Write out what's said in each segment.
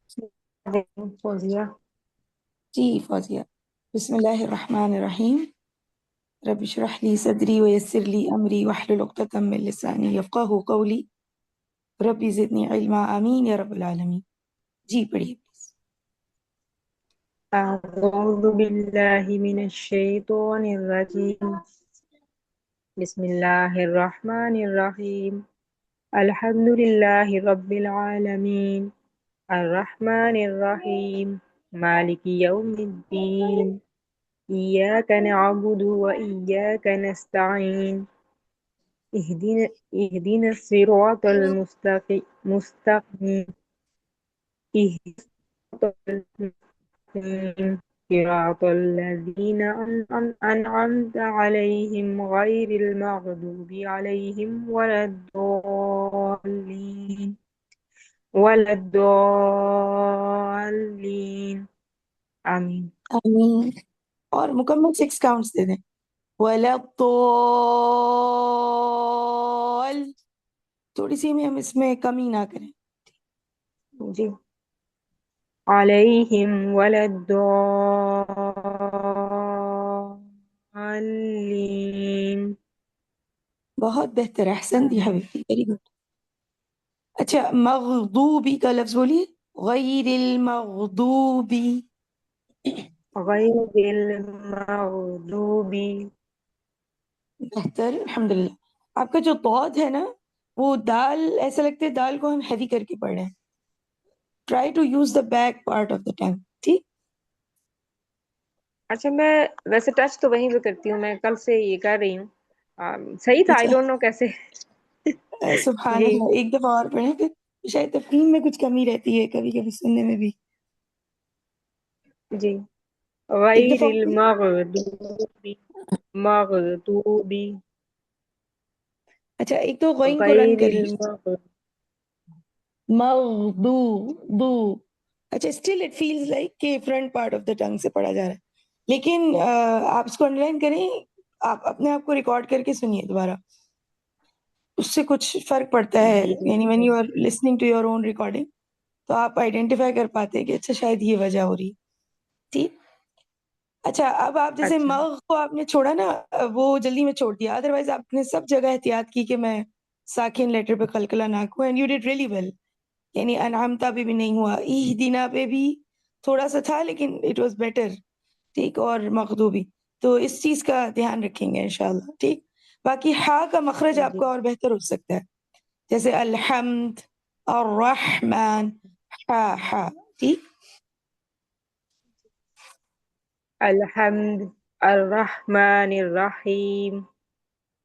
فوزیہ۔ جی فوزیہ، بسم اللہ الرحمن الرحیم۔ رب اشرح لی صدری ویسر لی امری واحلل عقدۃ من لسانی یفقہوا قولی رب زدنی علما آمین یا رب العالمین۔ جی پڑھیے پلیز۔ اعوذ باللہ من الشیطان الرجیم، بسم اللہ الرحمن الرحیم، الحمد للہ رب العالمین، الرحمن الرحیم، مالک یوم الدین، ایاک نعبد و ایاک نستعین، اہدنا الصراط المستقیم، صراط الذين أنعمت عليهم غير المغضوب عليهم ولا الضالين آمين۔ آمین۔ اور مکمل 6 کاؤنٹس دے دیں۔ ولا الضال، تھوڑی سی میں ہم اس میں کمی نہ کریں۔ جی، عليهم ولا الضالين۔ بہت بہتر، احسن دی حبیبی، ویری گڈ۔ اچھا، مغضوبی کا لفظ بولیے، غیر المغضوبی۔ غير المغضوب۔ بہتر، الحمدللہ۔ آپ کا جو ضاد ہے نا، وہ دال ایسا لگتا ہے دال کو ہم ہیوی کر کے پڑھ رہے ہیں۔ Try to use the back part of the tongue, ٹھیک؟ اچھا، میں ویسے ٹچ تو وہیں پہ کرتی ہوں، میں کل سے یہ کر رہی ہوں۔ صحیح تھا، آئی ڈونٹ نو کیسے۔ سبحان جی اللہ، ایک دفعہ اور پڑھیں، پھر شاید تفہیم میں کچھ کمی رہتی ہے کبھی کبھی سننے میں بھی۔ جی، ایک غیر دفعہ مغضوب۔ اچھا، ایک تو غین کو رن غیر کر لیجیے، المغضوب۔ مغضوب۔ اچھا، اسٹل اٹ فیلز لائک کہ فرنٹ پارٹ آف دا ٹنگ سے پڑھا جا رہا ہے، لیکن آپ اس کو انڈرلائن کریں، آپ اپنے آپ کو ریکارڈ کر کے سنیے دوبارہ، اس سے کچھ فرق پڑتا ہے۔ جی جی یعنی when you are listening to your own recording تو آپ آئیڈینٹیفائی کر پاتے ہیں کہ اچھا شاید یہ وجہ ہو رہی، ٹھیک۔ اچھا، اب آپ جیسے اچھا مغ کو آپ نے چھوڑا نا، وہ جلدی میں چھوڑ دیا، ادروائز آپ نے سب جگہ احتیاط کی کہ میں ساکن لیٹر پہ قلقلہ نہ کہوں، and you did really well. یعنی انعمتا پہ بھی نہیں ہوا، اہدنا پہ بھی تھوڑا سا تھا لیکن اٹ واز بیٹر، ٹھیک، اور مغضوبی، تو اس چیز کا دھیان رکھیں گے انشاءاللہ، ٹھیک۔ باقی ہا کا مخرج آپ جی، کا اور بہتر ہو سکتا ہے، جیسے الحمد، الرحمن، ہا، ٹھیک۔ الحمد، الرحمن الرحیم۔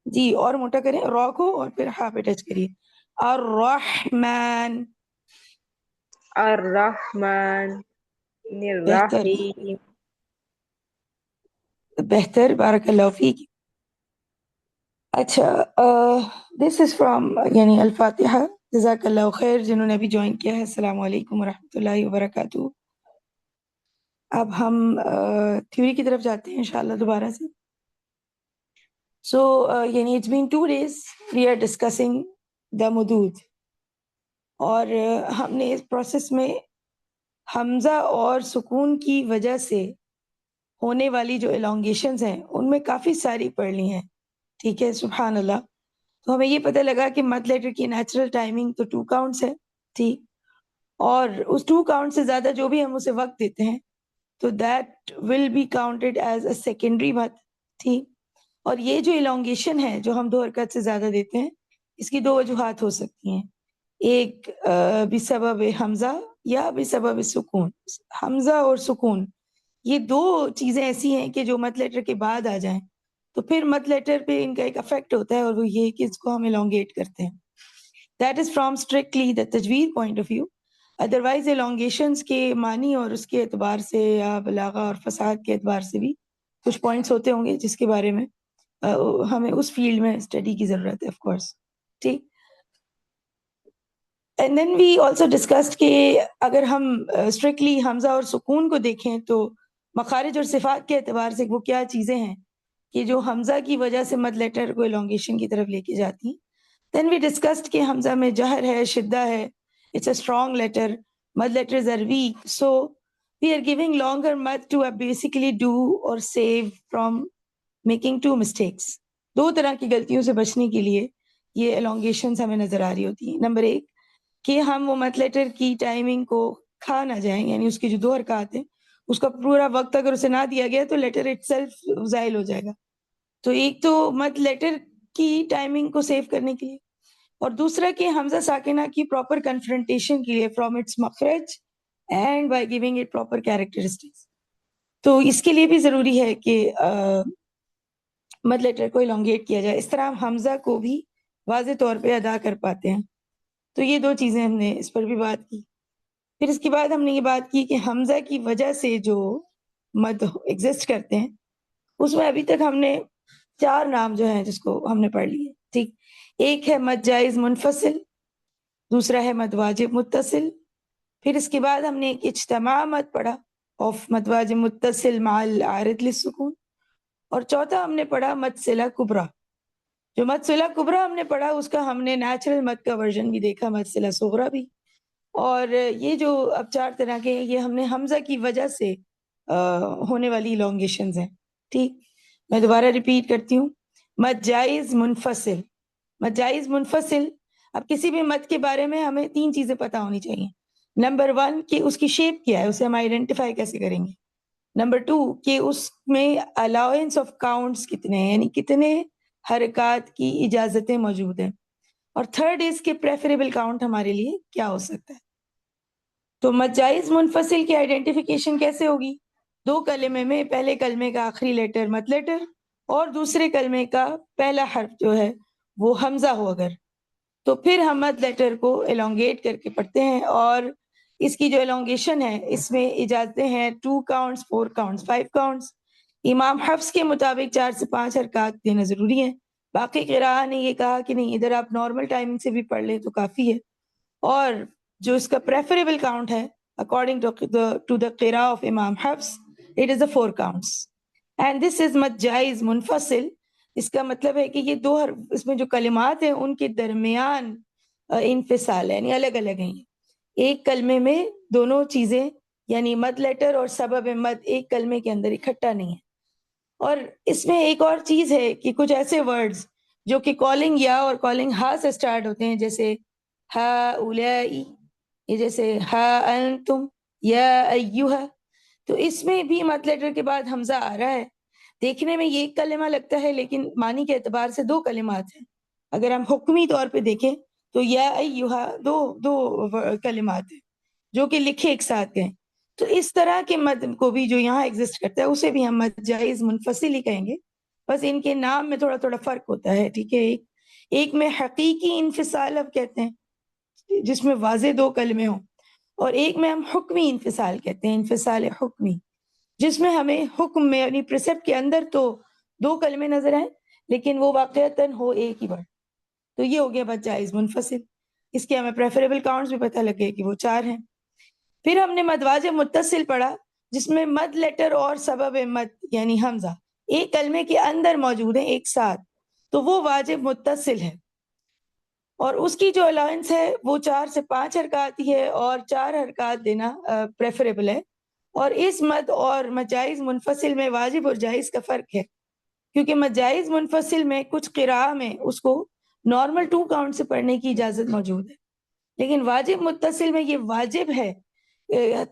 جی، اور موٹا کریں را کو اور پھر ہا پہ ٹچ کریے، الرحمن، الرحمن بہتر الرحیم۔ بہتر، بارک اللہ فیک۔ اچھا، دس از فرام یعنی الفاتحہ، جزاک اللہ خیر جنہوں نے ابھی جوائن کیا ہے، السلام علیکم ورحمۃ اللہ وبرکاتہ۔ اب ہم تھیوری کی طرف جاتے ہیں انشاءاللہ دوبارہ سے۔ سو یعنی it's been 2 days we are discussing the مدود، اور ہم نے اس پروسیس میں حمزہ اور سکون کی وجہ سے ہونے والی جو elongations ہیں ان میں کافی ساری پڑھ لی ہیں، ٹھیک ہے، سبحان اللہ۔ تو ہمیں یہ پتہ لگا کہ مد لیٹر کی نیچرل ٹائمنگ تو 2 counts ہے، ٹھیک، اور اس 2 count سے زیادہ جو بھی ہم اسے وقت دیتے ہیں تو that will be counted as a secondary مد، ٹھیک۔ اور یہ جو elongation ہے جو ہم 2 حرکت سے زیادہ دیتے ہیں، اس کی 2 وجوہات ہو سکتی ہیں، ایک بسبب حمزہ یا بسبب سکون۔ حمزہ اور سکون یہ 2 چیزیں ایسی ہیں کہ جو مد لیٹر کے بعد آ جائیں تو پھر مد لیٹر پہ ان کا ایک افیکٹ ہوتا ہے، اور وہ یہ کہ اس کو ہم elongate کرتے ہیں۔ That is from strictly the تجوید point of view, otherwise elongations کے معنی اور اس کے اعتبار سے یا بلاغہ اور فصاحت کے اعتبار سے بھی کچھ پوائنٹس ہوتے ہوں گے جس کے بارے میں ہمیں اس فیلڈ میں اسٹڈی کی ضرورت ہے، آف کورس، ٹھیک۔ And then we also discussed کہ اگر ہم اسٹرکٹلی حمزہ اور سکون کو دیکھیں تو مخارج اور صفات کے اعتبار سے وہ کیا چیزیں ہیں کہ جو حمزہ کی وجہ سے مد لیٹر کو elongation کی طرف لے کے جاتی ہیں۔ دین وی ڈسکسڈ کہ حمزہ میں جہر ہے، شدہ ہے، it's a strong letter, mud letters are weak, so we are giving longer mud to basically do or save from making two mistakes. دو طرح کی غلطیوں سے بچنے کے لیے یہ elongations ہمیں نظر آ رہی ہوتی ہیں. نمبر ایک کہ ہم وہ mud letter کی ٹائمنگ کو کھا نہ جائیں، یعنی اس کی جو دو حرکات ہیں اس کا پورا وقت اگر اسے نہ دیا گیا تو لیٹر اٹ سیلف زائل ہو جائے گا. تو ایک تو مد لیٹر کی ٹائمنگ کو سیو کرنے کے لیے، اور دوسرا کہ حمزہ ساکنہ کی پراپر کنفرنٹیشن کے لیے فرام اٹس مخرج and by giving it proper characteristics. تو اس کے لیے بھی ضروری ہے کہ مد لیٹر کو elongate کیا جائے، اس طرح ہم حمزہ کو بھی واضح طور پہ ادا کر پاتے ہیں. تو یہ دو چیزیں ہم نے اس پر بھی بات کی. پھر اس کے بعد ہم نے یہ بات کی کہ حمزہ کی وجہ سے جو مد ایگزسٹ کرتے ہیں اس میں ابھی تک ہم نے 4 نام جو ہیں جس کو ہم نے پڑھ لیے. ٹھیک، ایک ہے مد جائز منفصل، دوسرا ہے مد واجب متصل، پھر اس کے بعد ہم نے ایک اجتماع مد پڑھا آف مد واجب متصل مع العارض للسکون، اور چوتھا ہم نے پڑھا مد صلہ کبریٰ. جو مد صلہ کبریٰ ہم نے پڑھا اس کا ہم نے نیچرل مد کا ورژن بھی دیکھا، مد صلہ صغریٰ بھی. اور یہ جو اب 4 طرح کے ہیں یہ ہم نے حمزہ کی وجہ سے ہونے والی elongations ہیں. ٹھیک، میں دوبارہ ریپیٹ کرتی ہوں. مد جائز منفصل، مد جائز منفصل. اب کسی بھی مد کے بارے میں ہمیں 3 چیزیں پتہ ہونی چاہیے. نمبر 1 کہ اس کی شیپ کیا ہے، اسے ہم آئیڈینٹیفائی کیسے کریں گے. نمبر 2 کہ اس میں الاؤنس آف کاؤنٹس کتنے ہیں، یعنی کتنے حرکات کی اجازتیں موجود ہیں. اور تھرڈ از کہ پریفریبل کاؤنٹ ہمارے لیے کیا ہو سکتا ہے. تو مد جائز منفصل کی آئیڈینٹیفیکیشن کیسے ہوگی؟ 2 کلمے میں پہلے کلمے کا آخری لیٹر مد لیٹر اور دوسرے کلمے کا پہلا حرف جو ہے وہ حمزہ ہو اگر، تو پھر ہم مد لیٹر کو elongate کر کے پڑھتے ہیں. اور اس کی جو elongation ہے اس میں اجازتیں ہیں 2 counts 4 counts 5 counts. امام حفص کے مطابق 4 سے 5 حرکات دینا ضروری ہے. باقی قراء نے یہ کہا کہ نہیں، ادھر آپ نارمل ٹائمنگ سے بھی پڑھ لیں تو کافی ہے. اور جو اس کا پریفریبل کاؤنٹ ہے according to the قراء of امام حفص it is the 4 counts and this is مد جائز منفصل. اس کا مطلب ہے کہ یہ دو اس میں جو کلمات ہیں ان کے درمیان انفصال ہے، یعنی الگ الگ ہیں. ایک کلمے میں دونوں چیزیں یعنی مد لیٹر اور سبب مد ایک کلمے کے اندر اکٹھا نہیں ہے. اور اس میں ایک اور چیز ہے کہ کچھ ایسے ورڈز جو کہ کالنگ یا اور کالنگ ہا سے سٹارٹ ہوتے ہیں، جیسے ہا اولائی، یہ جیسے ہا انتم یا ایوہا، تو اس میں بھی مد لیٹر کے بعد حمزہ آ رہا ہے. دیکھنے میں یہ ایک کلمہ لگتا ہے لیکن معنی کے اعتبار سے 2 کلمات ہیں. اگر ہم حکمی طور پہ دیکھیں تو یا ایوہا دو کلمات ہیں جو کہ لکھے ایک ساتھ ہیں. تو اس طرح کے مد کو بھی جو یہاں ایگزسٹ کرتا ہے اسے بھی ہم مد جائز منفصل ہی کہیں گے، بس ان کے نام میں تھوڑا تھوڑا فرق ہوتا ہے. ٹھیک ہے، ایک میں حقیقی انفصال اب کہتے ہیں جس میں واضح 2 کلمے ہوں، اور ایک میں ہم حکمی انفصال کہتے ہیں، انفصال حکمی، جس میں ہمیں حکم میں یعنی پریسپٹ کے اندر تو 2 کلمے نظر آئیں لیکن وہ واقعتاً ہو ایک ہی ورڈ. تو یہ ہو گیا مد جائز منفصل. اس کے ہمیں پریفریبل کاؤنٹس بھی پتہ لگ گئے کہ وہ 4 ہیں. پھر ہم نے مد واجب متصل پڑھا جس میں مد لیٹر اور سبب مد یعنی حمزہ ایک کلمے کے اندر موجود ہیں ایک ساتھ، تو وہ واجب متصل ہے. اور اس کی جو الاؤنس ہے وہ 4 سے 5 حرکات ہی ہے، اور 4 حرکات دینا پریفریبل ہے. اور اس مد اور مجائز منفصل میں واجب اور جائز کا فرق ہے، کیونکہ مجائز منفصل میں کچھ قراء میں اس کو نارمل 2 کاؤنٹ سے پڑھنے کی اجازت موجود ہے، لیکن واجب متصل میں یہ واجب ہے.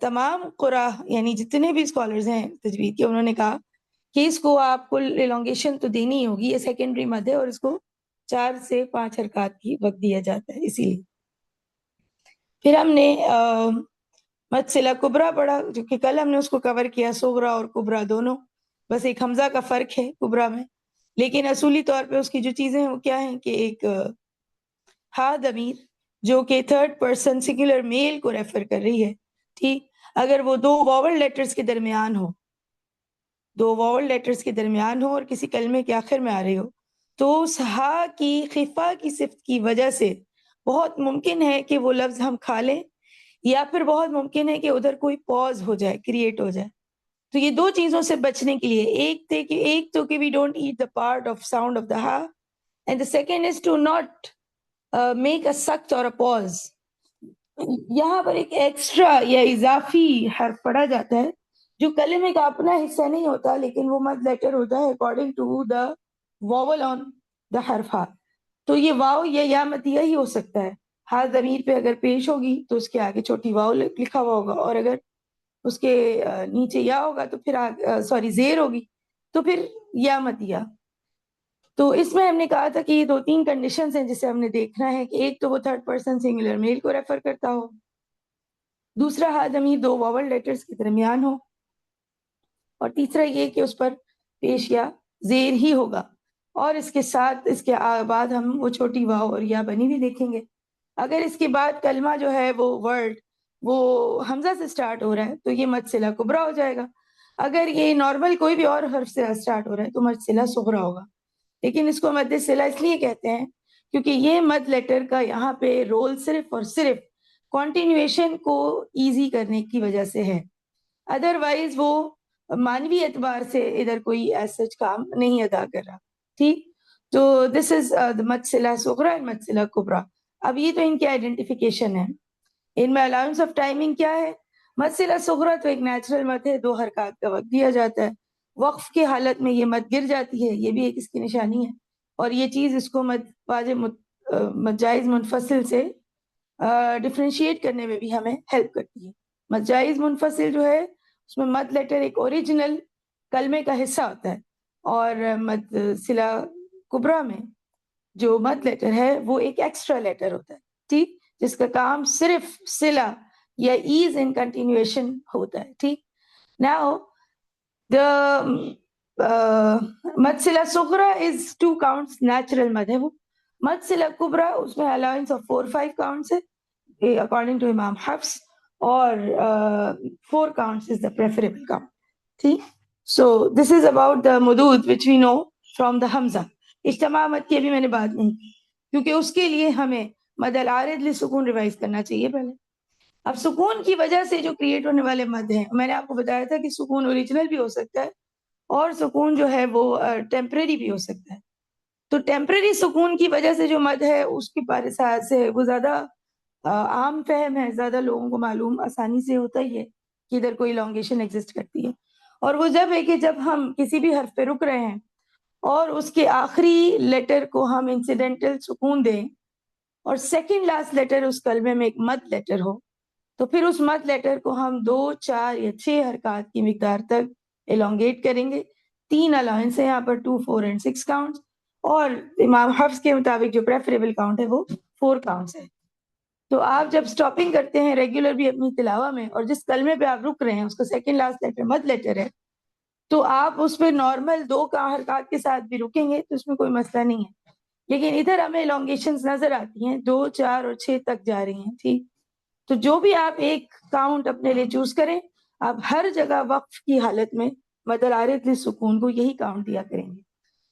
تمام قراء یعنی جتنے بھی اسکالرز ہیں تجوید کے انہوں نے کہا کہ اس کو آپ کو elongation تو دینی ہی ہوگی، یہ سیکنڈری مد ہے اور اس کو 4 سے 5 حرکات کی وقت دیا جاتا ہے. اسی لیے پھر ہم نے مد صلہ کبریٰ پڑھا جو کہ کل ہم نے اس کو کور کیا، صغریٰ اور کبریٰ دونوں، بس ایک حمزہ کا فرق ہے کبریٰ میں، لیکن اصولی طور پہ اس کی جو چیزیں ہیں وہ کیا ہیں کہ ایک ہا ضمیر جو کہ 3rd پرسن سنگولر میل کو ریفر کر رہی ہے. ٹھیک، اگر وہ 2 واول لیٹرز کے درمیان ہو، 2 واول لیٹرز کے درمیان ہو اور کسی کلمے کے آخر میں آ رہی ہو، تو اس ہا کی خفا کی صفت کی وجہ سے بہت ممکن ہے کہ وہ لفظ ہم کھا لیں، یا پھر بہت ممکن ہے کہ ادھر کوئی پاز ہو جائے، کریٹ ہو جائے. تو یہ 2 چیزوں سے بچنے کے لیے ایک تو کہ we don't eat the part of sound of the ha, and the second is to not make a sakt or a pause. یہاں پر ایک ایکسٹرا یا اضافی حرف پڑھا جاتا ہے جو کلمے کا اپنا حصہ نہیں ہوتا لیکن وہ مد لیٹر ہوتا ہے اکارڈنگ ٹو دا واول آن دا حرف ہا. تو یہ واو یا یا مدیہ ہی ہو سکتا ہے. ہا ضمیر پہ اگر پیش ہوگی تو اس کے آگے چھوٹی واو لکھا ہوا ہوگا، اور اگر اس کے نیچے یا ہوگا تو پھر سوری زیر ہوگی تو پھر یا مدیہ. تو اس میں ہم نے کہا تھا کہ یہ 2-3 کنڈیشنز ہیں جسے ہم نے دیکھنا ہے کہ ایک تو وہ تھرڈ پرسن سنگولر میل کو ریفر کرتا ہو، دوسرا ہا ضمیر 2 واول لیٹرز کے درمیان ہو، اور تیسرا یہ کہ اس پر پیش یا زیر ہی ہوگا، اور اس کے ساتھ اس کے بعد ہم وہ چھوٹی واو اور یا بنی بھی دیکھیں گے. اگر اس کے بعد کلمہ جو ہے وہ ورڈ وہ حمزہ سے سٹارٹ ہو رہا ہے تو یہ مد صلہ کبریٰ ہو جائے گا. اگر یہ نارمل کوئی بھی اور حرف سے سٹارٹ ہو رہا ہے تو مد صلہ صغریٰ ہوگا. لیکن اس کو مد صلہ اس لیے کہتے ہیں کیونکہ یہ مد لیٹر کا یہاں پہ رول صرف اور صرف کنٹینویشن کو ایزی کرنے کی وجہ سے ہے. ادروائز وہ مانوی اعتبار سے ادھر کوئی ایسا کام نہیں ادا کر رہا. ٹھیک، تو دس از مد صلہ صغریٰ اور مد صلہ کبریٰ. اب یہ تو ان کی آئیڈینٹیفیکیشن ہے. ان میں الاؤنس آف ٹائمنگ کیا ہے؟ مد صلہ صغریٰ تو ایک نیچرل مد ہے، 2 حرکات کا وقت دیا جاتا ہے. وقف کی حالت میں یہ مد گر جاتی ہے، یہ بھی ایک اس کی نشانی ہے، اور یہ چیز اس کو مد واجب مد جائز منفصل سے ڈفرینشیٹ کرنے میں بھی ہمیں ہیلپ کرتی ہے. مد جائز منفصل جو ہے اس میں مد لیٹر ایک اوریجنل کلمے کا حصہ ہوتا ہے، اور مد صلہ کبریٰ میں جو مد لیٹر ہے وہ ایک ایکسٹرا لیٹر ہوتا ہے، ٹھیک، جس کا کام صرف صلہ یا ایز ان کنٹینویشن ہوتا ہے. ٹھیک، ناؤ مد صلہ صغریٰ از 2 counts نیچرل مد ہے وہ. مد صلہ کبریٰ اس میں الاؤنس آف 4-5 counts ہے اکارڈنگ ٹو امام حفص، اور 4 counts is the preferable count. ٹھیک، so this is about the مدود which we know from the حمزہ. اجتماع مد کی ابھی میں نے بات نہیں کی کیونکہ اس کے لیے ہمیں مد العارض لسکون ریوائز کرنا چاہیے پہلے. اب سکون کی وجہ سے جو کریٹ ہونے والے مد ہیں، میں نے آپ کو بتایا تھا کہ سکون اوریجنل بھی ہو سکتا ہے اور سکون جو ہے وہ ٹیمپریری بھی ہو سکتا ہے. تو ٹیمپریری سکون کی وجہ سے جو مد ہے اس کی پارسات سے وہ زیادہ عام فہم ہے، زیادہ لوگوں کو معلوم آسانی سے ہوتا ہی ہے کہ ادھر کوئی elongation ایگزسٹ کرتی ہے. اور وہ جب ہے کہ جب ہم کسی بھی حرف پہ رک رہے ہیں اور اس کے آخری لیٹر کو ہم انسیڈنٹل سکون دیں اور سیکنڈ لاسٹ لیٹر اس کلمے میں ایک مد لیٹر ہو، تو پھر اس مد لیٹر کو ہم 2، 4 یا 6 حرکات کی مقدار تک elongate کریں گے. 3 الاؤنس ہے یہاں پر، 2، 4 and 6 counts، اور امام حفظ کے مطابق جو پریفریبل کاؤنٹ ہے وہ 4 counts ہے. تو آپ جب سٹاپنگ کرتے ہیں ریگولر بھی اپنی تلاوہ میں، اور جس کلمے پہ آپ رک رہے ہیں اس کا سیکنڈ لاسٹ لیٹر مد لیٹر ہے، تو آپ اس پہ نارمل 2 حرکات کے ساتھ بھی رکیں گے تو اس میں کوئی مسئلہ نہیں ہے. لیکن ادھر ہمیں elongations نظر آتی ہیں، 2، 4 اور 6 تک جا رہی ہیں. ٹھیک، تو جو بھی آپ ایک کاؤنٹ اپنے لیے چوز کریں، آپ ہر جگہ وقف کی حالت میں مد العارض للسکون کو یہی کاؤنٹ دیا کریں گے.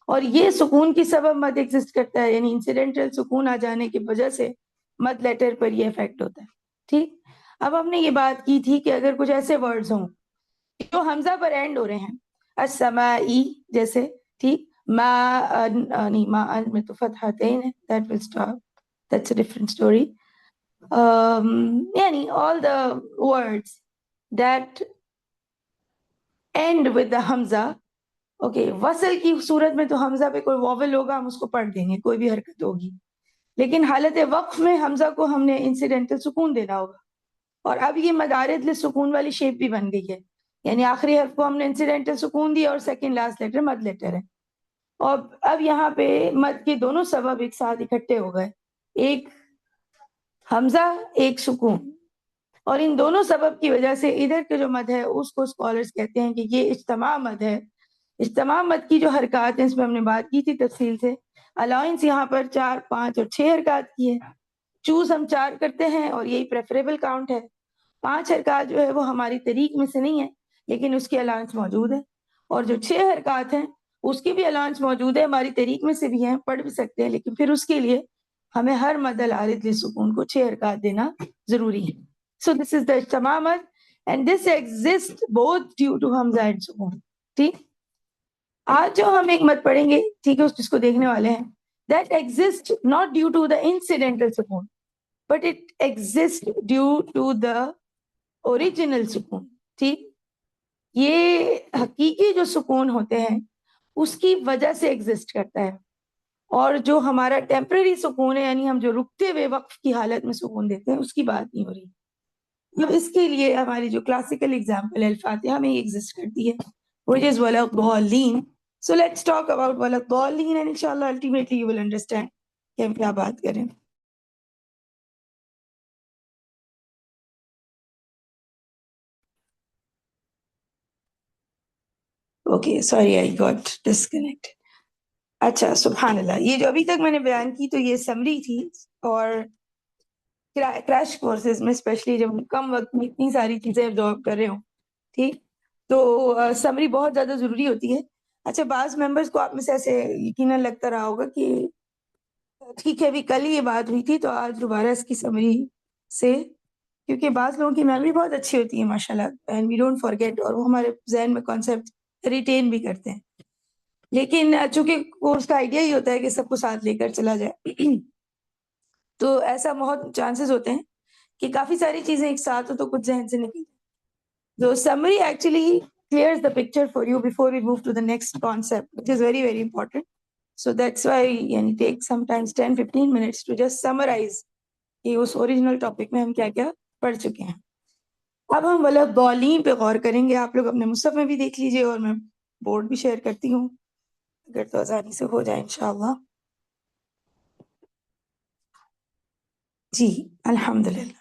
اور یہ سکون کی سبب مد ایگزسٹ کرتا ہے، یعنی انسیڈنٹل سکون آ جانے کی وجہ سے مد لیٹر پر یہ افیکٹ ہوتا ہے. ٹھیک، اب ہم نے یہ بات کی تھی کہ اگر کچھ ایسے ورڈز ہوں جو حمزہ پر اینڈ ہو رہے ہیں، السمائی جیسے، ٹھیک، ما نہیں، ما ان میں تو فتحتین ہے، that will stop, that's a different story. یعنی all the words that end with the Hamza. Okay, وصل کی صورت میں تو حمزہ پہ کوئی واول ہوگا، ہم اس کو پڑھ دیں گے، کوئی بھی حرکت ہوگی. لیکن حالت وقف میں حمزہ کو ہم نے انسیڈنٹل سکون دینا ہوگا. اور اب یہ مد عارض للسکون والی شیپ بھی بن گئی ہے، یعنی آخری حرف کو ہم نے انسیڈنٹل سکون دیا اور سیکنڈ لاسٹ لیٹر مد لیٹر ہے. اور اب یہاں پہ مد کے دونوں سبب ایک ساتھ اکٹھے ہو گئے، ایک حمزہ ایک سکون، اور ان دونوں سبب کی وجہ سے ادھر کے جو مد ہے اس کو اسکالرز کہتے ہیں کہ یہ اجتماع مد ہے. اجتماع مد کی جو حرکات ہیں اس میں ہم نے بات کی تھی تفصیل سے. الاؤنس یہاں پر 4، 5 اور 6 حرکات کی ہے. چوز ہم 4 کرتے ہیں اور یہی پریفریبل کاؤنٹ ہے. 5 حرکات جو ہے وہ ہماری طریق میں سے نہیں ہے لیکن اس کی الاؤنس موجود ہے، اور جو 6 حرکات ہیں اس کی بھی الاؤنس موجود ہے، ہماری طریق میں سے بھی ہیں، پڑھ بھی سکتے ہیں، لیکن پھر اس کے لیے ہمیں ہر مد العارض للسکون کو 6 حرکات دینا ضروری ہے. So this is the اجتماع مد and this exists both due to Hamza and سکون. ٹھیک، آج جو ہم ایک مد پڑھیں گے، ٹھیک ہے، جس کو دیکھنے والے ہیں، that exists not due to the incidental سکون. but it exists due to the original سکون. ٹھیک, یہ حقیقی جو سکون ہوتے ہیں اس کی وجہ سے ایگزسٹ کرتا ہے, اور جو ہمارا ٹیمپرری سکون ہے, یعنی ہم جو رکتے ہوئے وقف کی حالت میں سکون دیتے ہیں, اس کی بات نہیں ہو رہی. اب اس کے لیے ہماری جو کلاسیکل اگزامپل ہے الفاتحہ میں ایگزسٹ کرتی ہے, which is وَلَا الضَّالِّينَ. So let's talk about وَلَا الضَّالِّينَ and inshallah ultimately you will understand کہ ہم کیا بات کریں. Okay, sorry I got disconnected. اچھا, سبحان اللہ, یہ جو ابھی تک میں نے بیان کی تو یہ سمری تھی, اور کریش کورسز میں اسپیشلی جب کم وقت میں اتنی ساری چیزیں ابزارو کر رہے ہوں, ٹھیک, تو سمری بہت زیادہ ضروری ہوتی ہے. اچھا, بعض ممبرس کو آپ میں سے ایسے یقیناً لگتا رہا ہوگا کہ ٹھیک ہے ابھی کل ہی یہ بات ہوئی تھی تو آج دوبارہ اس کی سمری سے, کیونکہ بعض لوگوں کی میموری بہت اچھی ہوتی ہے ماشاء اللہ, اینڈ وی ڈونٹ فارگیٹ, اور وہ ہمارے ذہن میں کانسیپٹ ریٹین بھی کرتے ہیں. لیکن چونکہ کورس کا آئیڈیا ہی ہوتا ہے کہ سب کو ساتھ لے کر چلا جائے, تو ایسا بہت چانسز ہوتے ہیں کہ کافی ساری چیزیں ایک ساتھ ہو تو کچھ ذہن سے نکل. So summary actually clears the picture for you before we move to the next concept, which is very, very important. So that's why it takes sometimes 10-15 minutes to just summarize کہ اس اوریجنل ٹاپک میں ہم کیا کیا پڑھ چکے ہیں. اب ہم ولا الضالین پہ غور کریں گے. آپ لوگ اپنے مصحف میں بھی دیکھ لیجئے, اور میں بورڈ بھی شیئر کرتی ہوں اگر تو آسانی سے ہو جائے انشاءاللہ. جی الحمدللہ.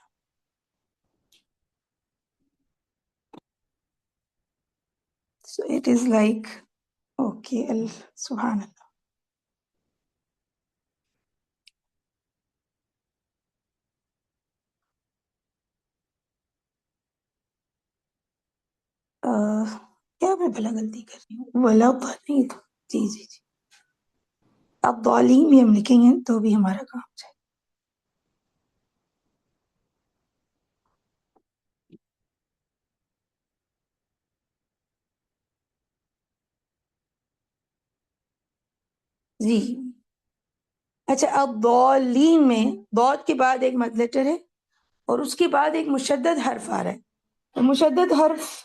So it is like, okay, سبحان اللہ. کیا میں بھلا غلطی کر رہی ہوں, ولا نہیں تو جی جی جی, اب ضالین بھی ہم لکھیں گے تو بھی ہمارا کام جائے. جی اچھا, اب ضالین میں ضاد کے بعد ایک مد لیٹر ہے اور اس کے بعد ایک مشدد حرف آ رہا ہے. تو مشدد حرف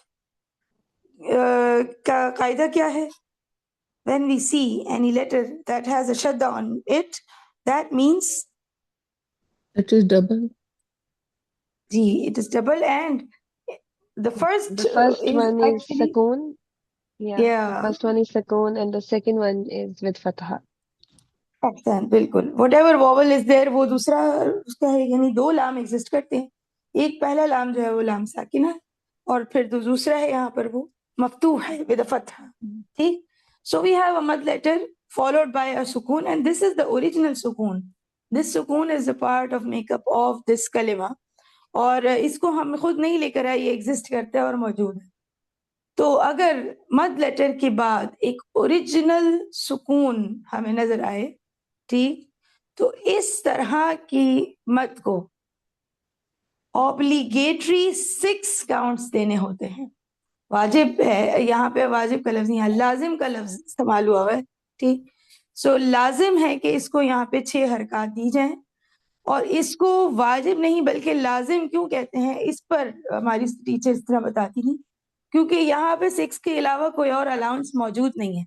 کا قاعدہ کیا ہے؟ When we see any letter that has a shadda on it, that means It is double. it is double, and the first The first is one is actually, Sakoon. Yeah, the yeah, first one is Sakoon and the second one is with Fatha. احسن, بالکل. What ever ووول از دیر, وہ دوسرا اس کا ہے, یعنی دو لام exist کرتے ہیں. ایک پہلا لام جو ہے وہ لام ساکنہ, اور پھر دوسرا ہے یہاں پر وہ مفتوح ہے with a فتح. ٹھیک, so we have a mud letter followed by a sukoon, and this is the original sukoon. This sukoon is a part of makeup of this kalima, اور اس کو ہم خود نہیں لے کر آئے, یہ ایگزسٹ کرتا ہے اور موجود ہے. تو اگر مد لیٹر کے بعد ایک اوریجنل سکون ہمیں نظر آئے, ٹھیک, تو اس طرح کی مد کو obligatory 6 کاؤنٹس دینے ہوتے ہیں. واجب ہے یہاں پہ, واجب کا لفظ نہیں, لازم کا لفظ استعمال ہوا ہے. ٹھیک, سو لازم ہے کہ اس کو یہاں پہ 6 حرکات دی جائیں, اور اس کو واجب نہیں بلکہ لازم کیوں کہتے ہیں, اس پر ہماری ٹیچر اس طرح بتاتی تھی, کیونکہ یہاں پہ 6 کے علاوہ کوئی اور الاؤنس موجود نہیں ہے.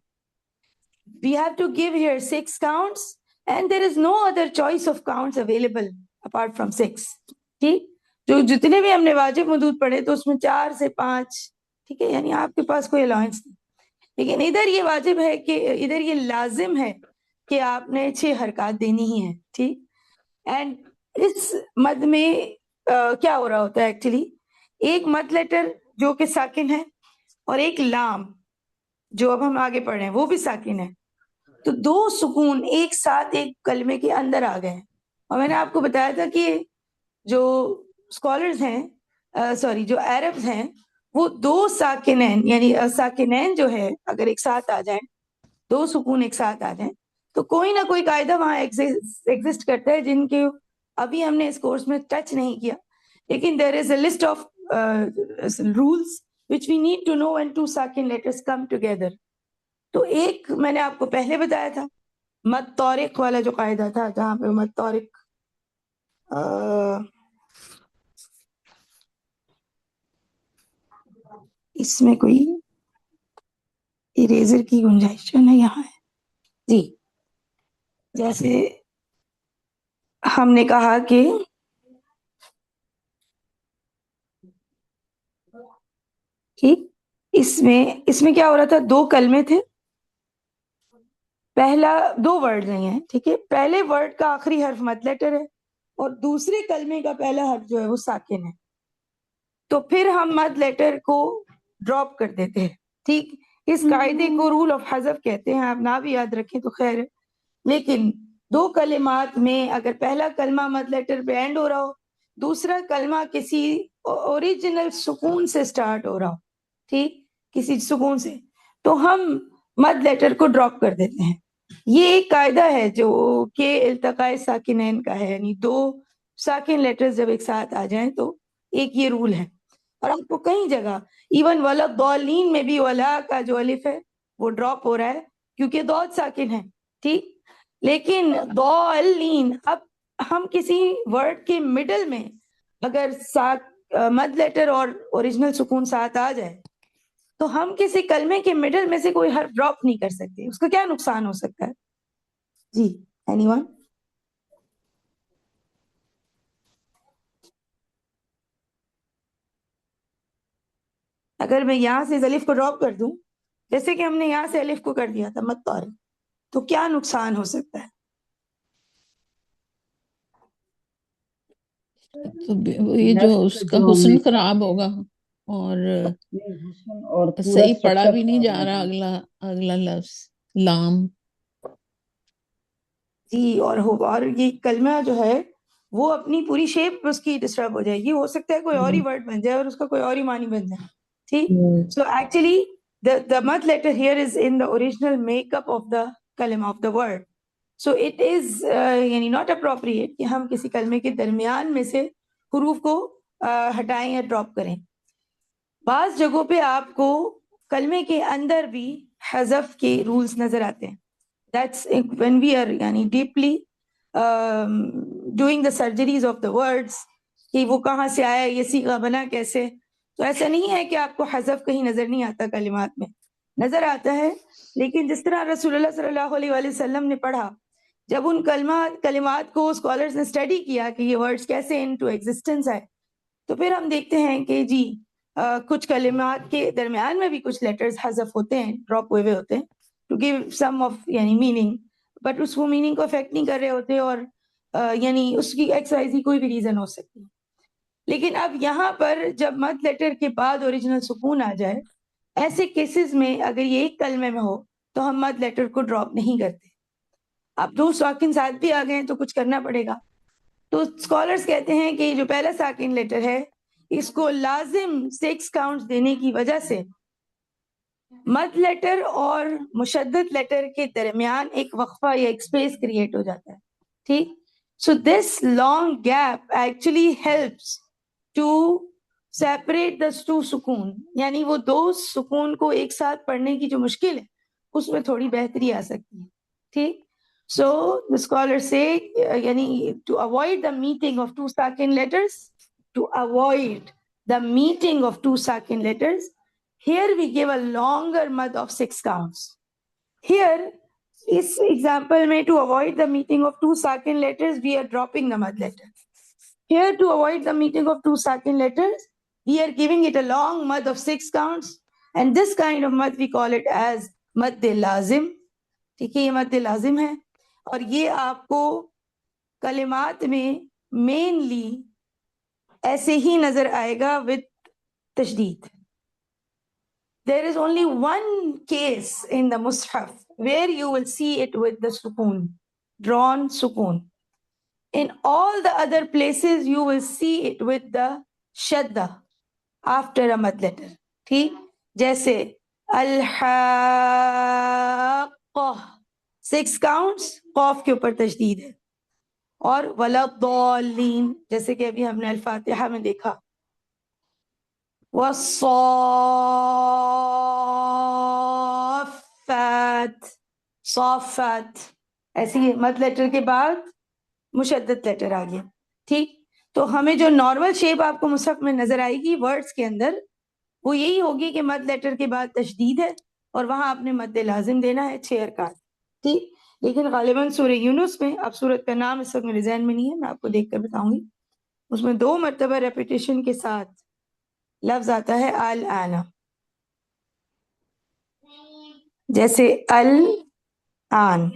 We have to give here 6 counts, and there is no other choice of counts available apart from 6. ٹھیک, جو جتنے بھی ہم نے واجب مدود پڑھے تو اس میں 4 سے 5, ٹھیک ہے, یعنی آپ کے پاس کوئی الاؤنس نہیں. لیکن ادھر یہ واجب ہے کہ ادھر یہ لازم ہے کہ آپ نے 6 حرکات دینی ہی ہیں. ٹھیک, اینڈ اس مد میں کیا ہو رہا ہوتا ہے ایکچولی, ایک مد لیٹر جو کہ ساکن ہے اور ایک لام جو اب ہم آگے پڑھ رہے ہیں وہ بھی ساکن ہے. تو 2 سکون ایک ساتھ ایک کلمے کے اندر آ گئے ہیں. اور میں نے آپ کو بتایا تھا کہ جو اسکالرز ہیں, سوری جو عربز ہیں, وہ 2 ساکنین, یعنی ساکنین جو ہے اگر ایک ساتھ آ جائیں, 2 سکون ایک ساتھ آ جائیں, تو کوئی نہ کوئی قاعدہ وہاں ایگزسٹ کرتا ہے جن کے ابھی ہم نے اس کورس میں ٹچ نہیں کیا, لیکن there is a list of rules which we need to know when 2 sakin letters come together. تو ایک میں نے آپ کو پہلے بتایا تھا, مد طارق والا جو قاعدہ تھا, جہاں پہ مد طارق اس میں کوئی اریزر کی گنجائش جو نہیں یہاں ہے جی. جیسے ہم نے کہا کہ ٹھیک اس میں کیا ہو رہا تھا, 2 کلمے تھے, پہلا 2 ورڈ نہیں ہے, ٹھیک ہے, پہلے ورڈ کا آخری حرف مد لیٹر ہے اور دوسرے کلمے کا پہلا حرف جو ہے وہ ساکن ہے, تو پھر ہم مد لیٹر کو ڈراپ کر دیتے ہیں. ٹھیک, اس قاعدے کو رول آف حذف کہتے ہیں, آپ نہ بھی یاد رکھیں تو خیر ہے. لیکن 2 کلمات میں اگر پہلا کلمہ مد لیٹر پہ اینڈ ہو رہا ہو, دوسرا کلمہ کسی اوریجنل سکون سے سٹارٹ ہو رہا ہو, ٹھیک, کسی سکون سے, تو ہم مد لیٹر کو ڈراپ کر دیتے ہیں. یہ ایک قاعدہ ہے جو کہ التقاء ساکنین کا ہے, یعنی 2 ساکن لیٹرز جب ایک ساتھ آ جائیں تو ایک یہ رول ہے. اور آپ کو کئی جگہ ایون ولضالین میں بھی ولا کا جو الف ہے وہ ڈراپ ہو رہا ہے کیونکہ ضاد ساکن ہے, ٹھیک. لیکن ضالین, اب ہم کسی ورڈ کے مڈل میں اگر مد لیٹر اور اوریجنل سکون ساتھ آ جائے تو ہم کسی کلمے کے مڈل میں سے کوئی حرف ڈراپ نہیں کر سکتے. اس کا کیا نقصان ہو سکتا ہے جی, اینی ون؟ اگر میں یہاں سے اس الف کو ڈراپ کر دوں, جیسے کہ ہم نے یہاں سے الف کو کر دیا تھا مد طارق, تو کیا نقصان ہو سکتا ہے؟ تو یہ جو اس کا حسن خراب ہوگا اور صحیح پڑھا بھی نہیں جا رہا اگلا لفظ لام. جی, اور یہ کلمہ جو ہے وہ اپنی پوری شیپ اس کی ڈسٹرب ہو جائے گی. ہو سکتا ہے کوئی اور ہی ورڈ بن جائے اور اس کا کوئی اور ہی معنی بن جائے, ٹھیک. So actually the mud letter here is in the original makeup of the kalima of the word. So it is یعنی not appropriate کہ ہم کسی کلمے کے درمیان میں سے حروف کو ہٹائیں یا ڈراپ کریں. بعض جگہوں پہ آپ کو کلمے کے اندر بھی حذف کے رولز نظر آتے ہیں. That's when we are یعنی deeply doing the surgeries of the words, کہ وہ کہاں سے آیا, یہ صیغہ بنا کیسے. تو ایسا نہیں ہے کہ آپ کو حذف کہیں نظر نہیں آتا, کلمات میں نظر آتا ہے. لیکن جس طرح رسول اللہ صلی اللہ علیہ وآلہ وسلم نے پڑھا, جب ان کلمات کو اسکالرز نے اسٹڈی کیا کہ یہ ورڈز کیسے انٹو ایگزسٹنس آئے, تو پھر ہم دیکھتے ہیں کہ جی کچھ کلمات کے درمیان میں بھی کچھ لیٹرز حذف ہوتے ہیں, ڈراپ ہوئے ہوتے ہیں ٹو گیو سم آف یعنی میننگ, بٹ اس وہ میننگ کو افیکٹ نہیں کر رہے ہوتے, اور یعنی اس کی ایکسرسائز کوئی بھی ریزن ہو سکتی ہے. لیکن اب یہاں پر جب مد لیٹر کے بعد اوریجنل سکون آ جائے, ایسے کیسز میں اگر یہ ایک کلمے میں ہو تو ہم مد لیٹر کو ڈراپ نہیں کرتے. اب 2 ساکن ساتھ بھی آ گئے تو کچھ کرنا پڑے گا. تو اسکالرز کہتے ہیں کہ جو پہلا ساکن لیٹر ہے اس کو لازم 6 کاؤنٹس دینے کی وجہ سے مد لیٹر اور مشدد لیٹر کے درمیان ایک وقفہ یا ایک اسپیس کریٹ ہو جاتا ہے, ٹھیک. So this long gap actually helps to separate the 2 سکون, یعنی وہ 2 سکون کو ایک ساتھ پڑھنے کی جو مشکل ہے اس میں تھوڑی بہتری آ سکتی ہے, ٹھیک. So the scholars say yani to avoid the meeting of 2 sakin letters, here we give a longer mad of 6 counts. Here is example mein to avoid the meeting of 2 sakin letters we are dropping the mad letter. Here to avoid the meeting of 2 sakin letters we are giving it a long mad of 6 counts, and this kind of mad we call it as mad lazim. ٹھیک ہے, یہ مد لازم ہے, اور یہ آپ کو کلمات میں مینلی ایسے ہی نظر آئے گا with تشدید. There is only one case in the Mus'haf where you will see it with the sukoon, drawn sukoon. In all the other places you will see it with the shadda after a mad letter. ٹھیک, جیسے الحاقہ 6 counts, قوف کے اوپر تشدید ہے. اور ولضالین جیسے کہ ابھی ہم نے الفاتحہ میں دیکھا, صافات ایسی مد لیٹر کے بعد مشدد لیٹر آ گیا. ٹھیک. تو ہمیں جو نارمل شیپ آپ کو مصحف میں نظر آئے گی ورڈز کے اندر وہ یہی ہوگی کہ مد لیٹر کے بعد تشدید ہے اور وہاں آپ نے مد لازم دینا ہے 6 حرکات. ٹھیک. لیکن غالباً سورہ یونس میں، اب سورت کا نام اس وقت میرے ذہن میں نہیں ہے، میں آپ کو دیکھ کر بتاؤں گی، اس میں 2 مرتبہ ریپیٹیشن کے ساتھ لفظ آتا ہے الآن، جیسے الآن.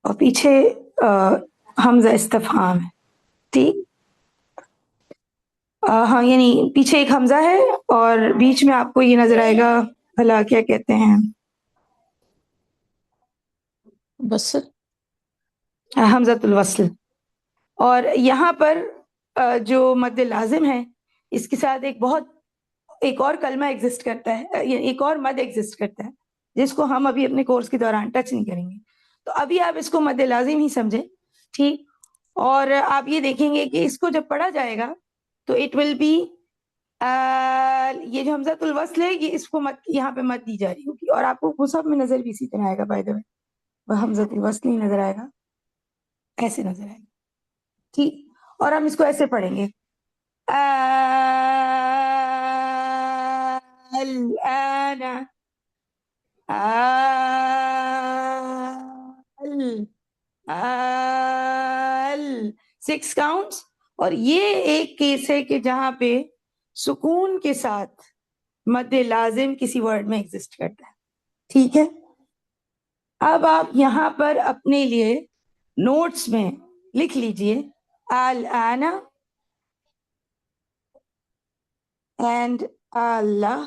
اور پیچھے حمزہ استفہام ہے. ٹھیک. ہاں یعنی پیچھے ایک حمزہ ہے اور بیچ میں آپ کو یہ نظر آئے گا، بھلا کیا کہتے ہیں، بس حمزۃ الوصل. اور یہاں پر جو مد لازم ہے اس کے ساتھ ایک اور کلمہ ایگزسٹ کرتا ہے، یا ایک اور مد ایگزسٹ کرتا ہے جس کو ہم ابھی اپنے کورس کے دوران ٹچ نہیں کریں گے. تو ابھی آپ اس کو مد لازم ہی سمجھیں. ٹھیک. اور آپ یہ دیکھیں گے کہ اس کو جب پڑھا جائے گا تو اٹ ول بی، یہ جو حمزۃ الوصل ہے یہ اس کو یہاں پہ مد دی جا رہی ہوگی، اور آپ کو مصحف میں نظر بھی اسی طرح آئے گا. بائی دا وے وہ حمزۃ الوصل نہیں نظر آئے گا، ایسے نظر آئے گا. ٹھیک. اور ہم اس کو ایسے پڑھیں گے، الآن، ال 6 کاؤنٹس. اور یہ ایک کیس ہے کہ جہاں پہ سکون کے ساتھ مد لازم کسی ورڈ میں ایگزسٹ کرتا ہے. ٹھیک ہے. اب آپ یہاں پر اپنے لیے نوٹس میں لکھ لیجئے الآن اینڈ اللہ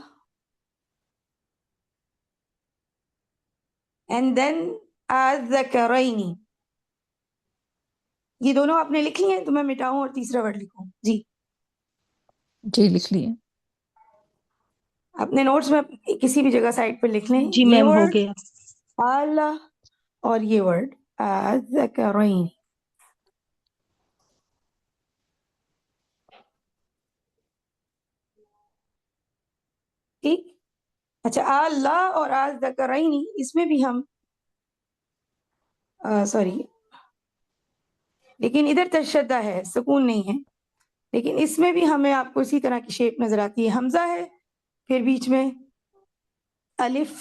اینڈ دین الذکرین. یہ دونوں آپ نے لکھ لی ہیں تو میں مٹاؤں اور تیسرا ورڈ لکھوں؟ جی جی لکھ لیے. اپنے نوٹس میں کسی بھی جگہ سائٹ پہ لکھ لیں جی یہ میم ہو ورڈ گیا. اللہ اور یہ ورڈ الذکرین. ٹھیک. اچھا اللہ اور الذکرین اس میں بھی ہم سوری، لیکن ادھر تشدد ہے، سکون نہیں ہے، لیکن اس میں بھی ہمیں آپ کو اسی طرح کی شیپ نظر آتی ہے. حمزہ ہے، پھر بیچ میں الف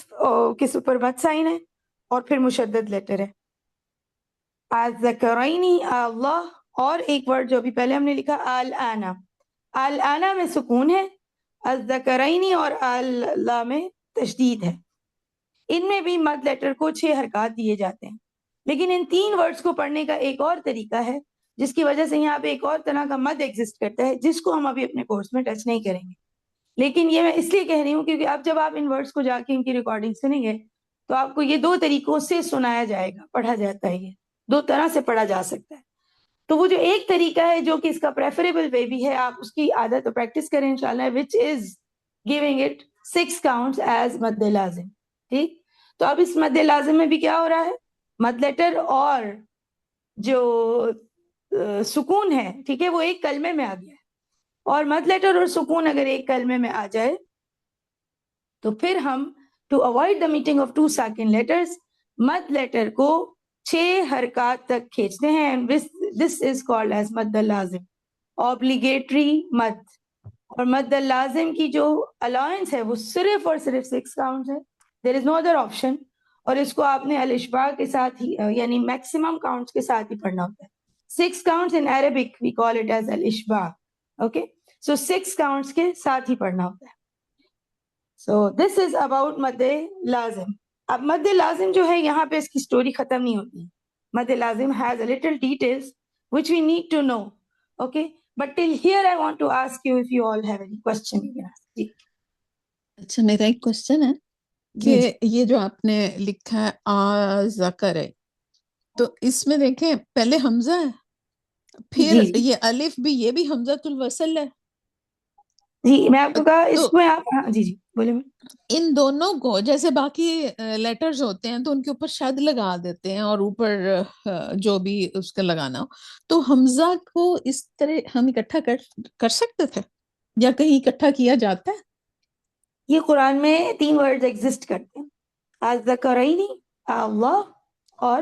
کے اوپر مد سائن ہے، اور پھر مشدد لیٹر ہے. الذکرین اللہ، اور ایک ورڈ جو ابھی پہلے ہم نے لکھا الآن. الآن میں سکون ہے، الذکرین اور اللہ میں تشدید ہے. ان میں بھی مد لیٹر کو 6 حرکات دیے جاتے ہیں. لیکن ان 3 ورڈز کو پڑھنے کا ایک اور طریقہ ہے جس کی وجہ سے یہاں پہ ایک اور طرح کا مد ایگزسٹ کرتا ہے جس کو ہم ابھی اپنے کورس میں ٹچ نہیں کریں گے. لیکن یہ میں اس لیے کہہ رہی ہوں کیونکہ اب جب آپ ان ورڈز کو جا کے ان کی ریکارڈنگ سنیں گے تو آپ کو یہ 2 طریقوں سے سنایا جائے گا، پڑھا جاتا ہے، یہ 2 طرح سے پڑھا جا سکتا ہے. تو وہ جو ایک طریقہ ہے جو کہ اس کا پریفریبل وے بھی ہے، آپ اس کی عادت اور پریکٹس کریں انشاءاللہ، which is giving it 6 counts as مد لازم. ٹھیک. تو اب اس مد لازم میں بھی کیا ہو رہا ہے، مد لیٹر اور جو سکون ہے، ٹھیک ہے، وہ ایک کلمے میں آ گیا ہے. اور مد لیٹر اور سکون اگر ایک کلمے میں آ جائے تو پھر ہم to avoid the meeting of 2 ساکن لیٹرز مد لیٹر کو 6 حرکات تک کھینچتے ہیں. and this is called as مد لازم، obligatory مد. اور مد لازم کی جو الاؤنس ہے وہ صرف اور صرف 6 کاؤنٹ ہے، there is no other option. اور اس کو آپ نے الاشباع کے ساتھ ہی یعنی میکسیمم کاؤنٹس کے ساتھ ہی پڑھنا ہوتا ہے. 6 counts in Arabic we call it as الاشباع. okay, so 6 counts کے ساتھ ہی پڑھنا ہوتا ہے. so this is about مد لازم. اب مد لازم جو ہے یہاں پہ اس کی سٹوری ختم نہیں ہوتی. مد لازم has a little details which we need to know. okay, but till here I want to ask you if you all have any question you can ask. جی اچھا میرا ایک کوشچن ہے جی کہ یہ جو آپ نے لکھا ہے ذکر ہے، تو اس میں دیکھیں پہلے حمزہ ہے، پھر جی یہ الف بھی، یہ بھی حمزۃ الوصل ہے. جی میں آپ کو کہا اس تو میں آپ جی جی بولے. ان دونوں کو جیسے باقی لیٹرز ہوتے ہیں تو ان کے اوپر شد لگا دیتے ہیں اور اوپر جو بھی اس کا لگانا ہو، تو حمزہ کو اس طرح ہم اکٹھا کر سکتے تھے. یا کہیں اکٹھا کیا جاتا ہے؟ یہ قرآن میں 3 ورڈز ایگزسٹ کرتے ہیں، الذکرین، اللہ، اور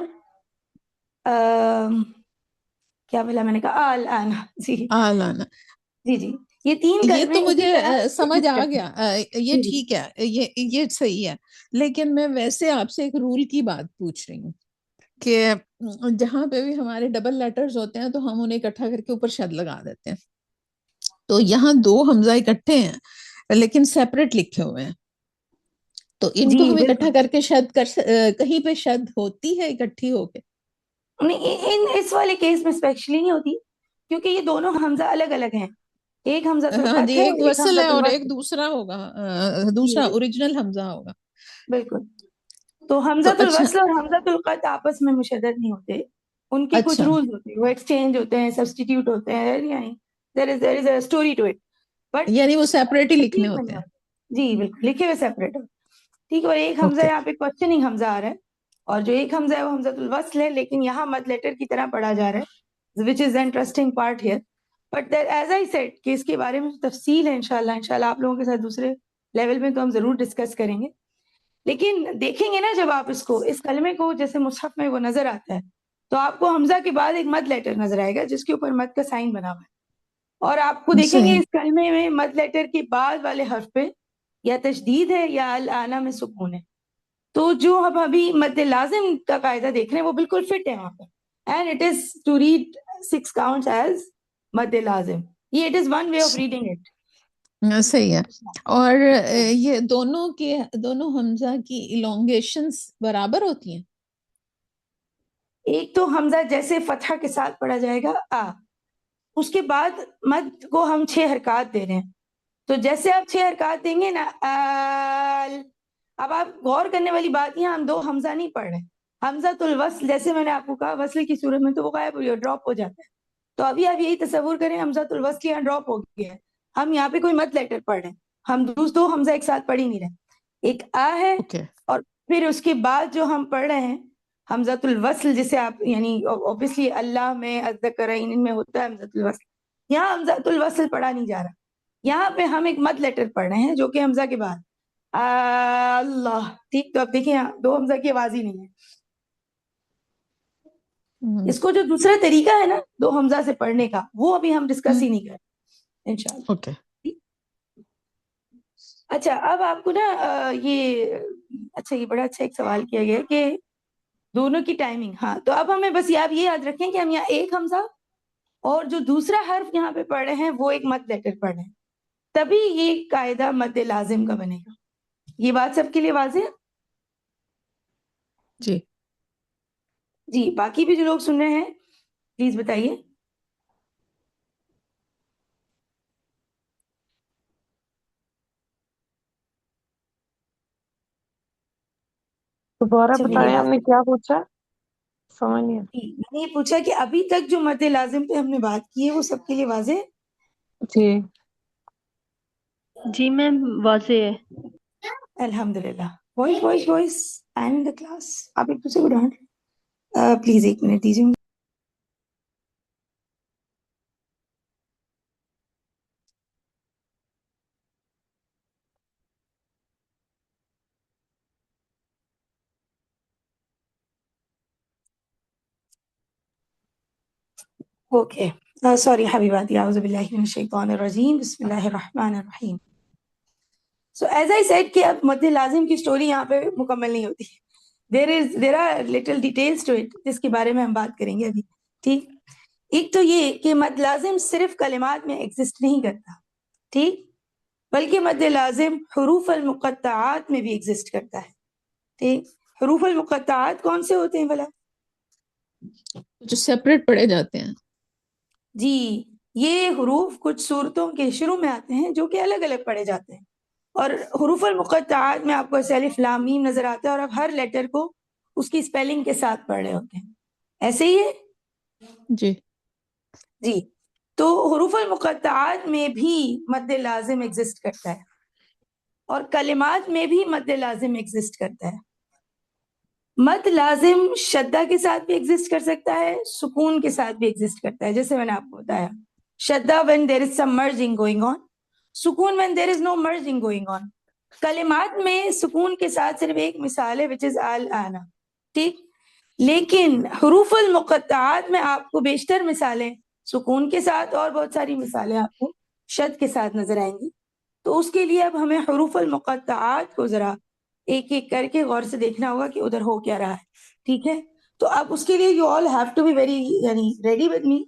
کیا بولا میں نے کہا، الآن. جی آلانا. جی جی، یہ 3 یہ کلمے تو اسی مجھے طرح سمجھ exist آ کرتے ہیں. گیا، یہ جی جی ٹھیک ہے، یہ صحیح ہے. لیکن میں ویسے آپ سے ایک رول کی بات پوچھ رہی ہوں کہ جہاں پہ بھی ہمارے ڈبل لیٹرز ہوتے ہیں تو ہم انہیں اکٹھا کر کے اوپر شد لگا دیتے ہیں. تو یہاں 2 حمزہ اکٹھے ہیں لیکن سیپریٹ لکھے ہوئے ہیں، تو ان کو جی ہم اکٹھا بالکل. کر کے شد کہیں پہ شد ہوتی ہے اکٹھی ہو کے؟ اس والے کیس میں اسپیشلی نہیں ہوتی، کیونکہ یہ دونوں حمزہ الگ الگ ہیں. ایک حمزۃ ہاں جی، القط ہے ایک اور ایک وصل ہے حمزۃ اور ایک الوصل. دوسرا ہوگا، جی دوسرا بالکل اوریجنل حمزہ ہوگا. بالکل. تو تو حمزۃ اچھا، الوصل اور حمزۃ القط آپس میں مشدد نہیں ہوتے، ان کے کچھ اچھا، رولز ہوتے ہیں، وہ ایکسچینج ہوتے ہیں، سبسٹیٹیوٹ ہوتے ہیں، یعنی there is a story to it. But یعنی وہ سیپریٹ ہی لکھنے ٹھیک ہوتے بننا ہیں. ہوتا ہے. جی بالکل، لکھے ہوئے سیپریٹ ہو. ٹھیک ہے. اور ایک حمزہ اوکے. یہاں پہ کوشچننگ حمزہ آ رہا ہے، اور جو ایک حمزہ ہے وہ حمزۃ الوصل ہے، لیکن یہاں مد لیٹر کی طرح پڑھا جا رہا ہے، which is the interesting part here. But as I said کہ اس کے بارے میں تفصیل ہے انشاءاللہ آپ لوگوں کے ساتھ دوسرے لیول میں تو ہم ضرور ڈسکس کریں گے. لیکن دیکھیں گے نا جب آپ اس کلمے کو جیسے مصحف میں وہ نظر آتا ہے، تو آپ کو حمزہ کے بعد ایک مد لیٹر نظر آئے گا جس کے اوپر مد کا سائن بنا ہوا ہے، اور آپ کو دیکھیں گے صحیح. اس کلمے میں مد لیٹر کے بعد والے حرف پہ یا تشدید ہے یا الآنا میں سکون ہے. تو جو ہم ابھی مد لازم کا قاعدہ دیکھ رہے ہیں وہ بالکل فٹ ہے وہاں پہ. And it is to read 6 counts as مد لازم. یہ it is one way of reading it. صحیح ہے. اور یہ دونوں حمزہ کی elongations برابر ہوتی ہیں؟ ایک تو حمزہ جیسے فتحہ کے ساتھ پڑھا جائے گا آ، اس کے بعد مد کو ہم 6 حرکات دے رہے ہیں. تو جیسے آپ 6 حرکات دیں گے نا آل، اب آپ غور کرنے والی بات یہ ہم 2 حمزہ نہیں پڑھ رہے. حمزۃ الوصل جیسے میں نے آپ کو کہا وصل کی صورت میں تو وہ غائب ہو ڈراپ ہو جاتا ہے. تو ابھی آپ یہی تصور کریں حمزۃ الوصل یہاں ڈراپ ہو گیا ہے، ہم یہاں پہ کوئی مد لیٹر پڑھ رہے ہیں، ہم 2 حمزہ ایک ساتھ پڑھ ہی نہیں رہے. ایک آ ہے اوکے. اور پھر اس کے بعد جو ہم پڑھ رہے ہیں حمزۃ الوصل، جسے آپ یعنی اوبیسلی اللہ میں الذکرین میں ہوتا ہے حمزۃ الوصل، یہاں حمزۃ الوصل پڑھا نہیں جا رہا. یہاں پہ ہم ایک مد لیٹر پڑھ رہے ہیں جو کہ حمزہ کے بعد اللہ. ٹھیک. تو اب دیکھیں یہاں 2 حمزہ کی آواز ہی نہیں ہے. اس کو جو دوسرا طریقہ ہے نا 2 حمزہ سے پڑھنے کا، وہ ابھی ہم ڈسکس ہی نہیں کر رہے انشاءاللہ. اوکے. اچھا اب آپ کو نا یہ بڑا اچھا ایک سوال کیا گیا کہ دونوں کی ٹائمنگ. ہاں تو اب ہمیں بس آپ یہ یاد رکھیں کہ ہم یہاں ایک حمزہ اور جو دوسرا حرف یہاں پہ پڑھ رہے ہیں وہ ایک مد لیٹر پڑھ رہے ہیں، تبھی یہ قاعدہ مد لازم کا بنے گا. یہ بات سب کے لیے واضح ہے؟ جی. جی باقی بھی جو لوگ سن رہے ہیں پلیز بتائیے. دوبارہ چلیے بتائیں، ہم نے کیا پوچھا؟ سمجھ نہیں آیا. میں نے یہ پوچھا کہ ابھی تک جو مد لازم پہ ہم نے بات کی ہے وہ سب کے لیے واضح ہے؟ جی جی میم واضح ہے. الحمدللہ. Voice I am in the class. آپ ایک دوسرے کو ڈانٹ پلیز 1 منٹ دیجیے. اوکے سوری حبیباتی، اعوذ باللہ من الشیطان الرجیم، بسم اللہ الرحمن الرحیم. سو ایز آئی سیڈ کہ اب مد لازم کی سٹوری یہاں پہ مکمل نہیں ہوتی. There are little details to it جس کے بارے میں ہم بات کریں گے ابھی. ٹھیک. ایک تو یہ کہ مد لازم صرف کلمات میں ایگزسٹ نہیں کرتا، ٹھیک، بلکہ مد لازم حروف المقطعات میں بھی ایگزسٹ کرتا ہے. ٹھیک. حروف المقطعات کون سے ہوتے ہیں بھلا؟ جو سیپریٹ پڑھے جاتے ہیں. جی یہ حروف کچھ صورتوں کے شروع میں آتے ہیں جو کہ الگ الگ پڑھے جاتے ہیں، اور حروف المقطعات میں آپ کو ایسے الف لام میم نظر آتا ہے اور آپ ہر لیٹر کو اس کی اسپیلنگ کے ساتھ پڑھ رہے ہوتے ہیں. ایسے ہی ہے جی. جی. تو حروف المقطعات میں بھی مد لازم ایگزسٹ کرتا ہے اور کلمات میں بھی مد لازم ایگزسٹ کرتا ہے. مد لازم شدہ کے ساتھ بھی ایگزسٹ کر سکتا ہے، سکون کے ساتھ بھی ایگزسٹ کرتا ہے. جیسے میں نے آپ کو بتایا شدہ when there is some merging going on، سکون when there is no merging going on. کلمات میں سکون کے ساتھ صرف ایک مثال ہے which is الآن. ٹھیک. لیکن حروف المقطعات میں آپ کو بیشتر مثالیں سکون کے ساتھ اور بہت ساری مثالیں آپ کو شد کے ساتھ نظر آئیں گی. تو اس کے لیے اب ہمیں حروف المقطعات کو ذرا ایک ایک کر کے غور سے دیکھنا ہوگا کہ ادھر ہو کیا رہا ہے. ٹھیک ہے. تو اب اس کے لیے you all have to be very ready with me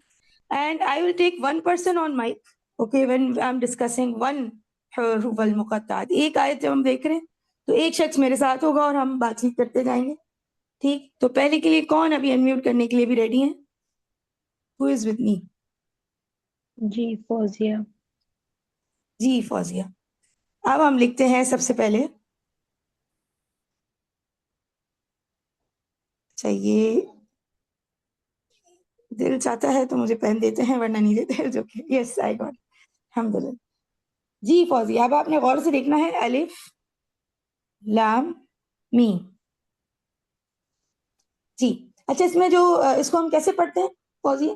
and I will take one person on mic, okay, when I'm discussing one حروف المقطعات. ایک آیت جب ہم دیکھ رہے ہیں تو ایک شخص میرے ساتھ ہوگا اور ہم بات چیت کرتے جائیں گے. ٹھیک. تو پہلے کے لیے کون ابھی انمیوٹ کرنے کے لیے بھی ریڈی ہیں؟ Who is with me? جی فوزیہ. جی فوزیہ. اب ہم لکھتے ہیں سب سے پہلے. اچھا یہ دل چاہتا ہے تو مجھے پین دیتے ہیں ورنہ نہیں دیتے. جو کہ یس آئی گاٹ. الحمدللہ. جی فوزیہ اب آپ نے غور سے دیکھنا ہے الف لام میم. جی اچھا اس میں جو اس کو ہم کیسے پڑھتے ہیں فوزیہ؟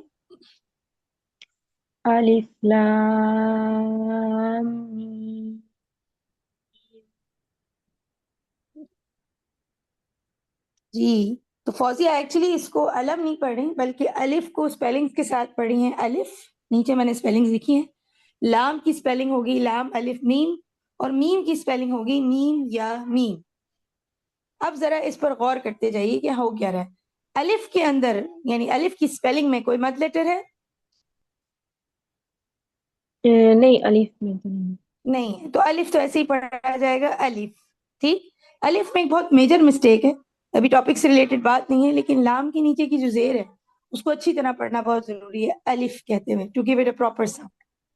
الف لام میم. جی تو فوزیہ ایکچولی اس کو الف نہیں پڑھ رہی بلکہ الف کو اسپیلنگ کے ساتھ پڑھی ہیں. الف نیچے میں نے اسپیلنگ لکھی ہیں. لام کی اسپیلنگ ہوگی لام الف میم اور میم کی اسپیلنگ ہوگی میم یا میم. اب ذرا اس پر غور کرتے جائیے کہ ہو کیا رہا ہے. الف کے اندر یعنی الف کی اسپیلنگ میں کوئی مد لیٹر ہے؟ نہیں الف میں تو نہیں. نہیں. تو الف تو ایسے ہی پڑھا جائے گا الف. ٹھیک. الف میں ایک بہت میجر مسٹیک ہے. ابھی ٹاپک سے ریلیٹڈ بات نہیں ہے لیکن لام کے نیچے کی جو زیر ہے اس کو اچھی طرح پڑھنا بہت ضروری ہے الف کہتے ہوئے to give it a proper sound.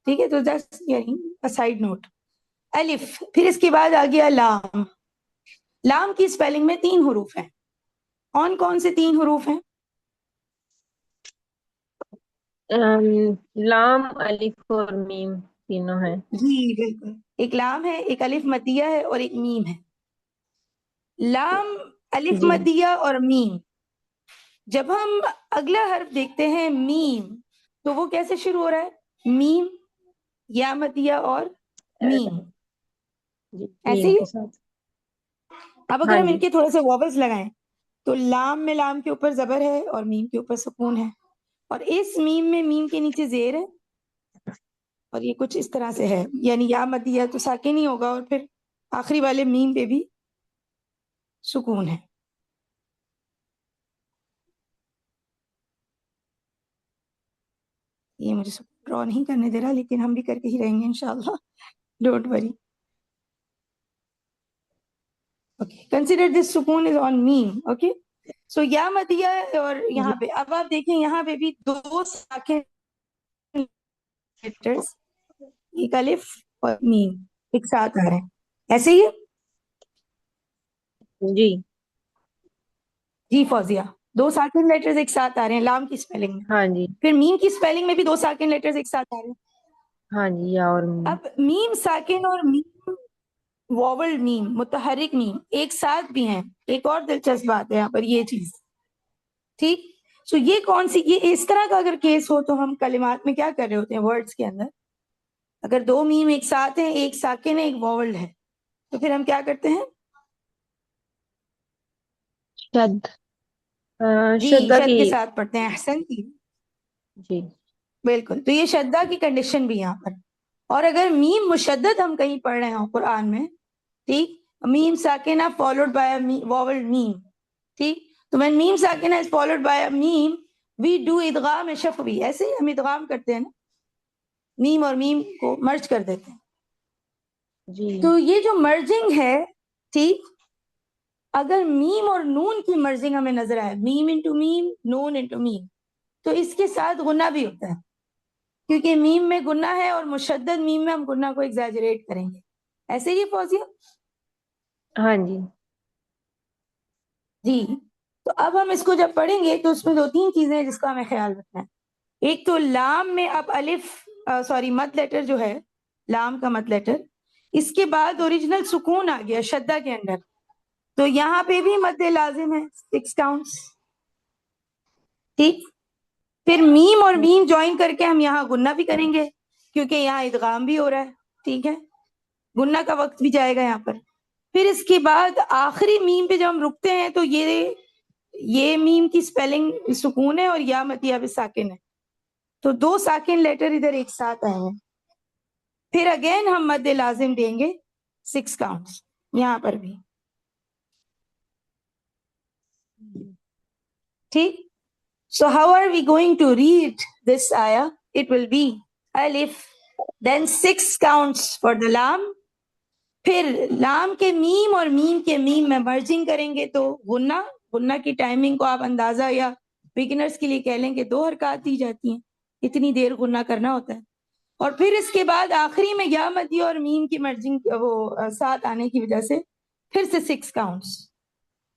ٹھیک ہے. تو جسٹ یعنی سائیڈ نوٹ. الف. پھر اس کے بعد آ گیا لام. لام کی اسپیلنگ میں 3 حروف ہیں. کون کون سے 3 حروف ہیں؟ لام الف اور میم تینوں ہیں. جی بالکل. ایک لام ہے ایک الف مدیہ ہے اور ایک میم ہے. لام الف جی مدیہ اور میم. جب ہم اگلا حرف دیکھتے ہیں میم تو وہ کیسے شروع ہو رہا ہے؟ میم یا مدیہ اور میم جی ایسے میم ہی. کے ساتھ. اب اگر ہاں ہم ان جی کے تھوڑے سے وابلز لگائیں تو لام میں لام کے اوپر زبر ہے اور میم کے اوپر سکون ہے اور اس میم میں میم کے نیچے زیر ہے اور یہ کچھ اس طرح سے ہے یعنی یا مدیہ تو ساکن ہی ہوگا اور پھر آخری والے میم پہ بھی سکون ہے. یہ مجھے سکون ڈرا نہیں کرنے دے رہا لیکن ہم بھی کر کے ہی رہیں گے انشاءاللہ. Don't worry. Okay. Consider this سکون از آن میم. اوکے. سو یا مدیہ اور جی یہاں پہ اب آپ دیکھیں یہاں پہ بھی 2 ساکن لیٹرز ایک الف اور میم ایک ساتھ آ رہے ہیں ایسے ہی. جی جی فوزیہ 2 ساکن لیٹرز ایک ساتھ آ رہے ہیں لام کی اسپیلنگ میں. ہاں جی پھر میم کی اسپیلنگ میں بھی 2 ساکن لیٹرز ایک ساتھ آ رہے ہیں. ہاں جی یا اور میم. اب میم ساکن اور میم واول میم متحرک میم ایک ساتھ بھی ہیں. ایک اور دلچسپ بات ہے یہاں پر یہ چیز. ٹھیک. سو یہ کون سی یہ اس طرح کا اگر کیس ہو تو ہم کلمات میں کیا کر رہے ہوتے ہیں ورڈز کے اندر اگر 2 میم ایک ساتھ ہیں ایک ساکن ہے ایک واول ہے تو پھر ہم کیا کرتے ہیں؟ شد جی شدہ شد کی. کے ساتھ پڑھتے ہیں. احسن کی. جی بالکل. تو یہ شدہ کی کنڈیشن بھی یہاں پر. اور اگر میم مشدد ہم کہیں پڑھ رہے ہوں قرآن میں ٹھیک میم ساکنہ فالوڈ بائی واول میم ٹھیک تو when ma'am ساکنہ is followed by a ma'am we do ادغام شفوی. ایسے ہی ہم ادغام کرتے ہیں نا میم اور میم کو مرج کر دیتے ہیں. جی تو یہ جو مرجنگ ہے ٹھیک اگر میم اور نون کی مرجنگ ہمیں نظر آئے میم انٹو میم نون انٹو میم تو اس کے ساتھ غنہ بھی ہوتا ہے کیونکہ میم میں غنہ ہے اور مشدد میم میں ہم غنہ کو ایگزیجریٹ کریں گے. ایسے ہی فوزیہ. ہاں جی جی تو اب ہم اس کو جب پڑھیں گے تو اس میں 2-3 چیزیں ہیں جس کا ہمیں خیال رکھنا ہے. ایک تو لام میں اب الف مد لیٹر جو ہے لام کا مد لیٹر اس کے بعد اوریجنل سکون آ گیا شدہ کے اندر تو یہاں پہ بھی مد لازم ہے 6 کاؤنٹس. ٹھیک. پھر میم اور میم جوائن کر کے ہم یہاں غنہ بھی کریں گے کیونکہ یہاں ادغام بھی ہو رہا ہے. ٹھیک ہے, گننا کا وقت بھی جائے گا یہاں پر. پھر اس کے بعد آخری میم پہ جب ہم رکتے ہیں تو یہ میم کی سپیلنگ سکون ہے اور یا مدیہ بھی ساکن ہے, تو 2 ساکن لیٹر ادھر ایک ساتھ آئے ہیں. پھر اگین ہم مد لازم دیں گے 6 کاؤنٹس یہاں پر بھی. ٹھیک, so how are we going to read this ayah? It will be alif, then 6 counts for the lam. پھر لام کے میم اور میم کے میم میں مرجنگ کریں گے تو غنہ کی ٹائمنگ کو آپ اندازہ یا بگنرز کے لیے کہہ لیں کہ 2 حرکات دی جاتی ہیں, اتنی دیر غنہ کرنا ہوتا ہے. اور پھر اس کے بعد آخری میں یا مدیہ اور میم کی مرجنگ وہ ساتھ آنے کی وجہ سے پھر سے 6 کاؤنٹس.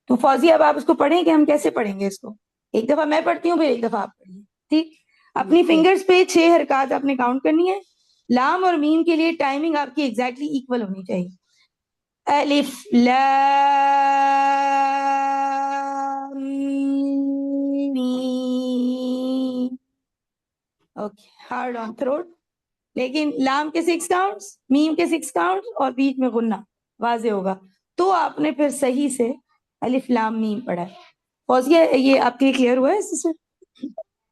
تو فوزی اب آپ اس کو پڑھیں کہ ہم کیسے پڑھیں گے اس کو؟ ایک دفعہ میں پڑھتی ہوں, پھر ایک دفعہ آپ پڑھیے. ٹھیک, اپنی فنگرز پہ 6 حرکات آپ نے کاؤنٹ کرنی ہے. لام اور میم کے لیے ٹائمنگ آپ کی ایگزیکٹلی ایکول ہونی چاہیے. الف لام میم. اوکے, ہارڈ آن تھروٹ, لیکن لام کے 6 کاؤنٹس, میم کے 6 کاؤنٹس اور بیچ میں غنہ واضح ہوگا. تو آپ نے پھر صحیح سے الف لام میم پڑھا ہے. فوزیہ یہ آپ کے لیے کلیئر ہوا ہے اس سے؟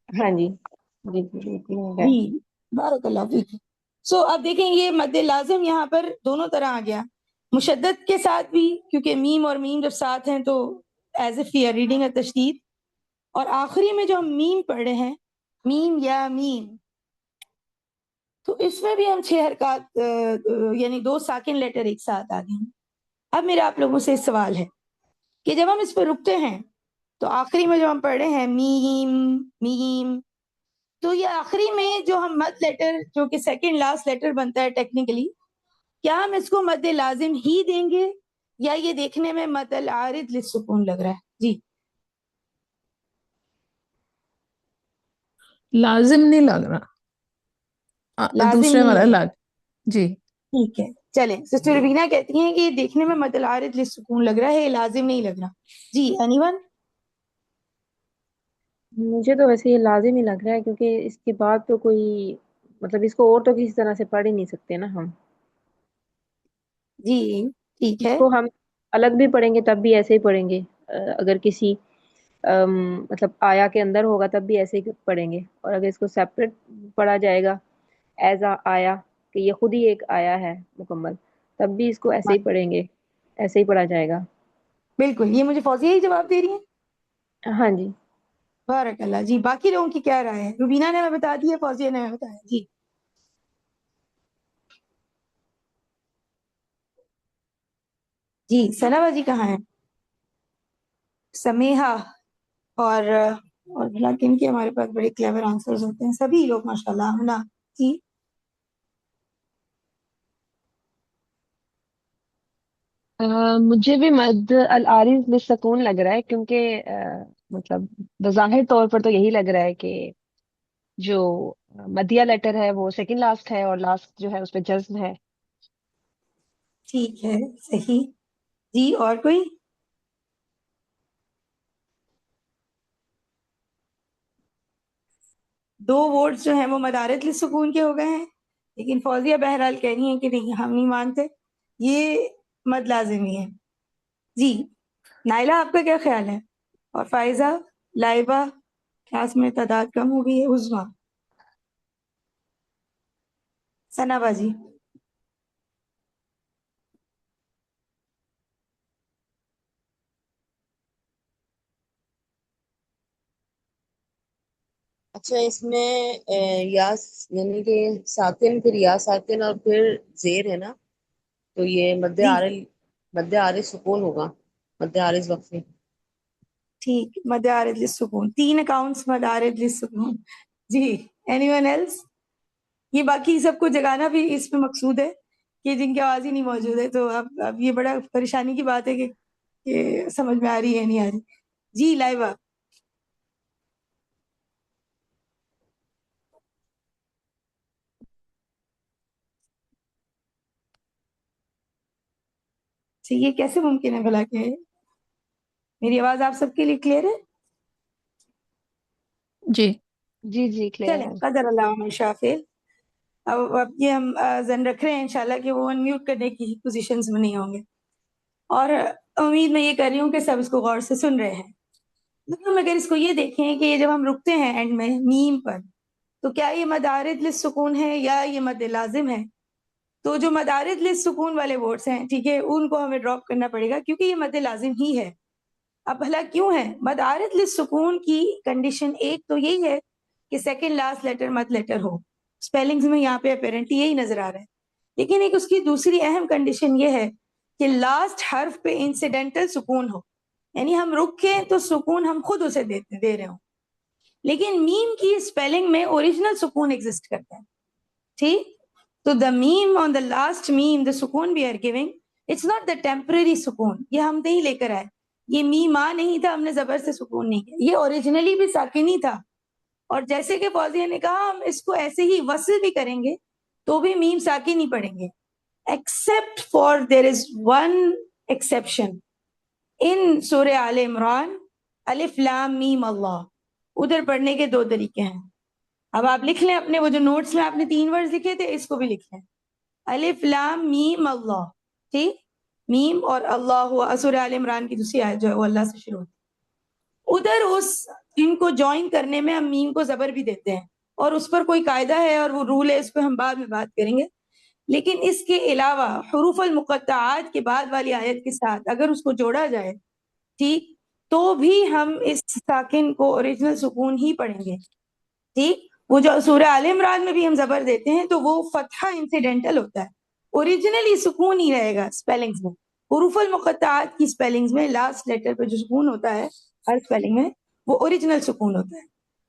ہاں جی جی جی جی, بارک اللہ فیک. سو اب دیکھیں یہ مد لازم یہاں پر دونوں طرح آ گیا, مشدد کے ساتھ بھی, کیونکہ میم اور میم جب ساتھ ہیں تو as if we are reading a تشدید, اور آخری میں جو ہم میم پڑھ رہے ہیں میم یا میم, تو اس میں بھی ہم 6 حرکات یعنی 2 ساکن لیٹر ایک ساتھ آ گئے ہیں. اب میرا آپ لوگوں سے سوال ہے کہ جب ہم اس پہ رکتے ہیں تو آخری میں جو ہم پڑھ رہے ہیں میم میم, تو یہ آخری میں جو ہم مد لیٹر جو کہ سیکنڈ لاسٹ لیٹر بنتا ہے ٹیکنیکلی, کیا ہم اس کو مد لازم ہی دیں گے یا یہ دیکھنے میں مد العارض للسکون لگ رہا ہے؟ جی لازم نہیں لگ رہا, لازم دوسرے نہیں والا لگ رہا. لگ. جی ٹھیک ہے, چلیں سسٹر روبینہ کہتی ہیں کہ یہ دیکھنے میں مد العارض للسکون لگ رہا ہے, یہ لازم نہیں لگ رہا. جی اینی ون؟ مجھے تو ویسے یہ لازم ہی لگ رہا ہے کیونکہ اس کے بعد تو کوئی مطلب اس کو اور تو کسی طرح سے پڑھ ہی نہیں سکتے نا ہم. جی ٹھیک اس ہے. کو ہم الگ بھی پڑھیں گے تب بھی ایسے ہی پڑھیں گے, اگر کسی مطلب آیا کے اندر ہوگا تب بھی ایسے ہی پڑھیں گے, اور اگر اس کو سیپریٹ پڑھا جائے گا ایز آیا کہ یہ خود ہی ایک آیا ہے مکمل, تب بھی اس کو ایسے ہی پڑھیں گے, ایسے ہی پڑھا جائے گا. بالکل, یہ مجھے فوزیہ ہی جواب دے رہی ہیں. ہاں جی. بارک اللہ. جی باقی لوگوں کی کیا رائے ہے؟ روبینہ نے ہمیں بتا دی ہے, فوزیہ نے ہمیں بتایا. جی جی ثنا باجی کہاں ہیں؟ سمیحہ اور بھلا کن کے ہمارے پاس بڑے کلیور آنسرز ہوتے ہیں, سبھی لوگ ماشاءاللہ. ہمنا جی مجھے بھی مد العارض للسکون لگ رہا ہے کیونکہ مطلب بظاہر طور پر تو یہی لگ رہا ہے کہ جو مدیہ لیٹر ہے وہ سیکنڈ لاسٹ ہے اور لاسٹ جو ہے اس پہ جزم ہے. ٹھیک ہے, صحیح. جی اور کوئی؟ دو ووٹس جو ہیں وہ مدارت للسکون کے ہو گئے ہیں, لیکن فوزیہ بہرحال کہہ رہی ہیں کہ نہیں ہم نہیں مانتے, یہ مد لازمی ہے. جی نائلہ آپ کا کیا خیال ہے؟ اور فائزہ, لائبہ, کلاس میں تعداد کم ہو گئی ہے. عظمیٰ, ثنا باجی. اچھا اس میں یا یعنی کہ ساکن پھر یا ساکن اور پھر زیر ہے نا, تو یہ جی مد عارض سکون ہوگا, مد عارض وقفی. ٹھیک, مد عارض للسکون, 3 اکاؤنٹس مد عارض للسکون. جی اینی ون ایلس؟ یہ باقی سب کو جگانا بھی اس میں مقصود ہے کہ جن کی آواز ہی نہیں موجود ہے, تو اب یہ بڑا پریشانی کی بات ہے کہ سمجھ میں آ رہی ہے نہیں آ رہی. جی لائبہ. تو یہ کیسے ممکن ہے بھلا کہ میری آواز آپ سب کے لیے کلیئر ہے؟ جی جی جی کلیئر چلیں ہے. قدر اللہ ما شاء فعل. اب یہ ہم ذہن رکھ رہے ہیں انشاءاللہ کہ وہ انمیوٹ کرنے کی پوزیشنز میں نہیں ہوں گے، اور امید میں یہ کر رہی ہوں کہ سب اس کو غور سے سن رہے ہیں. لیکن اگر اس کو یہ دیکھیں کہ جب ہم رکتے ہیں اینڈ میں میم پر، تو کیا یہ مد عارض للسکون ہے یا یہ مد لازم ہے؟ تو جو مد عارض للسکون والے ورڈز ہیں، ٹھیک ہے، ان کو ہمیں ڈراپ کرنا پڑے گا کیونکہ یہ مد لازم ہی ہے. اب بھلا کیوں ہے؟ مد عارض للسکون کی کنڈیشن ایک تو یہی ہے کہ سیکنڈ لاسٹ لیٹر مد لیٹر ہو. اسپیلنگز میں یہاں پہ اپیرنٹلی یہی نظر آ رہا ہے. لیکن ایک اس کی دوسری اہم کنڈیشن یہ ہے کہ لاسٹ حرف پہ انسیڈنٹل سکون ہو، یعنی ہم رک کے تو سکون ہم خود اسے دے رہے ہوں. لیکن میم کی اسپیلنگ میں اوریجنل سکون ایگزسٹ کرتا ہے، ٹھیک؟ تو دا میم آن دا لاسٹ میم، دا سکون we are giving, it's not the temporary سکون. یہ ہم نہیں لے کر آئے، یہ میم نہیں تھا، ہم نے زبر سے سکون نہیں کیا، یہ اوریجنلی بھی ساکن ہی تھا. اور جیسے کہ فوزیہ نے کہا، ہم اس کو ایسے ہی وصل بھی کریں گے تو بھی میم ساکن ہی پڑھیں گے، except for there is one exception in سورہ آل عمران، الف لام میم اللہ. ادھر پڑھنے کے دو طریقے ہیں. اب آپ لکھ لیں اپنے وہ جو نوٹس میں آپ نے 3 ورڈز لکھے تھے، اس کو بھی لکھ لیں، الف لام میم اللہ، ٹھیک؟ میم اور اللہ، سورہ آل عمران کی دوسری آیت جو ہے وہ اللہ سے شروع ہوتی ہے. ادھر اس ان کو جوائن کرنے میں ہم میم کو زبر بھی دیتے ہیں، اور اس پر کوئی قاعدہ ہے اور وہ رول ہے، اس پہ ہم بعد میں بات کریں گے. لیکن اس کے علاوہ حروف المقطعات کے بعد والی آیت کے ساتھ اگر اس کو جوڑا جائے، ٹھیک، تو بھی ہم اس ساکن کو اوریجنل سکون ہی پڑھیں گے، ٹھیک؟ وہ جو سورہ آل عمران میں بھی ہم زبر دیتے ہیں تو وہ فتحہ انسیڈنٹل ہوتا ہے، اوریجنلی سکون ہی رہے گا اسپیلنگز میں. حروف المقطعات کی اسپیلنگز میں لاسٹ لیٹر پہ جو سکون ہوتا ہے ہر اسپیلنگ میں، وہ اوریجنل سکون ہوتا ہے.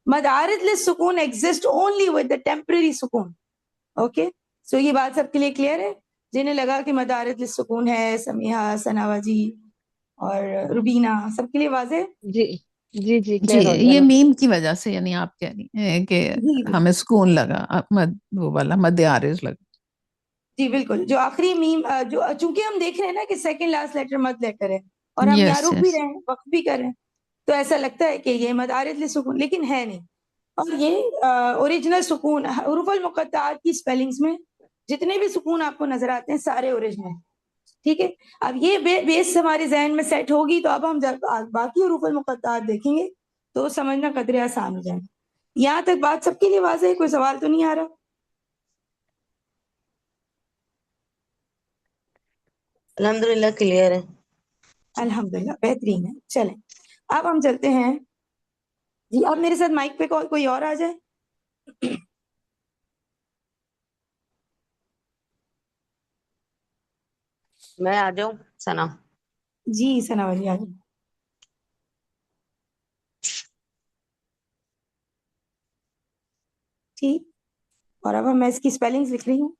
مد عارض للسکون exist only with the temporary سکون. اوکے، سو یہ بات سب کے لیے کلیئر ہے؟ جنہیں لگا کہ مد عارض للسکون ہے، سمیحہ، ثناء جی اور روبینہ، سب کے لیے واضح؟ جی جی جی، جی کلیئر ہو گیا یہ نا. میم کی وجہ سے، یعنی آپ کہہ رہی ہیں کہ جی جی ہمیں سکون لگا، وہ والا مد عارض لگا. جی بالکل، جو آخری میم جو چونکہ ہم دیکھ رہے ہیں نا کہ سیکنڈ لاسٹ لیٹر مد لیٹر ہے، اور ہم یہاں یس رک بھی یس. رہے ہیں، وقف بھی کر رہے ہیں، تو ایسا لگتا ہے کہ یہ مد عارض للسکون، لیکن ہے نہیں. اور یہ اوریجنل سکون حروف المقطعات کی اسپیلنگز میں جتنے بھی سکون آپ کو نظر آتے ہیں سارے اوریجنل، ٹھیک ہے؟ اب یہ بیس ہمارے ذہن میں سیٹ ہوگی تو اب ہم جب باقی حروف المقطعات دیکھیں گے تو سمجھنا قدرے آسان ہو جائے گا. یہاں تک بات سب کے لیے واضح ہے؟ کوئی سوال تو نہیں آ رہا؟ الحمدللہ کلیئر ہے. الحمدللہ بہترین ہے. چلیں اب ہم چلتے ہیں. جی اب میرے ساتھ مائک پہ کوئی اور آ جائے. میں آ جاؤں ثنا؟ جی ثنا جی آ جائیں. ٹھیک، اور اب میں اس کی اسپیلنگز لکھ رہی ہوں.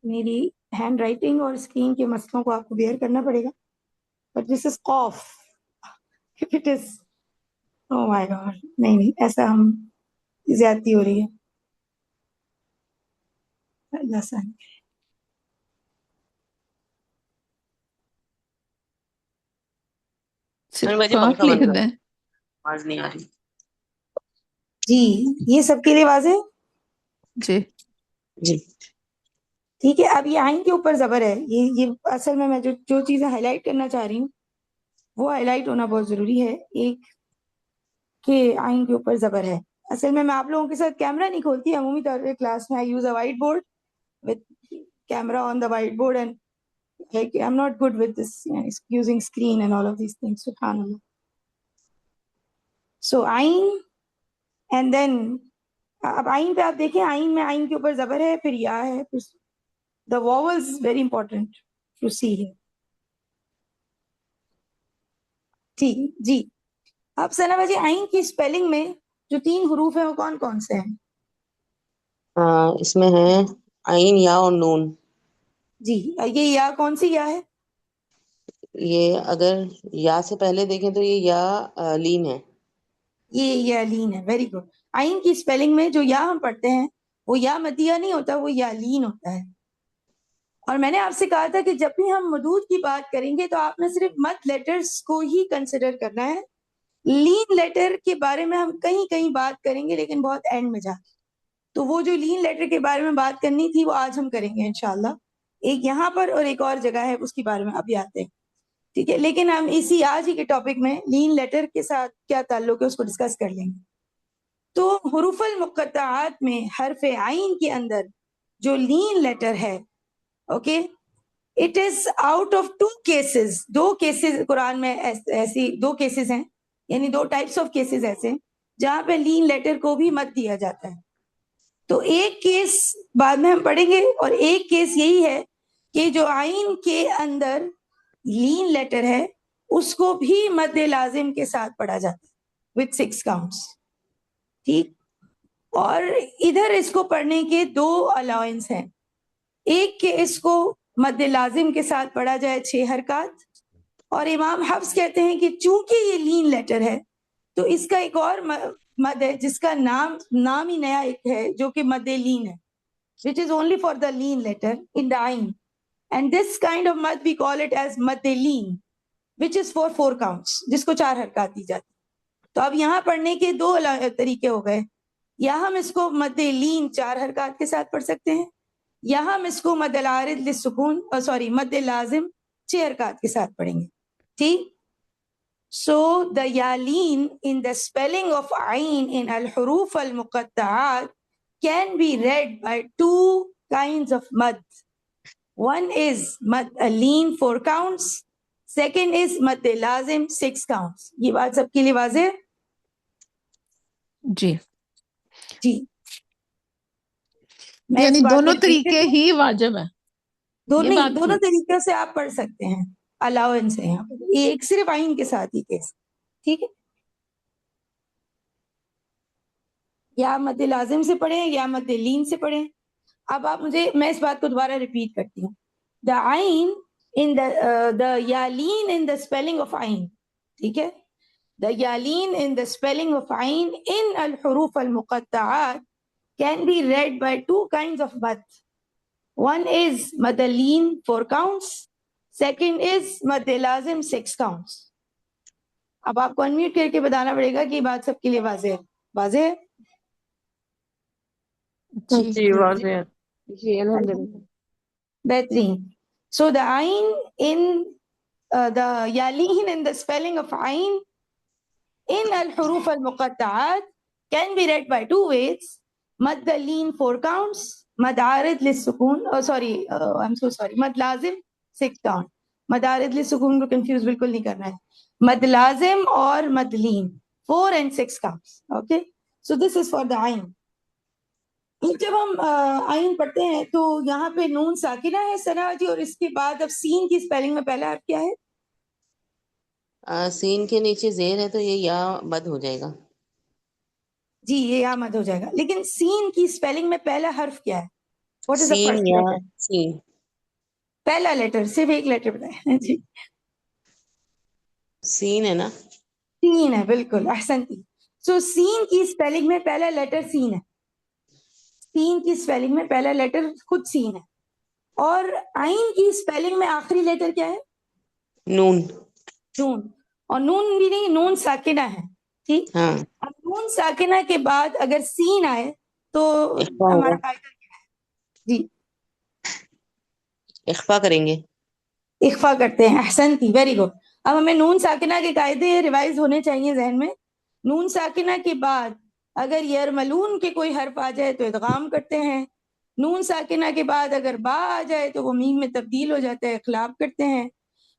میری ہینڈ رائٹنگ اور اسکرین کے مسئلوں کو آپ کو بیئر کرنا پڑے گا. بٹ دس از قاف، it is, O my God, نہیں ایسا ہم زیادتی ہو رہی ہے. اللہ سہل. صرف مجھے کاف پنکھا بند لکھ کر، دیں. آواز نہیں آ رہی. جی یہ سب کے لیے واضح؟ جی جی ٹھیک ہے. اب یہ آئین کے اوپر زبر ہے. یہ اصل میں جو چیزیں ہائی لائٹ کرنا چاہ رہی ہوں وہ ہائی لائٹ ہونا بہت ضروری ہے. ایک کہ آئین کے اوپر زبر ہے. اصل میں آپ لوگوں کے ساتھ کیمرہ نہیں کھولتی عمومی طور پہ کلاس میں. I use a white board with camera on the whiteboard and like I'm not good with this, using screen and all of these things. Subhanallah. So ain and then اب آئین پہ آپ دیکھیں، آئین میں آئین کے اوپر زبر ہے، پھر یا ہے، پھر the vowels very important to see here. ٹھیک جی. اب ثنا باجی آئین کی اسپیلنگ میں جو 3 حروف ہیں وہ کون کون سے ہیں؟ اس میں ہے عین، یا اور نون. جی یہ یا کون سی یا ہے؟ یہ اگر یا سے پہلے دیکھیں تو یہ یا لین ہے. یہ یا لین ہے. Very good. آئین کی اسپیلنگ میں جو یا ہم پڑھتے ہیں وہ یا مدیہ نہیں ہوتا، وہ یالین ہوتا ہے. اور میں نے آپ سے کہا تھا کہ جب بھی ہم مدود کی بات کریں گے تو آپ نے صرف مد لیٹرز کو ہی کنسیڈر کرنا ہے. لین لیٹر کے بارے میں ہم کہیں بات کریں گے لیکن بہت اینڈ میں جا کے. تو وہ جو لین لیٹر کے بارے میں بات کرنی تھی وہ آج ہم کریں گے انشاءاللہ. ایک یہاں پر اور ایک اور جگہ ہے، اس کے بارے میں ابھی آتے ہیں. ٹھیک ہے، لیکن ہم اسی آج ہی کے ٹاپک میں لین لیٹر کے ساتھ کیا تعلق ہے اس کو ڈسکس کر لیں گے. تو حروف المقطعات میں حرف عین کے اندر جو لین لیٹر ہے، okay, it is out of 2 cases. 2 cases قرآن میں ایسی 2 کیسز ہیں، یعنی 2 ٹائپس آف کیسز ایسے ہیں جہاں پہ لین لیٹر کو بھی مت دیا جاتا ہے. تو ایک کیس بعد میں ہم پڑھیں گے، اور ایک کیس یہی ہے کہ جو عین کے اندر لین لیٹر ہے اس کو بھی مد لازم کے ساتھ پڑھا جاتا ہے with 6 counts. ٹھیک، اور ادھر اس کو پڑھنے کے 2 الاؤنس ہیں. ایک کہ اس کو مد لازم کے ساتھ پڑھا جائے 6 حرکات، اور امام حفص کہتے ہیں کہ چونکہ یہ لین لیٹر ہے تو اس کا ایک اور مد ہے جس کا نام ہی نیا ایک ہے جو کہ مد لین ہے, which is only for the lean letter in the ain, and this kind of mad we call it as mad leen, which is for 4 counts, جس کو 4 حرکات دی جاتی. تو اب یہاں پڑھنے کے 2 طریقے ہو گئے. یا ہم اس کو مد لین 4 حرکات کے ساتھ پڑھ سکتے ہیں, یا ہم اس کو مد العارض للسکون مد لازم 6 حرکات کے ساتھ پڑھیں گے. ٹھیک. So the yalin in the spelling of ain in al-huruf al-muqatta'at can be read by 2 kinds of mad. One is mad al-leen 4 counts, second is mad lazim 6 counts. یہ بات سب کے لیے واضح ہے؟ جی جی, میں یعنی اس بات دونوں کو طریقے ہی واجب ہیں. یہ بات دونوں طریقے سے آپ پڑھ سکتے ہیں, الاؤنس ہے یہاں پر, ایک صرف عین کے ساتھ ہی کیس. ٹھیک ہے, یا مد لازم سے پڑھیں یا مد لین سے پڑھیں. اب آپ میں اس بات کو دوبارہ ریپیٹ کرتی ہوں. دا عین ان دا یالین ان دا اسپیلنگ آف عین, ٹھیک ہے, دا یالین ان دا اسپیلنگ آف عین ان الحروف المقطعات can be read by 2 kinds of mad. One is mad leen 4 counts, second is mad lazim 6 counts. اب آپ کو انمیوٹ کر کے بتانا پڑے گا کہ یہ بات سب کے لیے واضح ہے. واضح ہے؟ جی واضح ہے. جی الحمدللہ. بہترین. So the ain in the yalin in the spelling of ain in al-huruf al-muqatta'at can be read by 2 ways. Mad leen 4 counts, mad arid lis-sukun, I'm so sorry, mad lazim 6 count. Mad arid lis-sukun کو confuse بالکل نہیں کرنا ہے. مد لازم اور مد لین 4 and 6 counts. Okay, so this is for the ain. جب ہم آئین پڑھتے ہیں تو یہاں پہ نون ساکنہ ہے ثنا جی, اور اس کے بعد اب سین کی اسپیلنگ میں پہلا حرف کیا ہے؟ سین کے نیچے زیر ہے تو یہ یا مد ہو جائے گا. جی یہ یا مد ہو جائے گا, لیکن سین کی اسپیلنگ میں پہلا حرف کیا ہے؟ واٹ از دا سین فرسٹ یا لیٹر؟ سین. پہلا لیٹر, صرف ایک لیٹر بتائیں جی. سین ہے نا؟ سین ہے, بالکل احسنتی. سو سین کی اسپیلنگ میں پہلا لیٹر سین ہے. سین کی اسپیلنگ میں پہلا لیٹر خود سین ہے. اور آئین کی اسپیلنگ میں آخری لیٹر کیا ہے؟ نون. نون. اور نون بھی نہیں, نون ساکنہ ہے. ٹھیک. ہاں, اب نون ساکنہ کے بعد اگر سین آئے تو اخفا ہمارا ہوگا, قاعدہ کیا ہے؟ جی اخفا کریں گے. اخفا کرتے ہیں, احسنتی, ویری گڈ. اب ہمیں نون ساکنہ کے قاعدے ریوائز ہونے چاہیے ذہن میں. نون ساکنہ کے بعد اگر یرملون کے کوئی حرف آ جائے تو ادغام کرتے ہیں. نون ساکنہ کے بعد اگر با آ جائے تو وہ میم میں تبدیل ہو جاتا ہے, اخلاف کرتے ہیں.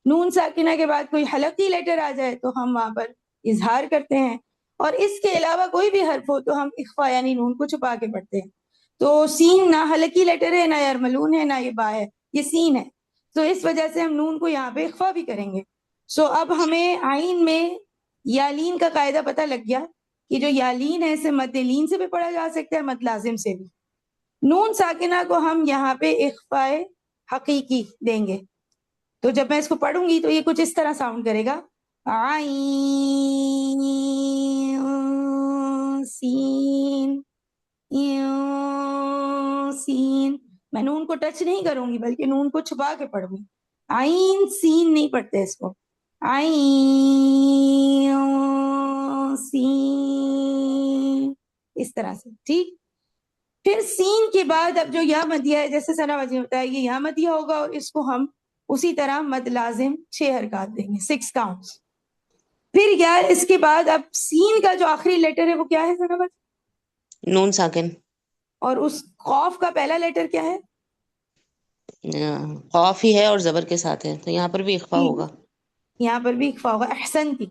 نون ساکنہ کے بعد کوئی حلقی لیٹر آ جائے تو ہم وہاں پر اظہار کرتے ہیں. اور اس کے علاوہ کوئی بھی حرف ہو تو ہم اخفا یعنی نون کو چھپا کے پڑھتے ہیں. تو سین نہ حلقی لیٹر ہے, نہ یرملون ہے, نہ یہ با ہے, یہ سین ہے. تو اس وجہ سے ہم نون کو یہاں پہ اخفا بھی کریں گے. سو اب ہمیں آئین میں یالین کا قاعدہ پتہ لگ گیا کہ جو یالین ہے اسے مد لین سے بھی پڑھا جا سکتا ہے, مد لازم سے بھی. نون ساکنہ کو ہم یہاں پہ اخفاء حقیقی دیں گے. تو جب میں اس کو پڑھوں گی تو یہ کچھ اس طرح ساؤنڈ کرے گا, عین سین میں نون کو ٹچ نہیں کروں گی بلکہ نون کو چھپا کے پڑھوں گی. عین سین نہیں پڑھتے اس کو. عین سین اس طرح سے. ٹھیک. پھر سین کے بعد اب جو یا مدیہ ہے جیسے ثنا باجی نے بتایا یہ یا مدیہ ہوگا اور اس کو ہم اسی طرح مد لازم 6 حرکات دیں گے 6 کاؤنٹس. پھر یا اس کے بعد اب سین کا جو آخری لیٹر ہے وہ کیا ہے ثنا باجی؟ نون ساکن. اور اس قاف کا پہلا لیٹر کیا ہے؟ قاف ہی ہے اور زبر کے ساتھ ہے تو یہاں پر بھی اخفا ہوگا. یہاں پر بھی اخفا ہوگا. احسنتی.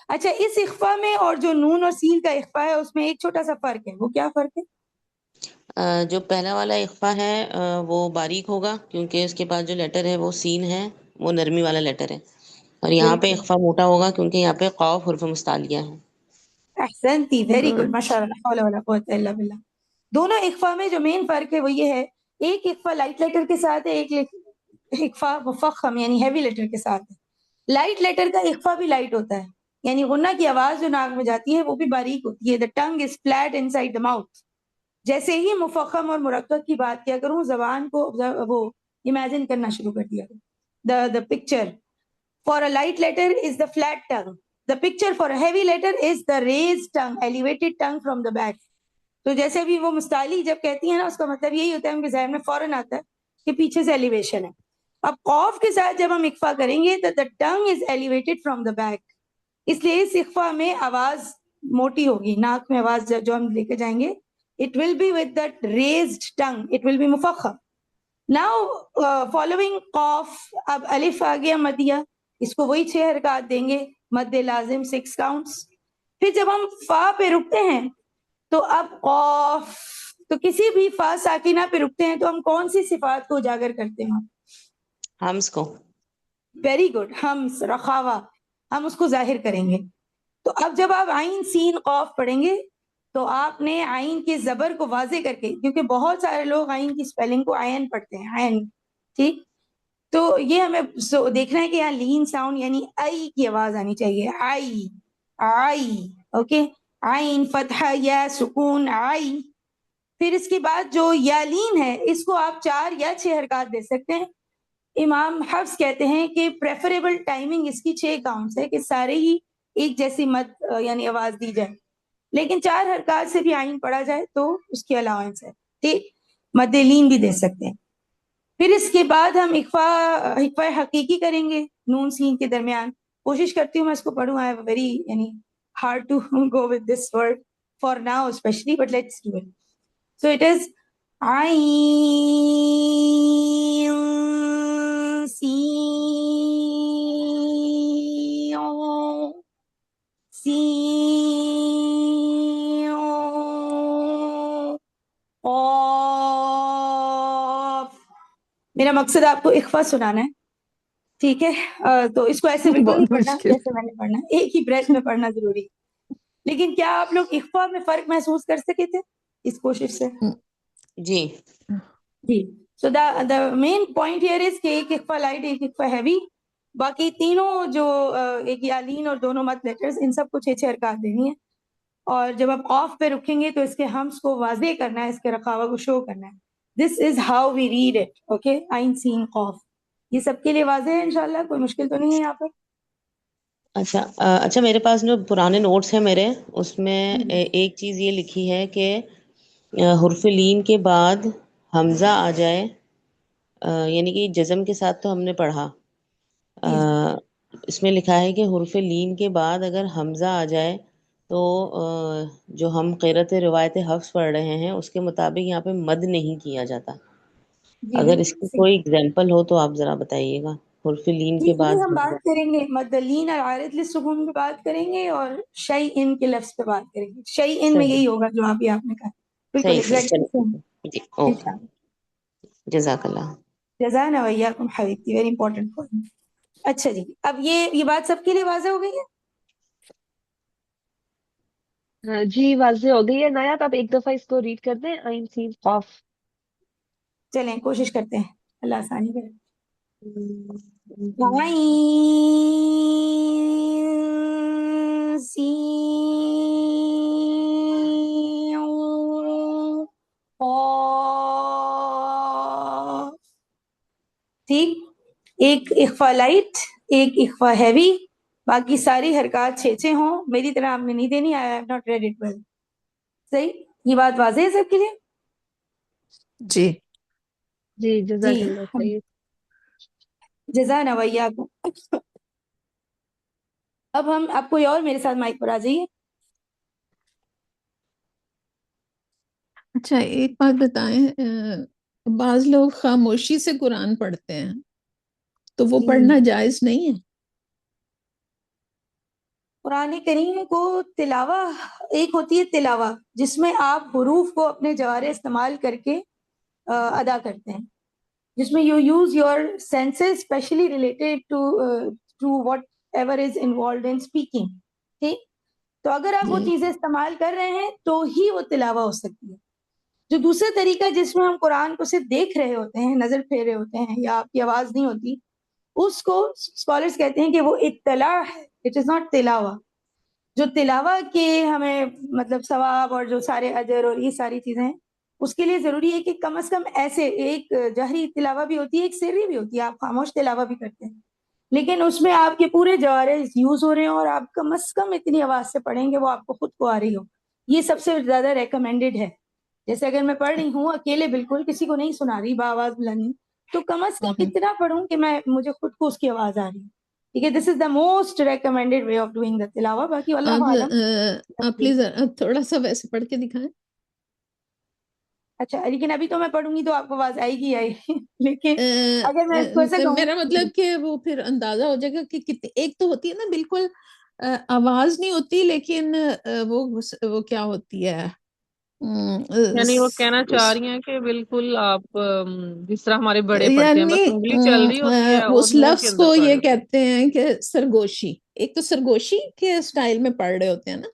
اچھا اس اخفا میں اور جو نون اور سین کا اخفا ہے اس میں ایک چھوٹا سا فرق ہے. وہ کیا فرق ہے؟ جو پہلا والا اخفا ہے وہ باریک ہوگا کیونکہ اس کے بعد جو لیٹر ہے وہ سین ہے، وہ نرمی والا لیٹر ہے. اور یہاں پہ اخفا موٹا ہوگا کیونکہ یہاں پہ قاف حرف مستعلیہ ہے. احسنتی. Very good. Good. ماشاء اللہ. لا حول ولا قوت الا باللہ. دونوں اخفا میں جو مین فرق ہے وہ یہ ہے ایک اخفا لائٹ لیٹر کے ساتھ ہے، ایک اخفا مفخم یعنی ہیوی لیٹر کے ساتھ ہے. لائٹ لیٹر کا اخفا بھی لائٹ ہوتا ہے یعنی غنہ کی آواز جو ناک میں جاتی ہے وہ بھی باریک ہوتی ہے. the tongue is flat inside the mouth. جیسے ہی مفخم اور مرکب کی بات کیا کروں زبان کو وہ امیجن کرنا شروع کر دیا. the picture for a light letter is the flat tongue. The picture for a heavy letter is the raised tongue, elevated tongue from the back. تو جیسے بھی وہ مستعلی جب کہتی ہیں نا اس کا مطلب یہی ہوتا ہے ان کے ذہن میں فوراً آتا ہے کہ پیچھے سے ایلیویشن ہے. اب قاف کے ساتھ جب ہم اخفا کریں گے تو the tongue is elevated from the back. اس لیے اس اخفا میں آواز موٹی ہوگی. ناک میں آواز جو ہم لے کے جائیں گے it will be with that raised tongue. It will be مفخم. Now following قاف اب الف آ گیا مدیہ. اس کو وہی 6 حرکات دیں گے مد لازم 6 کاؤنٹس. پھر جب ہم فا پہ رکتے ہیں تو اب قاف تو کسی بھی فا ساکنہ پہ رکتے ہیں تو ہم کون سی صفات کو اجاگر کرتے ہیں؟ ہمس کو. Very good. ہمس رخاوہ ہم اس کو ظاہر کریں گے. تو اب جب آپ عین سین قاف پڑھیں گے تو آپ نے عین کے زبر کو واضح کر کے کیونکہ بہت سارے لوگ عین کی سپیلنگ کو عین پڑھتے ہیں عین. ٹھیک. تو یہ ہمیں دیکھنا ہے کہ یہاں لین ساؤنڈ یعنی آئی کی آواز آنی چاہیے. آئی آئی. اوکے. عین فتحہ یا سکون آئی. پھر اس کے بعد جو یا لین ہے اس کو آپ 4 یا 6 حرکات دے سکتے ہیں. امام حفص کہتے ہیں کہ پریفریبل ٹائمنگ اس کی 6 کاؤنٹس ہے کہ سارے ہی ایک جیسی مد یعنی آواز دی جائے لیکن 4 حرکات سے بھی آئین پڑھا جائے تو اس کی الاؤنس ہے. ٹھیک. مد لین بھی دے سکتے ہیں. پھر اس کے بعد ہم اخفا حقیقی کریں گے نون سین کے درمیان. کوشش کرتی ہوں میں اس کو پڑھوں. آئی ویری یعنی hard to go with this word for now especially but let's do it. So it is عین سین سین قاف. میرا مقصد آپ کو اخفا سنانا ہے. ٹھیک ہے. تو اس کو ایسے بالکل نہیں بہت پڑھنا مشکل. جیسے میں نے پڑھنا ہے. ایک ہی بریتھ میں پڑھنا ضروری. لیکن کیا آپ لوگ اخفا میں فرق محسوس کر سکے تھے اس کوشش سے؟ جی. جی. سو دا مین پوائنٹ ہیئر از کہ ایک اخفا لائٹ ایک اخفا ہیوی. باقی تینوں جو ایک یالین اور دونوں مد لیٹرز ان سب کو 6 حرکات دینی ہے. اور جب آپ قاف پہ رکھیں گے تو اس کے ہمس کو واضح کرنا ہے اس کے رخاوہ کو شو کرنا ہے. This is how we read it. Okay. عین سین قاف. یہ سب کے لیے واضح ہے انشاءاللہ. کوئی مشکل تو نہیں ہے یہاں پر؟ اچھا میرے پاس جو پرانے نوٹس ہیں میرے اس میں ایک چیز یہ لکھی ہے کہ حرف لین کے بعد حمزہ آ جائے یعنی کہ جزم کے ساتھ تو ہم نے پڑھا. اس میں لکھا ہے کہ حرف لین کے بعد اگر حمزہ آ جائے تو جو ہم قرأت روایت حفظ پڑھ رہے ہیں اس کے مطابق یہاں پہ مد نہیں کیا جاتا. اگر اس کی کوئی اگزامپل ہو تو آپ ذرا بتائیے گا. حرف لین کے بعد ہم بات کریں گے مد لین اور عارض للسکون پہ بات کریں گے اور شیء کے لفظ پہ بات کریں گے. شیء میں یہی ہوگا جو آپ نے کہا. بالکل صحیح ایگزیکٹلی سیم. جی اوکے. جزاک اللہ. جزانا وإياكم حبیبتی. Very important point. اچھا جی. اب یہ بات سب کے لیے واضح ہو گئی ہے؟ جی واضح ہو گئی ہے. نایات آپ ایک دفعہ اس کو ریڈ کر دیں عین سین قاف. چلیں کوشش کرتے ہیں. اللہ آسانی کرے. عین سین قاف ایک اخفا لائٹ، ایک اخفا ہیوی، باقی ساری حرکات 6 ہوں. میری طرح آپ نے نہیں دینی. I have not read it well. صحیح، یہ بات واضح ہے سب کے لیے؟ جی جی جی جزاک اللہ خیر. جزانا وإياكم. اب ہم آپ کوئی اور میرے ساتھ مائک پر آ جائیے. اچھا ایک بات بتائیں، بعض لوگ خاموشی سے قرآن پڑھتے ہیں تو وہ پڑھنا جائز نہیں ہے؟ قرآن کریم کو تلاوہ ایک ہوتی ہے تلاوہ جس میں آپ حروف کو اپنے جوارے استعمال کر کے ادا کرتے ہیں، جس میں you use your senses specially related to whatever is involved in speaking. ٹھیک، تو اگر آپ وہ جی چیزیں استعمال کر رہے ہیں تو ہی وہ تلاوہ ہو سکتی ہے. جو دوسرا طریقہ جس میں ہم قرآن کو صرف دیکھ رہے ہوتے ہیں، نظر پھیر رہے ہوتے ہیں، یا آپ کی آواز نہیں ہوتی، اس کو اسکالرس کہتے ہیں کہ وہ اطلاع ہے. اٹ از ناٹ تلاوہ. جو تلاوہ کے ہمیں مطلب ثواب اور جو سارے اجر اور یہ ساری چیزیں ہیں، اس کے لیے ضروری ہے کہ کم از کم ایسے ایک جہری تلاوہ بھی ہوتی ہے، ایک سری بھی ہوتی ہے. آپ خاموش تلاوہ بھی کرتے ہیں، لیکن اس میں آپ کے پورے جوارے یوز ہو رہے ہیں اور آپ کم از کم اتنی آواز سے پڑھیں گے وہ آپ کو خود کو آ رہی ہو. یہ سب سے زیادہ ریکمینڈڈ ہے. جیسے اگر میں پڑھ رہی ہوں اکیلے، بالکل کسی کو نہیں سنا رہی، بآواز بلند، تو کم از کم اتنا پڑھوں کہ مجھے خود کو اس کی آواز آ رہی ہے. ٹھیک ہے، this is the most recommended way of doing the تلاوہ. باقی اللہ اب عالم. آپ پلیز تھوڑا سا ویسے پڑھ کے دکھائیں. اچھا، لیکن ابھی تو میں پڑھوں گی تو آپ کو آواز آئے گی لیکن اگر میں اس کو ایسا کہوں. میرا مطلب کہ وہ پھر اندازہ ہو جائے گا کہ کتنی، ایک تو ہوتی ہے نا بالکل آواز نہیں ہوتی لیکن وہ کیا ہوتی ہے، یعنی وہ کہنا چاہ رہی ہیں کہ بالکل آپ جس طرح ہمارے بڑے پڑھتے ہیں، یعنی بس انگلی چل رہی ہوتی ہے اور اس منہ کے لفظ اندر کو پڑھ یہ رہے ہوتے ہیں. کہتے ہیں کہ سرگوشی. ایک تو سرگوشی کے سٹائل میں پڑھ رہے ہوتے ہیں نا،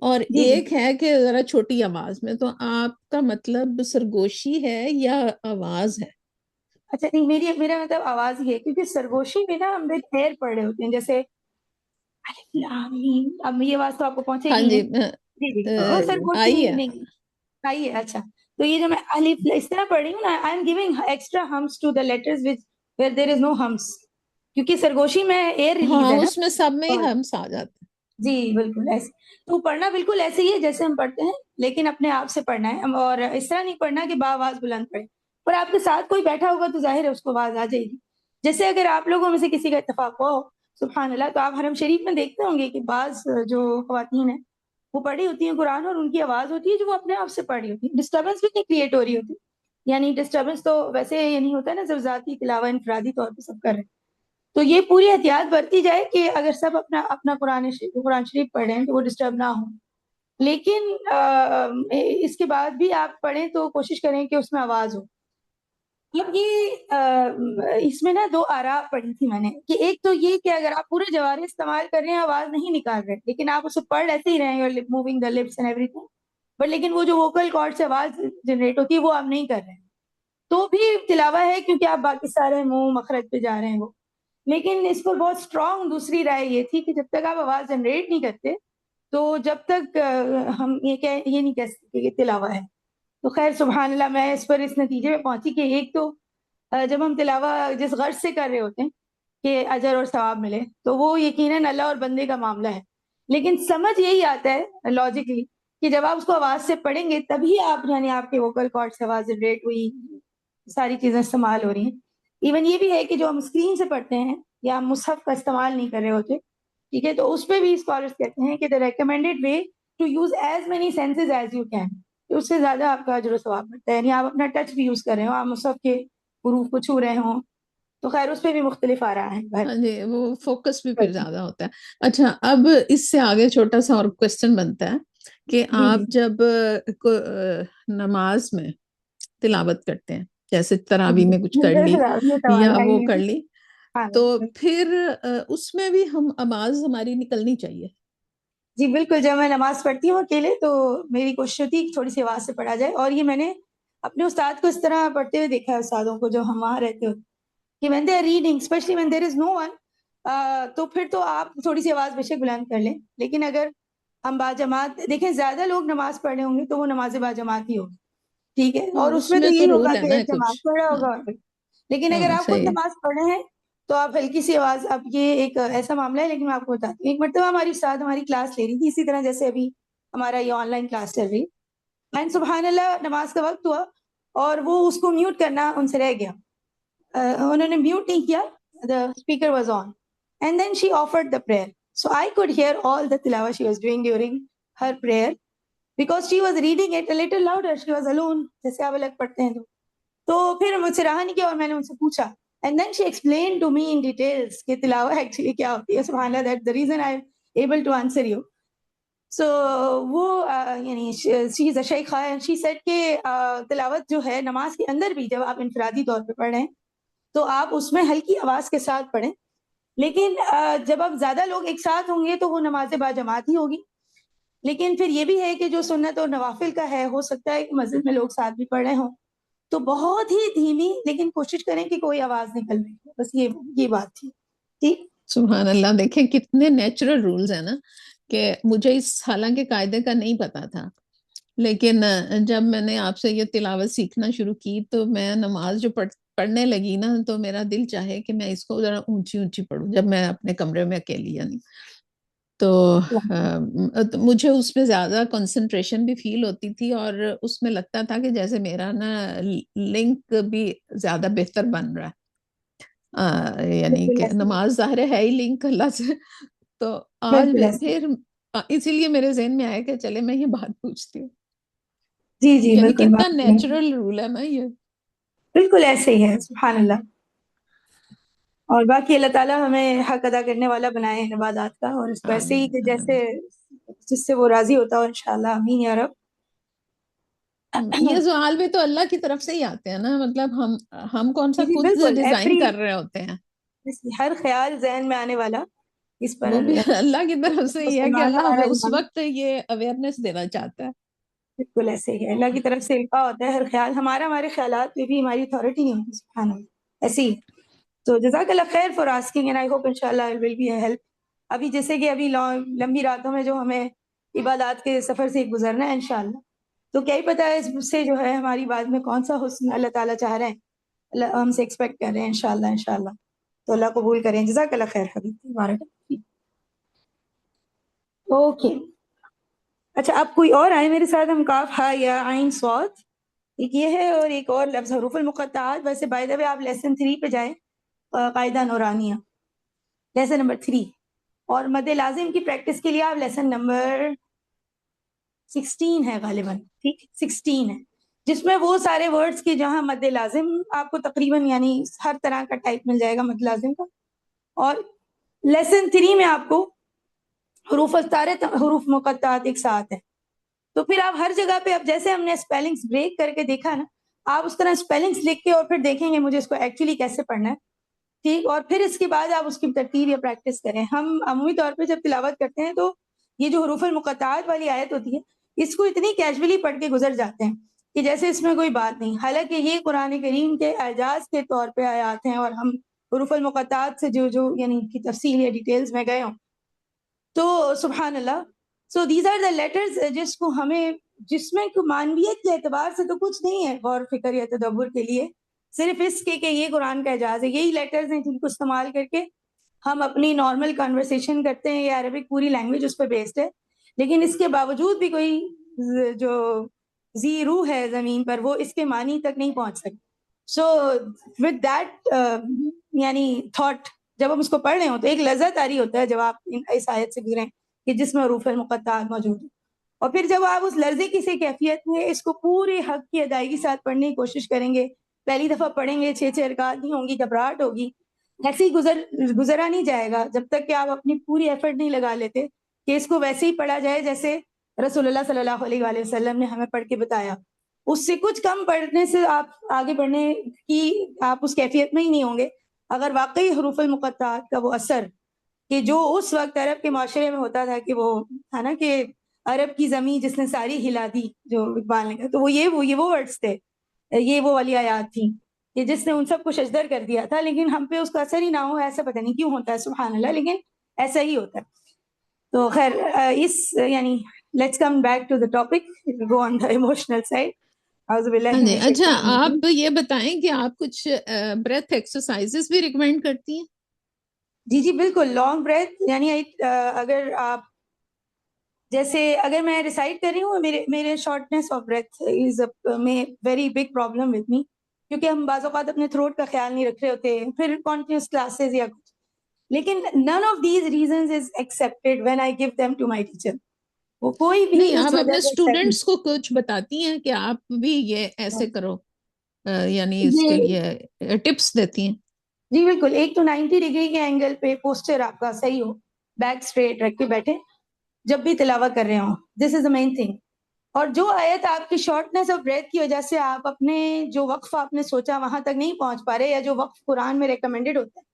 اور جی جی. ایک ہے کہ ذرا چھوٹی آواز میں. تو آپ کا مطلب سرگوشی ہے یا آواز ہے؟ اچھا نہیں، میرا مطلب آواز ہی ہے، کیونکہ سرگوشی میں نا ہم خیر پڑھ رہے ہوتے ہیں، جیسے الف لام میم. اب یہ آواز تو آپ کو پہنچے ہاں گی جی نہیں. جی جی، وہ سرگوشی آئی ہے. نہیں آئی ہے. اچھا، تو یہ جو میں الف اس طرح پڑھ رہی ہوں نا، آئی ایم گیونگ ایکسٹرا ہمس to the letters where there is no ہمس، کیونکہ سرگوشی میں ایئر ریلیز ہاں ہے نا. اس میں سب میں ہی اور ہمس آ جاتے ہیں. جی بالکل ایسے. تو پڑھنا بالکل ایسے ہی ہے جیسے ہم پڑھتے ہیں، لیکن اپنے آپ سے پڑھنا ہے، اور اس طرح نہیں پڑھنا کہ بآواز بلند پڑھے. پر آپ کے ساتھ کوئی بیٹھا ہوگا تو ظاہر ہے اس کو آواز آ جائے گی. جیسے اگر آپ لوگوں میں سے کسی کا اتفاق ہو، سبحان اللہ، تو آپ حرم شریف میں دیکھتے ہوں گے کہ بعض جو خواتین ہیں وہ پڑھی ہوتی ہیں قرآن، اور ان کی آواز ہوتی ہے جو وہ اپنے آپ سے پڑھ رہی ہوتی ہے، ڈسٹربنس بھی نہیں کریٹ ہو رہی ہوتی. یعنی ڈسٹربنس تو ویسے یہ نہیں ہوتا ہے نا، جب ذاتی تلاوہ انفرادی طور پہ سب کر رہے ہیں. تو یہ پوری احتیاط برتی جائے کہ اگر سب اپنا اپنا قرآن شریف پڑھ رہے ہیں تو وہ ڈسٹرب نہ ہوں. لیکن اس کے بعد بھی آپ پڑھیں تو کوشش کریں کہ اس میں آواز ہو. اب یہ اس میں نا 2 آراء پڑھی تھی میں نے، کہ ایک تو یہ کہ اگر آپ پورے جوارے استعمال کر رہے ہیں، آواز نہیں نکال رہے، لیکن آپ اسے پڑھ ایسے ہی رہے ہیں، moving the lips and every thing, but لیکن وہ جو ووکل کارڈ سے آواز جنریٹ ہوتی ہے وہ آپ نہیں کر رہے ہیں، تو بھی تلاوہ ہے، کیونکہ آپ باقی سارے منہ مخرج پہ جا رہے ہیں وہ. لیکن اس پر بہت اسٹرانگ دوسری رائے یہ تھی کہ جب تک آپ آواز جنریٹ نہیں کرتے تو جب تک ہم یہ نہیں کہہ سکتے کہ تلاوہ ہے. تو خیر سبحان اللہ، میں اس پر اس نتیجے میں پہنچی کہ ایک تو جب ہم تلاوہ جس غرض سے کر رہے ہوتے ہیں کہ اجر اور ثواب ملے، تو وہ یقیناً اللہ اور بندے کا معاملہ ہے. لیکن سمجھ یہی آتا ہے لاجیکلی کہ جب آپ اس کو آواز سے پڑھیں گے تبھی آپ یعنی آپ کے ووکل کارڈ سے آواز جنریٹ ہوئی، ساری چیزیں استعمال ہو رہی ہیں. ایون یہ بھی ہے کہ جو ہم اسکرین سے پڑھتے ہیں یا ہم مصحف کا استعمال نہیں کر رہے ہوتے، ٹھیک ہے، تو اس پہ بھی اسکالرس کہتے ہیں کہ the recommended way to use as many senses as you can, اس سے زیادہ آپ کا اجر و ثواب ملتا ہے. یعنی آپ اپنا ٹچ بھی یوز کر رہے ہو، آپ مصحف کے حروف کو چھو رہے ہوں، تو خیر اس پہ بھی مختلف آ رہا ہے. ہاں جی، وہ فوکس بھی پھر زیادہ ہوتا ہے. اچھا اب اس سے آگے چھوٹا سا اور کوشچن بنتا ہے کہ آپ جب نماز میں تلاوت کرتے ہیں، جیسے تراویح میں کچھ کر لی یا وہ کر لی، تو پھر اس میں بھی ہم آواز ہماری نکلنی چاہیے. جی بالکل، جب میں نماز پڑھتی ہوں اکیلے تو میری کوشش ہوتی ہے کہ تھوڑی سی آواز سے پڑھا جائے. اور یہ میں نے اپنے استاد کو اس طرح پڑھتے ہوئے دیکھا ہے، استادوں کو جو ہم وہاں رہتے ہوتے، کہ when they are reading especially when there is no one، تو پھر تو آپ تھوڑی سی آواز بے شک بلند کر لیں. لیکن اگر ہم باجماعت دیکھیں، زیادہ لوگ نماز پڑھ رہے ہوں گے تو وہ نماز باجماعت ہی ہوگی، ٹھیک ہے، اور اس میں تو یہی ہوگا رول ہے کہ نا ایک کچھ. جماعت پڑھ رہا ہوگا. لیکن اگر آپ خود صحیح. نماز پڑھ رہے ہیں تو آپ ہلکی سی آواز. اب یہ ایک ایسا معاملہ ہے لیکن میں آپ کو بتاتی ہوں. ایک مرتبہ ہماری استاد ہماری کلاس لے رہی تھی اسی طرح جیسے ابھی ہمارا یہ آن لائن کلاس چل رہی, اینڈ سبحان اللہ نماز کا وقت ہوا اور وہ اس کو میوٹ کرنا ان سے رہ گیا. انہوں نے میوٹ نہیں کیا, the speaker was on, and then she offered the prayer. So I could hear all the tilawah she was doing during her prayer because she was reading it a little louder. She was alone, جیسے آپ الگ پڑھتے ہیں تو پھر مجھ سے رہا نہیں کیا اور میں نے ان سے پوچھا, and then she explained to me in details کہ تلاوہ ایکچولی کیا ہوتی ہے. سبحان اللہ, that's the reason I'm able to answer you. So وہ یعنی she is a شیخہ and she said کہ تلاوت جو ہے نماز کے اندر بھی جب آپ انفرادی طور پہ پڑھ رہے ہیں تو آپ اس میں ہلکی آواز کے ساتھ پڑھیں, لیکن جب آپ زیادہ لوگ ایک ساتھ ہوں گے تو وہ نماز با جماعت ہی ہوگی. لیکن پھر یہ بھی ہے کہ جو سنت اور نوافل کا ہے ہو سکتا ہے کہ مسجد میں لوگ ساتھ بھی پڑھ رہے ہوں تو بہت ہی دھیمی لیکن کوشش کریں کہ کوئی آواز نکل رہی ہے. بس یہ بات تھی. ٹھیک, سبحان اللہ. دیکھیں کتنے نیچرل رولز ہیں نا, کہ مجھے اس حالانکہ قاعدے کا نہیں پتا تھا, لیکن جب میں نے آپ سے یہ تلاوت سیکھنا شروع کی تو میں نماز جو پڑھنے لگی نا تو میرا دل چاہے کہ میں اس کو ذرا اونچی اونچی پڑھوں جب میں اپنے کمرے میں اکیلی, یعنی تو مجھے اس میں زیادہ کنسنٹریشن بھی فیل ہوتی تھی اور اس میں لگتا تھا کہ جیسے میرا نا لنک بھی زیادہ بہتر بن رہا ہے, یعنی کہ نماز ظاہر ہے ہی لنک اللہ سے. تو آج پھر اسی لیے میرے ذہن میں آیا کہ چلے میں یہ بات پوچھتی ہوں. جی جی یعنی بالکل کتنا نیچرل رول ہے نا یہ. بالکل ایسے ہی ہے. سبحان اللہ. اور باقی اللہ تعالیٰ ہمیں حق ادا کرنے والا بنائے عبادات کا, اور اس کو ایسے ہی کہ جیسے جس سے وہ راضی ہوتا ہو انشاءاللہ. آمین یا رب. یہ سوال بھی تو اللہ کی طرف سے ہی آتے ہیں نا, مطلب ہم کون سا خود بالکل ڈیزائن کر رہے ہوتے ہیں. ہر خیال ذہن میں آنے والا اس پر وہ بھی اللہ کی طرف سے ہی ہے کہ اللہ ہمیں اس مسلمان وقت یہ اویئرنیس دینا چاہتا ہے. بالکل ایسے ہی ہے, اللہ کی طرف سے القاء ہوتا ہے ہر خیال. ہمارے خیالات پہ بھی ہماری اتھارٹی نہیں ہوتی. سبحان اللہ. ایسے ہی. تو جزاک اللہ خیر for asking and I hope انشاءاللہ it will be a help. ابھی جیسے کہ ابھی لمبی راتوں میں جو ہمیں عبادات کے سفر سے گزرنا ہے انشاءاللہ, تو کیا ہی پتہ ہے اس سے جو ہے ہماری بات میں کون سا حسن اللہ تعالیٰ چاہ رہے ہیں, اللہ ہم سے ایکسپیکٹ کر رہے ہیں انشاءاللہ. تو اللہ قبول کریں. جزاک اللہ خیر حبیبی. اوکے, اچھا اب کوئی اور آئے میرے ساتھ. ہم کاف ہا یا عین صاد ایک یہ ہے, اور ایک اور لفظ حروف المقطعات. ویسے بائی دا وے آپ لیسن 3 پہ جائیں, قاعدہ نورانیہ لیسن نمبر 3, اور مد لازم کی پریکٹس کے لیے آپ لیسن نمبر 16 ہے غالباً. ٹھیک, 16 ہے, جس میں وہ سارے ورڈز کی جہاں مد لازم آپ کو تقریباً یعنی ہر طرح کا ٹائپ مل جائے گا مد لازم کا. اور لیسن 3 میں آپ کو حروف سارے حروف مقطعات ایک ساتھ ہیں. تو پھر آپ ہر جگہ پہ, اب جیسے ہم نے اسپیلنگس بریک کر کے دیکھا نا, آپ اس طرح اسپیلنگس لکھ کے اور پھر دیکھیں گے مجھے اس کو ایکچولی کیسے پڑھنا ہے. ٹھیک, اور پھر اس کے بعد آپ اس کی ترتیب یا پریکٹس کریں. ہم عمومی طور پہ جب تلاوت کرتے ہیں تو یہ جو حروف المقطعات والی آیت ہوتی ہے اس کو اتنی کیجولی پڑھ کے گزر جاتے ہیں کہ جیسے اس میں کوئی بات نہیں, حالانکہ یہ قرآن کریم کے اعجاز کے طور پہ آیات ہیں, اور ہم حروف المقطعات سے جو یعنی کی تفصیل یا ڈیٹیلز میں گئے ہوں تو سبحان اللہ. So these are the letters جس کو ہمیں, جس میں معنویت کے اعتبار سے تو کچھ نہیں ہے غور فکر یا تدبر کے لیے, صرف اس کے کہ یہ قرآن کا اعجاز ہے. یہی لیٹرز ہیں جن کو استعمال کر کے ہم اپنی نارمل کنورسیشن کرتے ہیں. یہ عربک پوری لینگویج اس پہ بیسڈ ہے, لیکن اس کے باوجود بھی کوئی جو ذی روح ہے زمین پر وہ اس کے معنی تک نہیں پہنچ سکتی. سو ود دیٹ یعنی تھاٹ جب ہم اس کو پڑھ رہے ہوں تو ایک لذت آ رہی ہوتا ہے جب آپ اس آیت سے گزریں کہ جس میں حروف المقطعات موجود ہیں. اور پھر جب آپ اس لرزے کی سے کیفیت میں اس کو پورے حق کی ادائیگی ساتھ پڑھنے کی کوشش کریں گے, پہلی دفعہ پڑھیں گے 6 رکعات نہیں ہوں گی, گھبراہٹ ہوگی, ایسے ہی گزرا نہیں جائے گا جب تک کہ آپ اپنی پوری ایفرٹ نہیں لگا لیتے کہ اس کو ویسے ہی پڑھا جائے جیسے رسول اللہ صلی اللہ علیہ وآلہ وسلم نے ہمیں پڑھ کے بتایا. اس سے کچھ کم پڑھنے سے آپ آگے بڑھنے کی آپ اس کیفیت میں ہی نہیں ہوں گے اگر واقعی حروف المقطعات کا وہ اثر کہ جو اس وقت عرب کے معاشرے میں ہوتا تھا کہ وہ ہے نا کہ عرب کی زمین جس نے ساری ہلا دی, جو اقبال نے کہا, تو وہ ورڈز تھے, یہ وہ والی آیات تھیں کہ جس نے ان سب کو شجدر کر دیا تھا, لیکن ہم پہ اس کا اثر ہی نہ ہو, ایسا پتہ نہیں کیوں ہوتا ہے. سبحان اللہ, لیکن ایسا ہی ہوتا ہے. تو خیر اس یعنی let's come back to the topic, go on the emotional side. اچھا, آپ یہ بتائیں کہ آپ کچھ بریتھ ایکسرسائزز بھی ریکمینڈ کرتی ہیں؟ جی جی بالکل. لانگ بریتھ یعنی اگر آپ جیسے اگر میں ریسائٹ کر رہی ہوں, میرے شارٹنیس آف بریتھ از میں very big problem with me, کیونکہ ہم بعض اوقات اپنے تھروٹ کا خیال نہیں رکھ رہے ہوتے, پھر کنٹینیوس کلاسز یا کچھ. لیکن none of these reasons is accepted when I give them to my teacher. وہ کوئی بھی نہیں، اس آپ وجہ اپنے سے accept اسٹوڈینٹس کو کچھ بتاتی ہیں کہ آپ بھی یہ ایسے نہیں. کرو، یعنی اس کے یہ لیے ٹپس دیتی ہیں؟ جی بالکل. ایک تو 90 ڈگری کے اینگل پہ پوسچر آپ کا صحیح ہو, بیک اسٹریٹ رکھ کے بیٹھے جب بھی تلاوت کر رہے ہوں. دس از دا مین تھنگ. اور جو آیت آپ کی شارٹنیس آف بریتھ کی وجہ سے آپ اپنے جو وقف آپ نے سوچا وہاں تک نہیں پہنچ پا رہے, یا جو وقف قرآن میں ریکمینڈڈ ہوتا ہے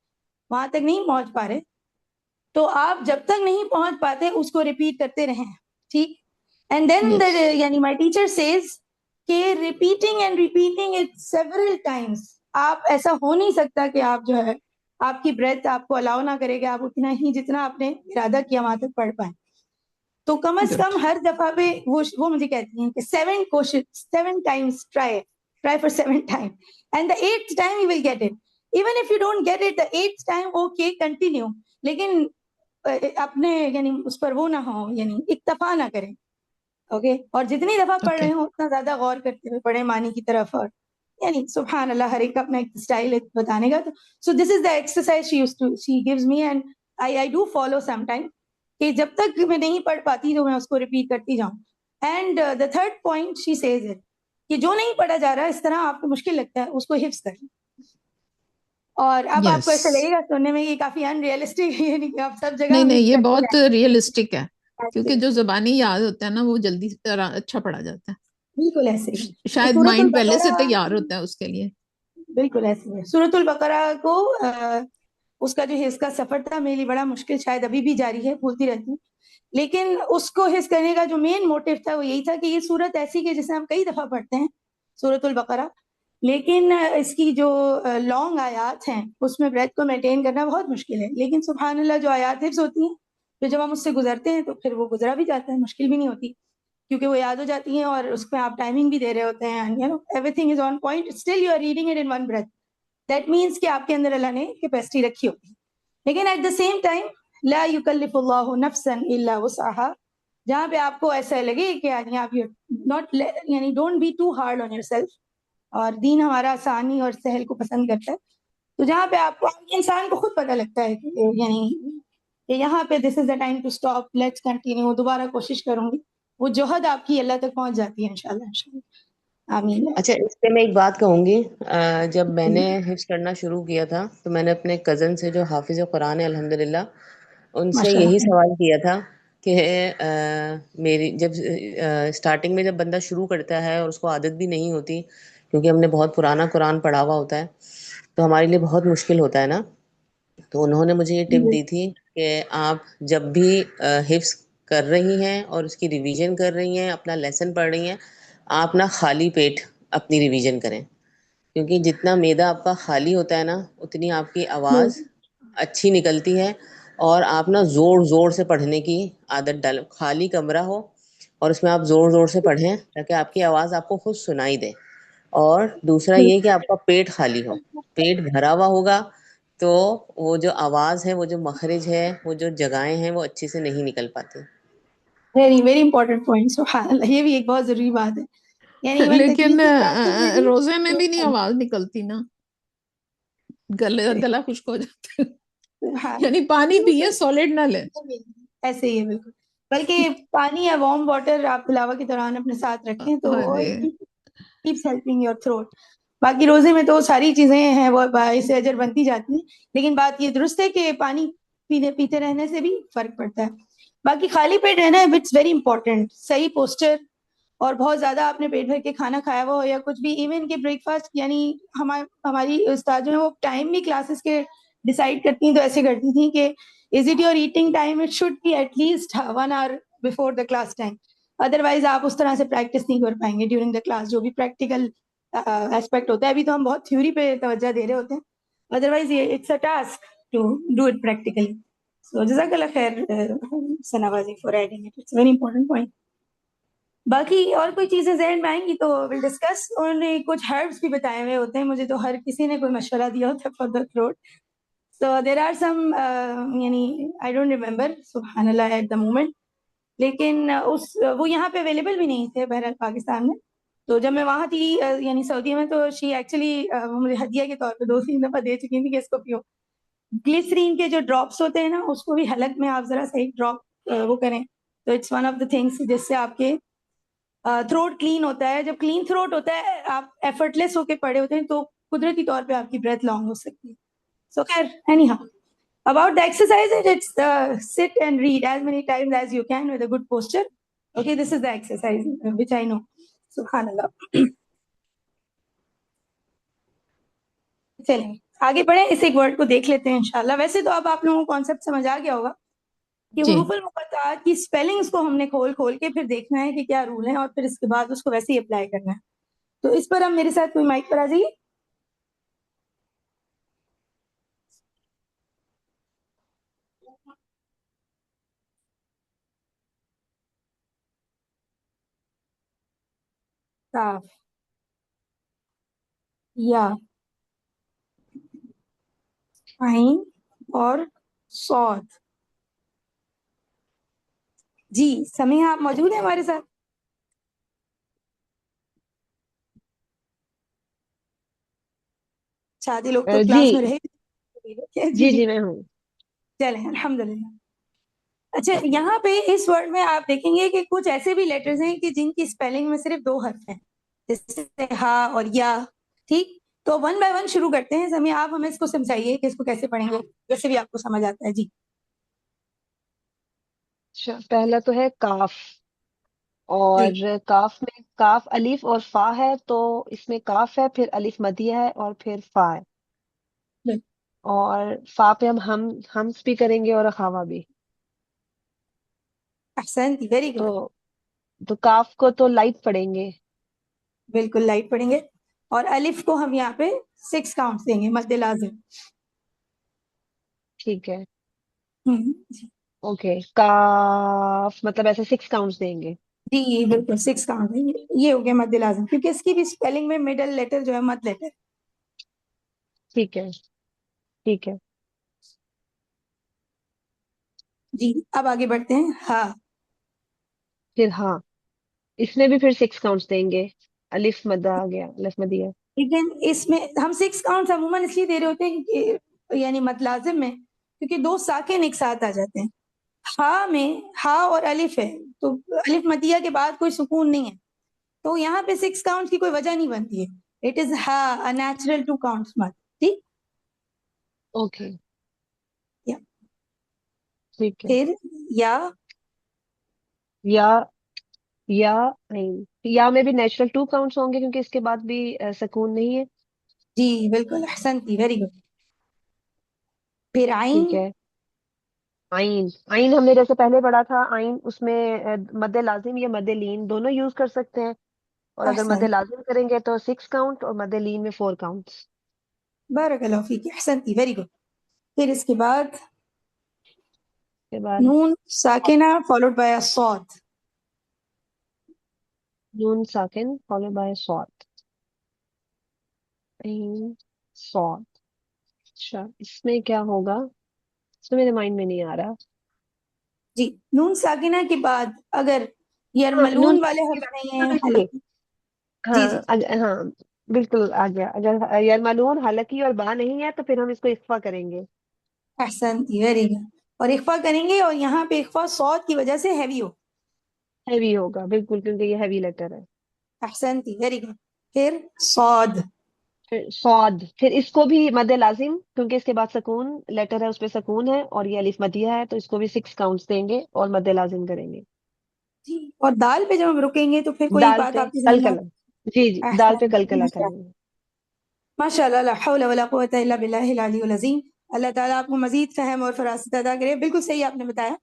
وہاں تک نہیں پہنچ پا رہے, تو آپ جب تک نہیں پہنچ پاتے اس کو ریپیٹ کرتے رہیں. ٹھیک. And then Yes. یعنی مائی ٹیچر سیز کہ repeating and repeating it several times. آپ ایسا ہو نہیں سکتا کہ آپ جو ہے آپ کی بریتھ آپ کو الاؤ نہ کرے کہ آپ اتنا ہی جتنا آپ نے ارادہ کیا وہاں تک پڑھ پائیں. تو کم از Good. کم ہر دفعہ پہ وہ مجھے کہتی ہیں کہ 7 times try for 7 times and the 8th time you will get it. Even if you don't get it the 8th time, okay, continue. لیکن اپنے یعنی اس پر وہ نہ ہو, یعنی اکتفا نہ کریں. اوکے. اور جتنی دفعہ پڑھ رہے Okay. ہوں اتنا زیادہ غور کرتے ہوئے پڑھیں معنی کی طرف. اور یعنی سبحان اللہ, ہر ایک کا اپنا ایک اسٹائل ہے بتانے کا. So this is the exercise she gives me and I do follow sometime, کہ جب تک میں نہیں پڑھ پاتی تو میں اس کو ریپیٹ کرتی جاؤں. And the third point she says it کہ جو نہیں پڑھا جا رہا اس طرح آپ کو مشکل لگتا ہے اس کو حفظ کر لیں. اور اب آپ کو ایسا Yes. لگے گا سننے میں یہ کافی ان ریئلسٹک ہے, یعنی کہ آپ سب جگہ نہیں مکس یہ کرتے بہت ریئلسٹک ہے، کیونکہ رہیں. جو زبانی یاد ہوتا ہے نا وہ جلدی اچھا پڑھا جاتا بالکل ایسے ہی. ہے، شاید سورۃ مائنڈ پہلے سے البقرہ تیار ہوتا ہے اس کے لیے. بالکل ایسے ہی. سورۃ البقرہ کو اس کا جو حفظ کا سفر تھا میرے لیے بڑا مشکل, شاید ابھی بھی جاری ہے, بھولتی رہتی ہوں. لیکن اس کو حفظ کرنے کا جو مین موٹیو تھا وہ یہی تھا کہ یہ سورت ایسی کہ جسے ہم کئی دفعہ پڑھتے ہیں, سورۃ البقرہ, لیکن اس کی جو لانگ آیات ہیں اس میں بریتھ کو مینٹین کرنا بہت مشکل ہے. لیکن سبحان اللہ جو آیات حفظ ہوتی ہیں پھر جب ہم اس سے گزرتے ہیں تو پھر وہ گزرا بھی جاتا ہے, مشکل بھی نہیں ہوتی, کیونکہ وہ یاد ہو جاتی ہیں اور اس میں آپ ٹائمنگ بھی دے رہے ہوتے ہیں. یو نو ایوری تھنگ is on point, still you are reading it in one breath. That means کہ آپ کے اندر اللہ نے کیپیسٹی رکھی ہوتی ہے. لیکن ایٹ دا سیم ٹائم لا یکلف اللہ نفسا الا وسعها, جہاں پہ آپ کو ایسا لگے کہ یعنی آپ ناٹ یعنی don't be too hard on یور سیلف, اور دین ہمارا آسانی اور سہل کو پسند کرتا ہے. تو جہاں پہ آپ کو انسان کو خود پتہ لگتا ہے کہ یعنی کہ یہاں پہ this is the time to stop, let's continue, دوبارہ کوشش کروں گی, وہ جوہد آپ کی اللہ تک پہنچ جاتی ہے انشاءاللہ. آمین. اچھا اس پہ میں ایک بات کہوں گی. جب میں نے حفظ کرنا شروع کیا تھا تو میں نے اپنے کزن سے جو حافظ قرآن ہے الحمدللہ, ان سے ماشاء یہی اللہ. سوال کیا تھا کہ میری جب اسٹارٹنگ میں جب بندہ شروع کرتا ہے اور اس کو عادت بھی نہیں ہوتی, کیونکہ ہم نے بہت پرانا قرآن پڑھا ہوا ہوتا ہے تو ہمارے لیے بہت مشکل ہوتا ہے نا. تو انہوں نے مجھے یہ ٹپ دی تھی کہ آپ جب بھی حفظ کر رہی ہیں اور اس کی ریویژن کر رہی ہیں, اپنا لیسن پڑھ رہی ہیں, آپ نا خالی پیٹ اپنی ریویژن کریں, کیونکہ جتنا معدہ آپ کا خالی ہوتا ہے نا اتنی آپ کی آواز اچھی نکلتی ہے, اور آپ نا زور زور سے پڑھنے کی عادت ڈالیں. خالی کمرہ ہو اور اس میں آپ زور زور سے پڑھیں تاکہ آپ کی آواز آپ کو خود سنائی دے. اور دوسرا یہ کہ آپ کا پیٹ خالی ہو, پیٹ بھرا ہوا ہوگا تو وہ جو آواز ہے, وہ جو مخرج ہے, وہ جو جگہیں ہیں وہ اچھے سے نہیں نکل پاتی. Very very important point. سبحان اللہ, یہ بھی ایک بہت ضروری بات ہے. یعنی ایون لیکن تجوید کی کلاسز میں روزے میں بھی نہیں بھی آواز نکلتی نا, گلا خشک ہو جاتا ہے. سبحان یعنی پانی پیئے, سالڈ نہ لیں. اللہ. ایسے ہی ہے بالکل. بلکہ پانی یا وارم واٹر آپ تلاوت کے دوران اپنے ساتھ رکھیں تو ہاں جی. keeps helping your throat. باقی روزے میں تو ساری چیزیں ہیں وہ باعث اجر بنتی جاتی ہیں, لیکن بات یہ درست ہے کہ پانی پیتے رہنے سے بھی فرق پڑتا ہے. باقی خالی پیٹ رہنا ہے اٹس ویری امپورٹنٹ. صحیح پوسچر, اور بہت زیادہ آپ نے پیٹ بھر کے کھانا کھایا ہوا ہو یا کچھ بھی, ایون کہ بریک فاسٹ, یعنی ہماری استاد جو ہے وہ ٹائم بھی کلاسز کے ڈیسائیڈ کرتی ہیں تو ایسے کرتی تھیں کہ is it your eating time, it should be at least 1 hour before the class time. Otherwise آپ اس طرح سے پریکٹس نہیں کر پائیں گے ڈیورنگ دا کلاس, جو بھی پریکٹیکل ایسپیکٹ ہوتا ہے. ابھی تو ہم بہت تھیوری پہ توجہ دے رہے ہوتے ہیں, otherwise it's a task to do it practically. So جزاک اللہ خیر ثنا بازی for adding it, it's very important point. باقی اور کوئی چیزیں ذہن میں آئیں گی تو ول ڈسکس. انہوں نے کچھ ہربس بھی بتائے ہوئے ہوتے ہیں, مجھے تو ہر کسی نے کوئی مشورہ دیا ہوتا ہے for the throat. So there are some یعنی I don't remember سبحان اللہ at the moment, لیکن وہ یہاں پہ اویلیبل بھی نہیں تھے بہرحال پاکستان میں. تو جب میں وہاں تھی یعنی سعودیہ میں تو شی ایکچولی مجھے ہدیہ کے طور پہ 2-3 دفعہ دے چکی تھی کہ اس کو پیو. گلیسرین کے جو ڈراپس ہوتے ہیں نا اس کو بھی حلق میں آپ ذرا صحیح ڈراپ وہ کریں تو it's one of the things جس سے آپ کے تھروٹ کلین ہوتا ہے. جب کلین تھروٹ ہوتا ہے آپ ایفرٹ لیس ہو کے پڑے ہوتے ہیں تو قدرتی طور پہ آپ کی بریتھ لانگ ہو سکتی ہے. سو خیر any how about the exercise, it's sit and read as many times as you can with a good posture. Okay, this is the exercise which I know. Subhanallah. چلیں آگے بڑھیں, اس ایک ورڈ کو دیکھ لیتے ہیں انشاءاللہ. ویسے تو اب آپ لوگوں کو کانسیپٹ سمجھ آ گیا ہوگا کہ جی حروف المقطعات کی سپیلنگز کو ہم نے کھول کے پھر دیکھنا ہے کہ کیا رول ہیں اور پھر اس کے بعد اس کو ویسے ہی اپلائی کرنا ہے. تو اس پر ہم میرے ساتھ کوئی مائک پر آ جائیے. کاف, یا, عین اور صاد. جی سمیہ آپ موجود ہیں ہمارے ساتھ؟ شادی لوگ تو جی کلاس میں رہے. جی جی میں ہوں. چلیں الحمدللہ. اچھا یہاں پہ اس ورڈ میں آپ دیکھیں گے کہ کچھ ایسے بھی لیٹرز ہیں کہ جن کی اسپیلنگ میں صرف 2 حرف ہیں, جیسے ہا اور یا. ٹھیک, تو 1 by 1 شروع کرتے ہیں. سمیہ آپ ہمیں اس کو سمجھائیے کہ اس کو کیسے پڑھیں گے, ویسے بھی آپ کو سمجھ آتا ہے. جی اچھا پہلا تو ہے کاف, جی اور کاف میں کاف الف اور فا ہے, تو اس میں کاف ہے پھر الف مدیہ ہے اور پھر فا ہے, بالکل. اور فا پہ ہم ہمس بھی کریں گے اور اخاوا بھی. احسنت, ویری گڈ. تو کاف کو تو لائٹ پڑھیں گے. بالکل لائٹ پڑھیں گے. اور الف کو ہم یہاں پہ 6 کاؤنٹس دیں گے مد لازم. ٹھیک ہے جی اوکے, کاف مطلب ایسے 6 کاؤنٹس دیں گے. جی بالکل 6 کاؤنٹ دیں گے. یہ ہو گیا مد لازم, کیونکہ اس کی بھی اسپیلنگ میں مڈل لیٹر جو ہے مد لیٹر. ٹھیک ہے ٹھیک ہے. جی اب آگے بڑھتے ہیں. ہاں, پھر ہاں, اس میں بھی پھر 6 کاؤنٹس دیں گے. الف مدہ آ گیا, الف مدیہ. لیکن اس میں ہم 6 کاؤنٹس عموماً اس لیے دے رہے ہوتے ہیں کہ یعنی مد لازم میں, کیونکہ 2 ساکن ایک ساتھ آ جاتے ہیں. ہا میں ہا اور الف ہے, تو الف مدیہ کے بعد کوئی سکون نہیں ہے, تو یہاں پہ 6 کاؤنٹس کی کوئی وجہ نہیں بنتی ہے. اٹ از ہا نیچرل 2 کاؤنٹس مد. ٹھیک, اوکے یا. ٹھیک ہے. پھر یا, یا یا میں بھی نیچرل 2 کاؤنٹس ہوں گے کیونکہ اس کے بعد بھی سکون نہیں ہے. جی بالکل احسنتی, ویری گڈ. پھر عین, ٹھیک ہے. آئین ہم نے جیسے پہلے پڑھا تھا, آئین اس میں مد لازم یا مد لین دونوں یوز کر سکتے ہیں, اور اگر مد احسن, لازم کریں گے تو 6 کاؤنٹ اور مد لین میں 4 کاؤنٹس. بارک اللہ فیک, احسنتی, ویری گڈ. پھر اس کے بعد کے بعد نون ساکنہ فالوڈ بائی صاد. نون ساکن فالو بائی صاد. عین صاد. اچھا اس میں کیا ہوگا, اس میں میرے مائنڈ میں نہیں آ رہا. جی نون ساکنہ کے بعد اگر ہاں نون یرملون والے حرف نہیں ہیں, بالکل. حلقی. جی جی ہاں بالکل آ گیا. اگر یرملون حلقی اور با نہیں ہے تو پھر ہم اس کو اخفا کریں گے. احسنتی, ویری گڈ. اور اخفا کریں گے, اور یہاں پہ اخفا صاد کی وجہ سے ہیوی ہو. ہیوی ہوگا بالکل, کیونکہ یہ ہیوی لیٹر ہے. احسنتی, ویری گڈ. پھر صاد, پھر صاد, پھر اس کو بھی مد لازم کیونکہ اس کے بعد سکون لیٹر ہے, اس پہ سکون ہے, اور یہ الف مدیہ ہے, تو اس کو بھی 6 کاؤنٹس دیں گے اور مد لازم کریں گے. جی. اور دال پہ جب ہم رکیں گے تو پھر کوئی دال بات پہ آپ کی ذہن میں کلکلا. جی جی دال پہ کلکلا کریں گے. ماشاء اللہ, لا حول ولا قوت الا باللہ العلی العظیم. اللہ تعالیٰ آپ کو مزید فہم اور فراست عطا کرے. بالکل صحیح آپ نے بتایا.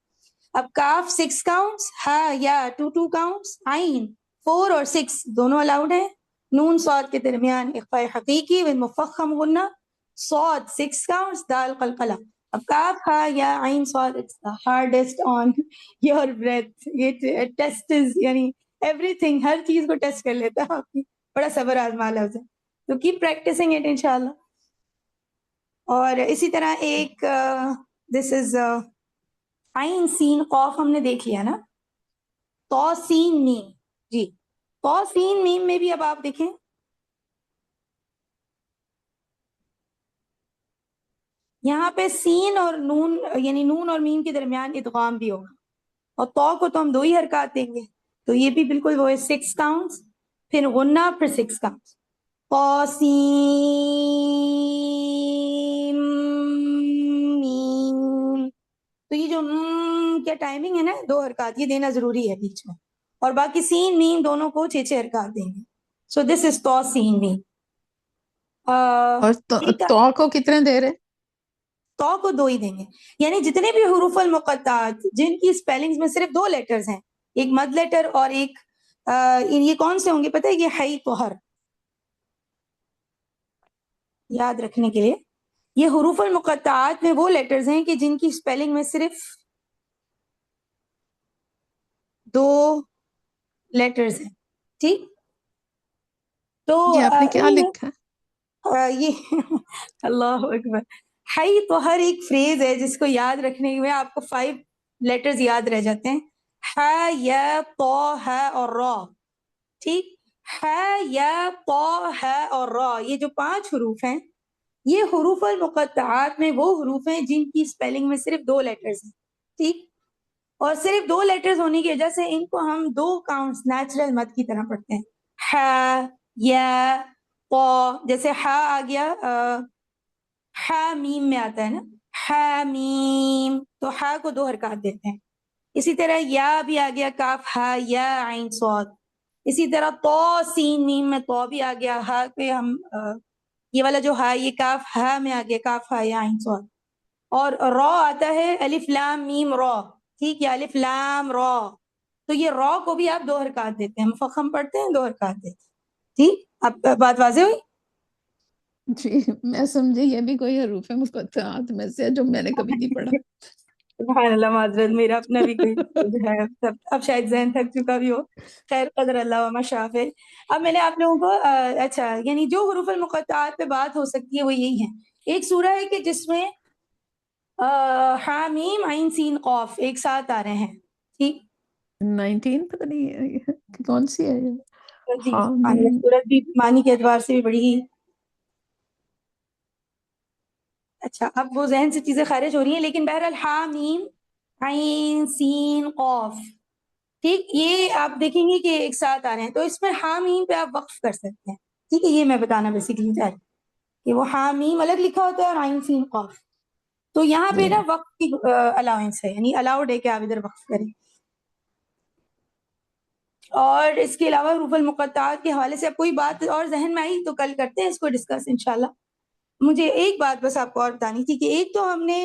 اب کاف 6 کاؤنٹس, ہا یا 2 کاؤنٹس, عین 4 اور 6 دونوں الاؤڈ ہیں. نون صاد کے درمیان اخفاء حقیقی و مفخم غنہ. صاد 6 کاؤنٹس, دال قلقلہ. اب کاف ہا یا عین صاد, it's the hardest on your breath. یہ ٹیسٹ یعنی ایوری تھنگ, ہر چیز کو ٹیسٹ کر لیتا ہے آپ کی. بڑا صبر آزما لفظ ہے, تو کیپ پریکٹسنگ اٹ انشاءاللہ. اور اسی طرح ایک دس از عین سین قاف ہم نے دیکھ لیا نا. تو سین میم, جی تو سین میم میں بھی اب آپ دیکھیں یہاں پہ سین اور نون, یعنی نون اور میم کے درمیان ادغام بھی ہوگا, اور تو کو تو ہم 2 ہی حرکات دیں گے, تو یہ بھی بالکل وہ ہے 6 کاؤنٹس, پھر غنہ, پھر 6 کاؤنٹس. قاسم میم, تو یہ جو کیا ٹائمنگ ہے نا 2 حرکات یہ دینا ضروری ہے بیچ میں, اور باقی سین میم دونوں کو 6 حرکات دیں گے. سو دس از تو سین میم. اور تو کو کتنے دے رہے؟ تو کو 2 ہی دیں گے, یعنی جتنے بھی حروف المقطعات جن کی اسپیلنگز میں صرف 2 لیٹرز ہیں, ایک مد لیٹر اور ایک یہ کون سے ہوں گے پتہ ہے؟ یہ حی طہر, یاد رکھنے کے لیے یہ حروف المقطعات میں وہ لیٹرز ہیں کہ جن کی اسپیلنگ میں صرف 2 لیٹرز ہیں, ٹھیک. تو یہ آپ نے کیا لکھا ہے؟ یہ اللہ اکبر, حی طہر ایک فریز ہے جس کو یاد رکھنے میں آپ کو 5 لیٹرز یاد رہ جاتے ہیں, ح, یا, تو, ہ اور را, ٹھیک. ح, یا, تو, ہ اور را, یہ جو 5 حروف ہیں یہ حروف المقطعات میں وہ حروف ہیں جن کی اسپیلنگ میں صرف 2 لیٹرز ہیں, ٹھیک. اور صرف 2 لیٹرز ہونے کی وجہ سے ان کو ہم 2 کاؤنٹس نیچرل مد کی طرح پڑھتے ہیں. ح, یا, تو, جیسے ح آ گیا ح میم میں آتا ہے نا, ح میم, تو ح کو 2 حرکات دیتے ہیں. اسی طرح یا بھی آ گیا, کاف ہ یا عین صاد. اسی طرح تو سین میم میں تو بھی آ گیا, ہ پہ ہم یہ والا جو ہے یہ کاف ہ میں آ گیا, کاف ہ یا عین صاد. اور را آتا ہے الف لام میم را, ٹھیک, یا الف لام را, تو یہ را کو بھی آپ 2 حرکات دیتے ہیں, مفخم پڑھتے ہیں 2 حرکات دیتے ہیں, ٹھیک. اب بات واضح ہوئی؟ جی میں سمجھے یہ بھی کوئی حروف مقطعات میں سے جو میں نے کبھی نہیں پڑھا. سبحان اللہ, معذرت, میرا اپنا بھی کوئی جو ہے اب شاید ذہن تھک چکا بھی ہو, خیر قدر اللہ وما شاء فعل. اب میں نے آپ لوگوں کو اچھا, یعنی جو حروف المقطعات پہ بات ہو سکتی ہے وہ یہی ہیں. ایک سورہ ہے کہ جس میں حامیم عین سین قاف ایک ساتھ آ رہے ہیں, ٹھیک. 19 پتہ نہیں ہے کون سی ہے یہ. سورت بھی معنی کے اعتبار سے بھی بڑی ہی اچھا, اب وہ ذہن سے چیزیں خارج ہو رہی ہیں, لیکن بہرحال حامیم عین سین قاف, ٹھیک, یہ آپ دیکھیں گے کہ ایک ساتھ آ رہے ہیں, تو اس میں حامیم پہ آپ وقف کر سکتے ہیں, ٹھیک ہے. یہ میں بتانا بیسیکلی چاہ رہی کہ وہ حامیم الگ لکھا ہوتا ہے اور عین سین قاف, تو یہاں پہ نا وقف کی الاؤنس ہے, یعنی الاؤڈ ہے کہ آپ ادھر وقف کریں. اور اس کے علاوہ حروف المقطعات کے حوالے سے اب کوئی بات اور ذہن میں آئی تو کل کرتے ہیں اس کو ڈسکس انشاءاللہ. مجھے ایک بات بس آپ کو اور بتانی تھی کہ ایک تو ہم نے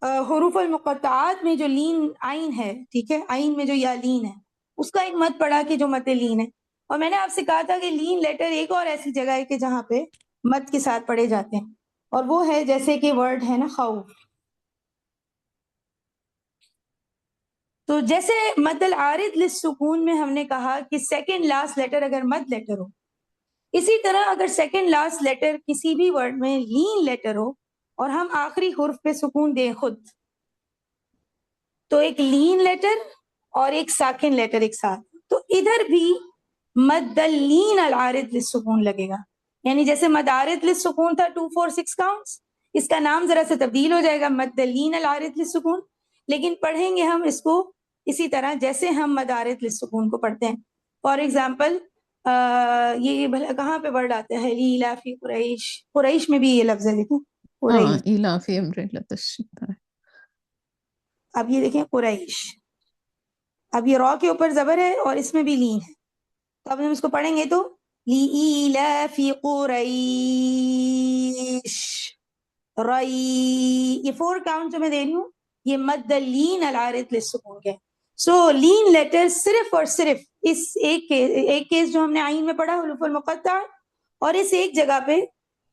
حروف المقطعات میں جو لین عین ہے, ٹھیک ہے, عین میں جو یا لین ہے اس کا ایک مد پڑھا کہ جو مد لین ہے, اور میں نے آپ سے کہا تھا کہ لین لیٹر ایک اور ایسی جگہ ہے کہ جہاں پہ مد کے ساتھ پڑھے جاتے ہیں, اور وہ ہے جیسے کہ ورڈ ہے نا خوف. تو جیسے مد العارض للسکون میں ہم نے کہا کہ سیکنڈ لاسٹ لیٹر اگر مد لیٹر ہو, اسی طرح اگر سیکنڈ لاسٹ لیٹر کسی بھی ورڈ میں لین لیٹر ہو اور ہم آخری حرف پہ سکون دیں خود, تو ایک لین لیٹر اور ایک ساکن لیٹر ایک ساتھ, تو ادھر بھی مد اللین العارض للسکون لگے گا. یعنی جیسے مد عارض للسکون تھا 2 4 6 کاؤنٹس, اس کا نام ذرا سے تبدیل ہو جائے گا مد اللین العارض للسکون, لیکن پڑھیں گے ہم اس کو اسی طرح جیسے ہم مد عارض للسکون کو پڑھتے ہیں. فار ایگزامپل یہ کہاں پہ ورڈ آتا ہے, لیلافی قریش, قریش میں بھی یہ لفظ ہے, دیکھیں قریش. ایلافی امرئ الشتاء. اب یہ دیکھیں قریش, اب یہ را کے اوپر زبر ہے اور اس میں بھی لین ہے, تو اب ہم اس کو پڑھیں گے تو لیلافی قریش رئی, یہ 4 کاؤنٹ جو میں دے رہی ہوں یہ مد لین العارض للسکون کے. سو لین لیٹر صرف اور صرف اس ایک کیس جو ہم نے عین میں پڑھا حروف المقطع, اور اس ایک جگہ پہ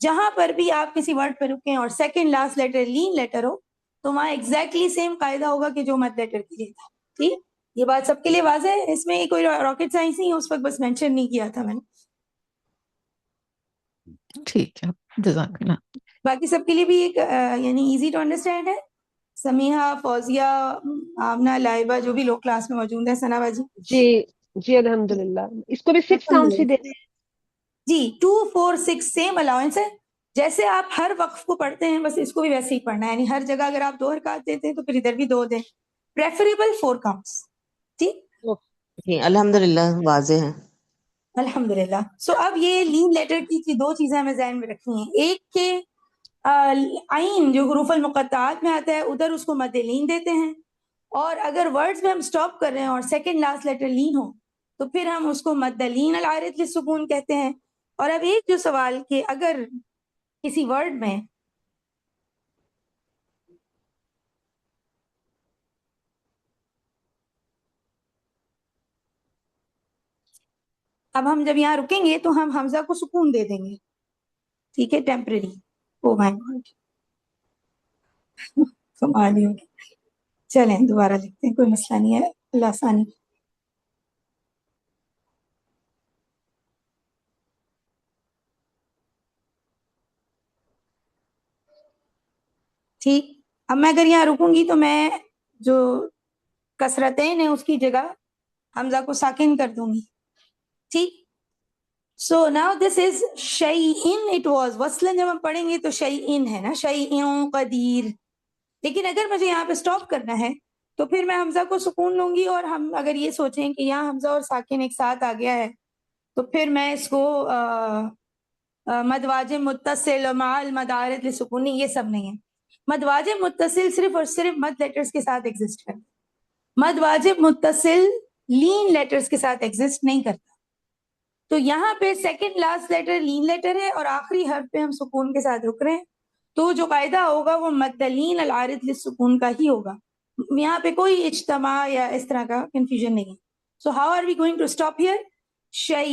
جہاں پر بھی آپ کسی ورڈ پہ رکیں اور سیکنڈ لاسٹ لیٹر لین لیٹر ہو, تو وہاں ایگزیکٹلی سیم قاعدہ ہوگا کہ جو مد لیٹر کے لیے تھا. ٹھیک, یہ بات سب کے لیے واضح ہے, اس میں کوئی راکٹ سائنس نہیں ہے, اس وقت بس مینشن نہیں کیا تھا میں نے. ٹھیک ہے, جزاک اللہ. باقی سب کے لیے بھی ایک یعنی ایزی ٹو انڈرسٹینڈ ہے؟ سمیحہ، فوزیہ، آمنہ، لائبہ، جو بھی لوگ کلاس میں موجود ہیں، ثنا باجی؟ جی جی الحمدللہ. اس کو بھی 6 کاؤنٹس ہی دینے ہیں؟ جی 2 4 6 سیم الاؤنس ہے. جیسے آپ ہر وقف کو پڑھتے ہیں بس اس کو بھی ویسے ہی پڑھنا ہے، یعنی ہر جگہ اگر آپ 2 رکعت دیتے ہیں تو پھر ادھر بھی 2 دیں. Preferable 4 counts. ٹھیک، جی الحمدللہ واضح ہے. الحمدللہ. سو اب یہ لین لیٹر کی 2 چیزیں ہمیں ذہن میں رکھنی ہیں. ایک کہ عین جو حروف المقطعات میں آتا ہے ادھر اس کو مد لین دیتے ہیں، اور اگر ورڈز میں ہم سٹاپ کر رہے ہیں اور سیکنڈ لاسٹ لیٹر لین ہو تو پھر ہم اس کو مد لین العارض للسکون کہتے ہیں. اور اب ایک جو سوال کہ اگر کسی ورڈ میں اب ہم جب یہاں رکیں گے تو ہم حمزہ کو سکون دے دیں گے، ٹھیک ہے، ٹیمپرری. او مائی گاڈ، کمال ہی ہوگی. چلیں دوبارہ لکھتے ہیں، کوئی مسئلہ نہیں ہے، اللہ آسانی. ٹھیک، اب میں اگر یہاں رکوں گی تو میں جو کسرتین ہے اس کی جگہ حمزہ کو ساکن کر دوں گی. ٹھیک. سو ناؤ دس از شیئن، اٹ واز وصلن. جب ہم پڑھیں گے تو شیئن ہے نا، شیئن قدیر. لیکن اگر مجھے یہاں پہ سٹاپ کرنا ہے تو پھر میں حمزہ کو سکون لوں گی، اور ہم اگر یہ سوچیں کہ یہاں حمزہ اور ساکن ایک ساتھ آ گیا ہے تو پھر میں اس کو مد واجب متصل اور مع المد عارض للسکون، یہ سب نہیں ہے. مد واجب متصل صرف اور صرف مد لیٹرز کے ساتھ ایگزسٹ کرتا. مد واجب متصل لین لیٹرز کے ساتھ ایگزسٹ نہیں کرتا. تو یہاں پہ سیکنڈ لاسٹ لیٹر لین لیٹر ہے اور آخری حرف پہ ہم سکون کے ساتھ رک رہے ہیں، تو جو قاعدہ ہوگا وہ مد لین العارض للسکون کا ہی ہوگا. یہاں پہ کوئی اجتماع یا اس طرح کا کنفیوژن نہیں ہے. So how are we going to stop here? شیء،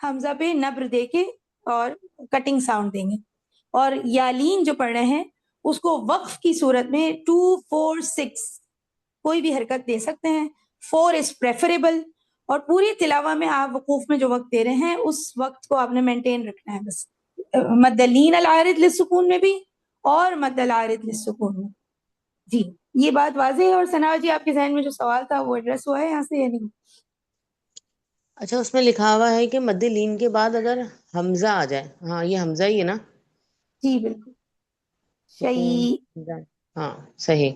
حمزہ پہ نبر دے کے اور کٹنگ ساؤنڈ دیں گے. اور یالین جو پڑھ رہے ہیں اس کو وقف کی صورت میں 2 4 6 کوئی بھی حرکت دے سکتے ہیں. 4 از پریفریبل. اور پوری تلاوہ میں آپ وقوف میں جو وقت دے رہے ہیں اس وقت کو آپ نے مینٹین رکھنا ہے، بس مد لین العارض للسکون میں بھی اور مد العارض للسکون میں. جی یہ بات واضح ہے. اور ثنا جی آپ کے ذہن میں جو سوال تھا وہ ایڈریس ہوا ہے یہاں سے یا نہیں؟ اچھا اس میں لکھا ہوا ہے کہ مد لین کے بعد اگر حمزہ آ جائے، ہاں یہ حمزہ ہی ہے نا؟ جی بالکل. سکون شیء. حمزہ. ہاں صحیح.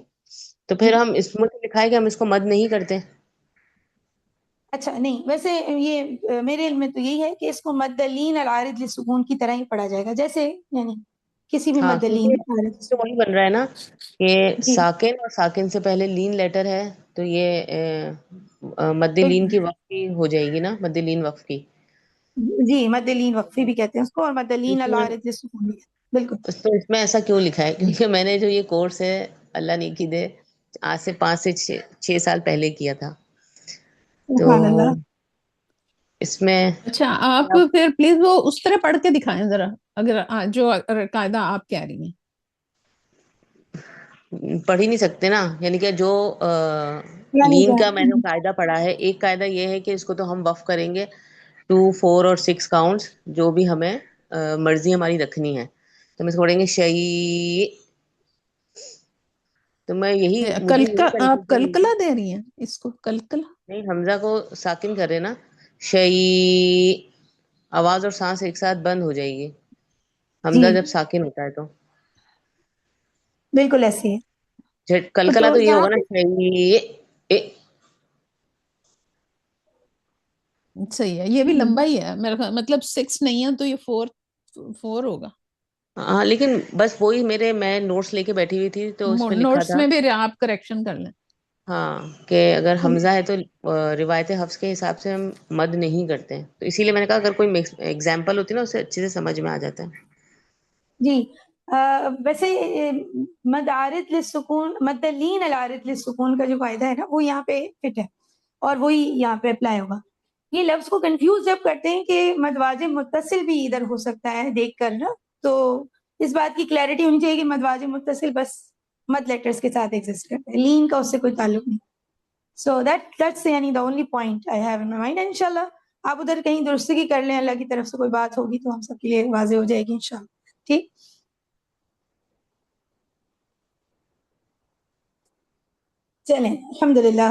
تو جی پھر ہم اس میں لکھا ہے کہ ہم اس کو مد نہیں کرتے. اچھا نہیں، ویسے یہ میرے علم میں تو یہی ہے کہ اس کو مد لین العارض للسکون کی طرح ہی پڑھا جائے گا، جیسے یعنی کسی بھی ہاں مد لین العارض. کیونکہ وہی بن رہا ہے نا کہ جی ساکن اور ساکن سے پہلے لین لیٹر ہے، تو یہ مد لین کی وقفی ہو جائے گی نا، مد لین وقفی. جی مد لین وقفی بھی کہتے ہیں اس کو، اور مد لین اس میں العارض للسکون بھی. بالکل. تو اس میں ایسا کیوں لکھا ہے؟ کیونکہ میں نے جو یہ کورس ہے اللہ نیکی دے آج سے 5 سے 6 سال پہلے کیا تھا، تو سبحان اللہ. اس میں اچھا آپ پھر پلیز وہ اس طرح پڑھ کے دکھائیں ذرا، اگر جو قاعدہ آپ کہہ رہی ہیں. پڑھ ہی نہیں سکتے نا، یعنی کہ جو یعنی لین کیا؟ کا میں نے قاعدہ پڑھا ہے، ایک قاعدہ یہ ہے کہ اس کو تو ہم وقف کریں گے 2 4 اور 6 کاؤنٹس، جو بھی ہمیں مرضی ہماری رکھنی ہے، تو ہم اس کو پڑھیں گے شیء. تو میں مجھے یہی آپ کنفیوژن ہوئی تھی. کلکلا دے رہی ہیں اس کو؟ کلکلا نہیں، حمزہ کو ساکن کر رہے نا، شیء، آواز اور سانس ایک ساتھ بند ہو جائے گی جی حمزہ جب ساکن ہوتا ہے تو. بالکل ایسے ہی ہے. کلکلا تو تو یہ یہاں ہوگا نا، پہ شیء. صحیح ہے، یہ بھی لمبا ہی ہے میرا مطلب 6 نہیں ہے تو یہ 4 ہوگا. ہاں لیکن بس وہی میں نوٹس لے کے بیٹھی ہوئی تھی تو اس پہ لکھا نوٹس تھا میں بھی آپ کریکشن کر لیں. ہاں کہ اگر حمزہ ہے تو روایت حفظ کے حساب سے ہم مد نہیں کرتے ہیں، تو اسی لیے میں نے کہا اگر کوئی ایگزامپل ہوتی ہے نا اسے اچھے سے سمجھ میں آ جاتا ہے. جی ویسے مد عارض للسکون، مد لین العارض للسکون کا جو قاعدہ ہے نا وہ یہاں پہ فٹ ہے اور وہی یہاں پہ اپلائی ہوگا. یہ لفظ کو کنفیوز جب کرتے ہیں کہ مد واجب متصل بھی ادھر ہو سکتا ہے دیکھ کر نا، تو اس بات کی کلیئرٹی ہونی چاہیے کہ مد واجب متصل بس مد لیٹرز کے ساتھ ایگزسٹ کرتا ہے، لین کا اس سے کوئی تعلق نہیں. سو دیٹس یعنی the only point I have in my mind. ان شاء اللہ آپ ادھر کہیں درستگی کر لیں، اللہ کی طرف سے کوئی بات ہوگی تو ہم سب کے لیے واضح ہو جائے گی انشاءاللہ. ٹھیک. چلیں الحمدللہ.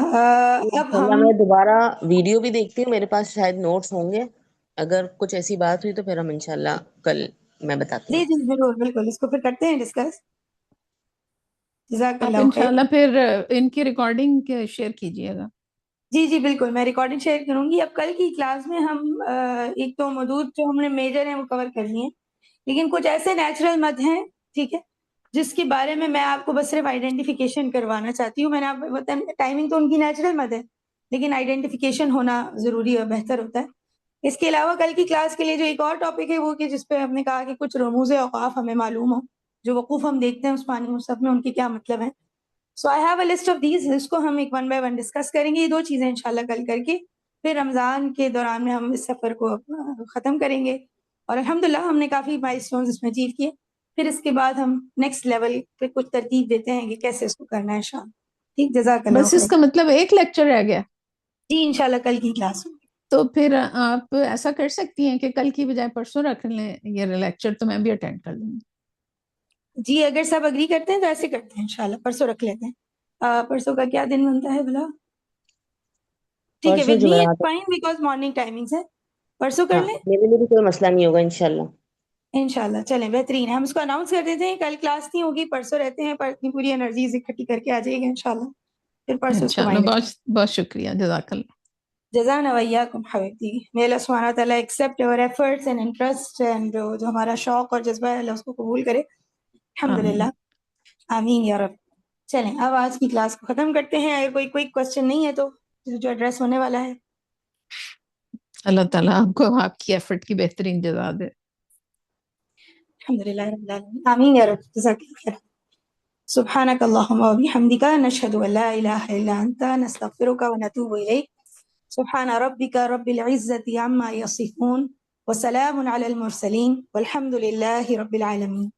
اب ہم میں دوبارہ ویڈیو بھی دیکھتی ہوں، میرے پاس شاید نوٹس ہوں گے، اگر کچھ ایسی بات ہوئی تو پھر ہم انشاءاللہ کل میں بتاتی جی ہوں. جی ضرور، بالکل اس کو پھر کرتے ہیں ڈسکس. جزاک آپ اللہ خیر. انشاءاللہ پھر ان کی ریکارڈنگ شیئر کیجئے گا. جی جی بالکل، میں ریکارڈنگ شیئر کروں گی. اب کل کی کلاس میں ہم ایک تو مدود جو ہم نے میجر ہیں وہ کور کر لیے ہیں، لیکن کچھ ایسے نیچرل مد ہیں، ٹھیک ہے، جس کے بارے میں آپ کو بس صرف آئیڈینٹیفیکیشن کروانا چاہتی ہوں. میں نے آپ کو بتایا ٹائمنگ تو ان کی نیچرل مد ہے، لیکن آئیڈینٹیفیکیشن ہونا ضروری اور بہتر ہوتا ہے. اس کے علاوہ کل کی کلاس کے لیے جو ایک اور ٹاپک ہے وہ کہ جس پہ ہم نے کہا کہ کچھ رموز اوقاف ہمیں معلوم ہو، جو وقوف ہم دیکھتے ہیں عثمانی مصحف میں ان کے کیا مطلب ہیں. So I have a list of these, اس کو ہم ایک ون بائی ون ڈسکس کریں گے. یہ دو چیزیں انشاءاللہ کل کر کے پھر رمضان کے دوران میں ہم اس سفر کو ختم کریں گے. اور الحمدللہ ہم نے کافی مائلسٹونز اس میں اچیو کیے. پھر اس کے بعد ہم نیکسٹ لیول پہ کچھ ترتیب دیتے ہیں کہ کیسے اس کو کرنا ہے انشاءاللہ. ٹھیک. جزاک اللہ بس اس خیر. کا مطلب ایک لیکچر رہ گیا. جی انشاءاللہ کل کی کلاس میں. تو پھر آپ ایسا کر سکتی ہیں کہ کل کی بجائے پرسوں رکھ لیں یہ لیکچر، تو میں بھی اٹینڈ کر لوں گی. جی اگر سب اگری کرتے ہیں تو ایسے کرتے ہیں انشاءاللہ، پرسوں رکھ لیتے ہیں. پرسوں کا کیا دن بنتا ہے بھلا؟ ٹھیک ہے، پرسوں ود می اٹس جمعرات. فائن بیکاز مارننگ ٹائمنگز ہے. پرسوں کر ہاں لیں میرے لیے بھی کوئی مسئلہ نہیں ہوگا انشاءاللہ. انشاءاللہ. چلیں بہترین ہے، ہم اس کو اناؤنس کر دیتے ہیں. کل کلاس نہیں ہوگی، پرسوں رہتے ہیں، پر اپنی پوری انرجیز اکٹھی کر کے آ جائیے گا انشاءاللہ. پھر پرسوں اس کو انشاءاللہ. مائنڈ بہت رکھیں. بہت شکریہ. جزاک اللہ. جزانا وإياكم حبیبتی. May Allah سبحانہ وتعالیٰ accept our efforts and interest and جو ہمارا شوق اور جذبہ ہے اللہ اس کو قبول کرے. آمین. الحمدللہ. آمین یا رب. چلیں اب آج کی کلاس کو ختم کرتے ہیں. اگر کوئی کوئی کوشچن نہیں ہے تو جو ایڈریس ہونے والا ہے. اللہ تعالیٰ آپ کو آپ کی ایفرٹ کی بہترین جزا دے. الحمدللہ رب العالمین. آمین یا رب. جزاک اللہ خیر. سبحانک اللہم و بحمدک نشہد ان لا الہ الا انت نستغفرک و نتوب الیک. سبحان ربک رب العزت عما یصفون وسلام علی المرسلین والحمد للہ رب العالمین.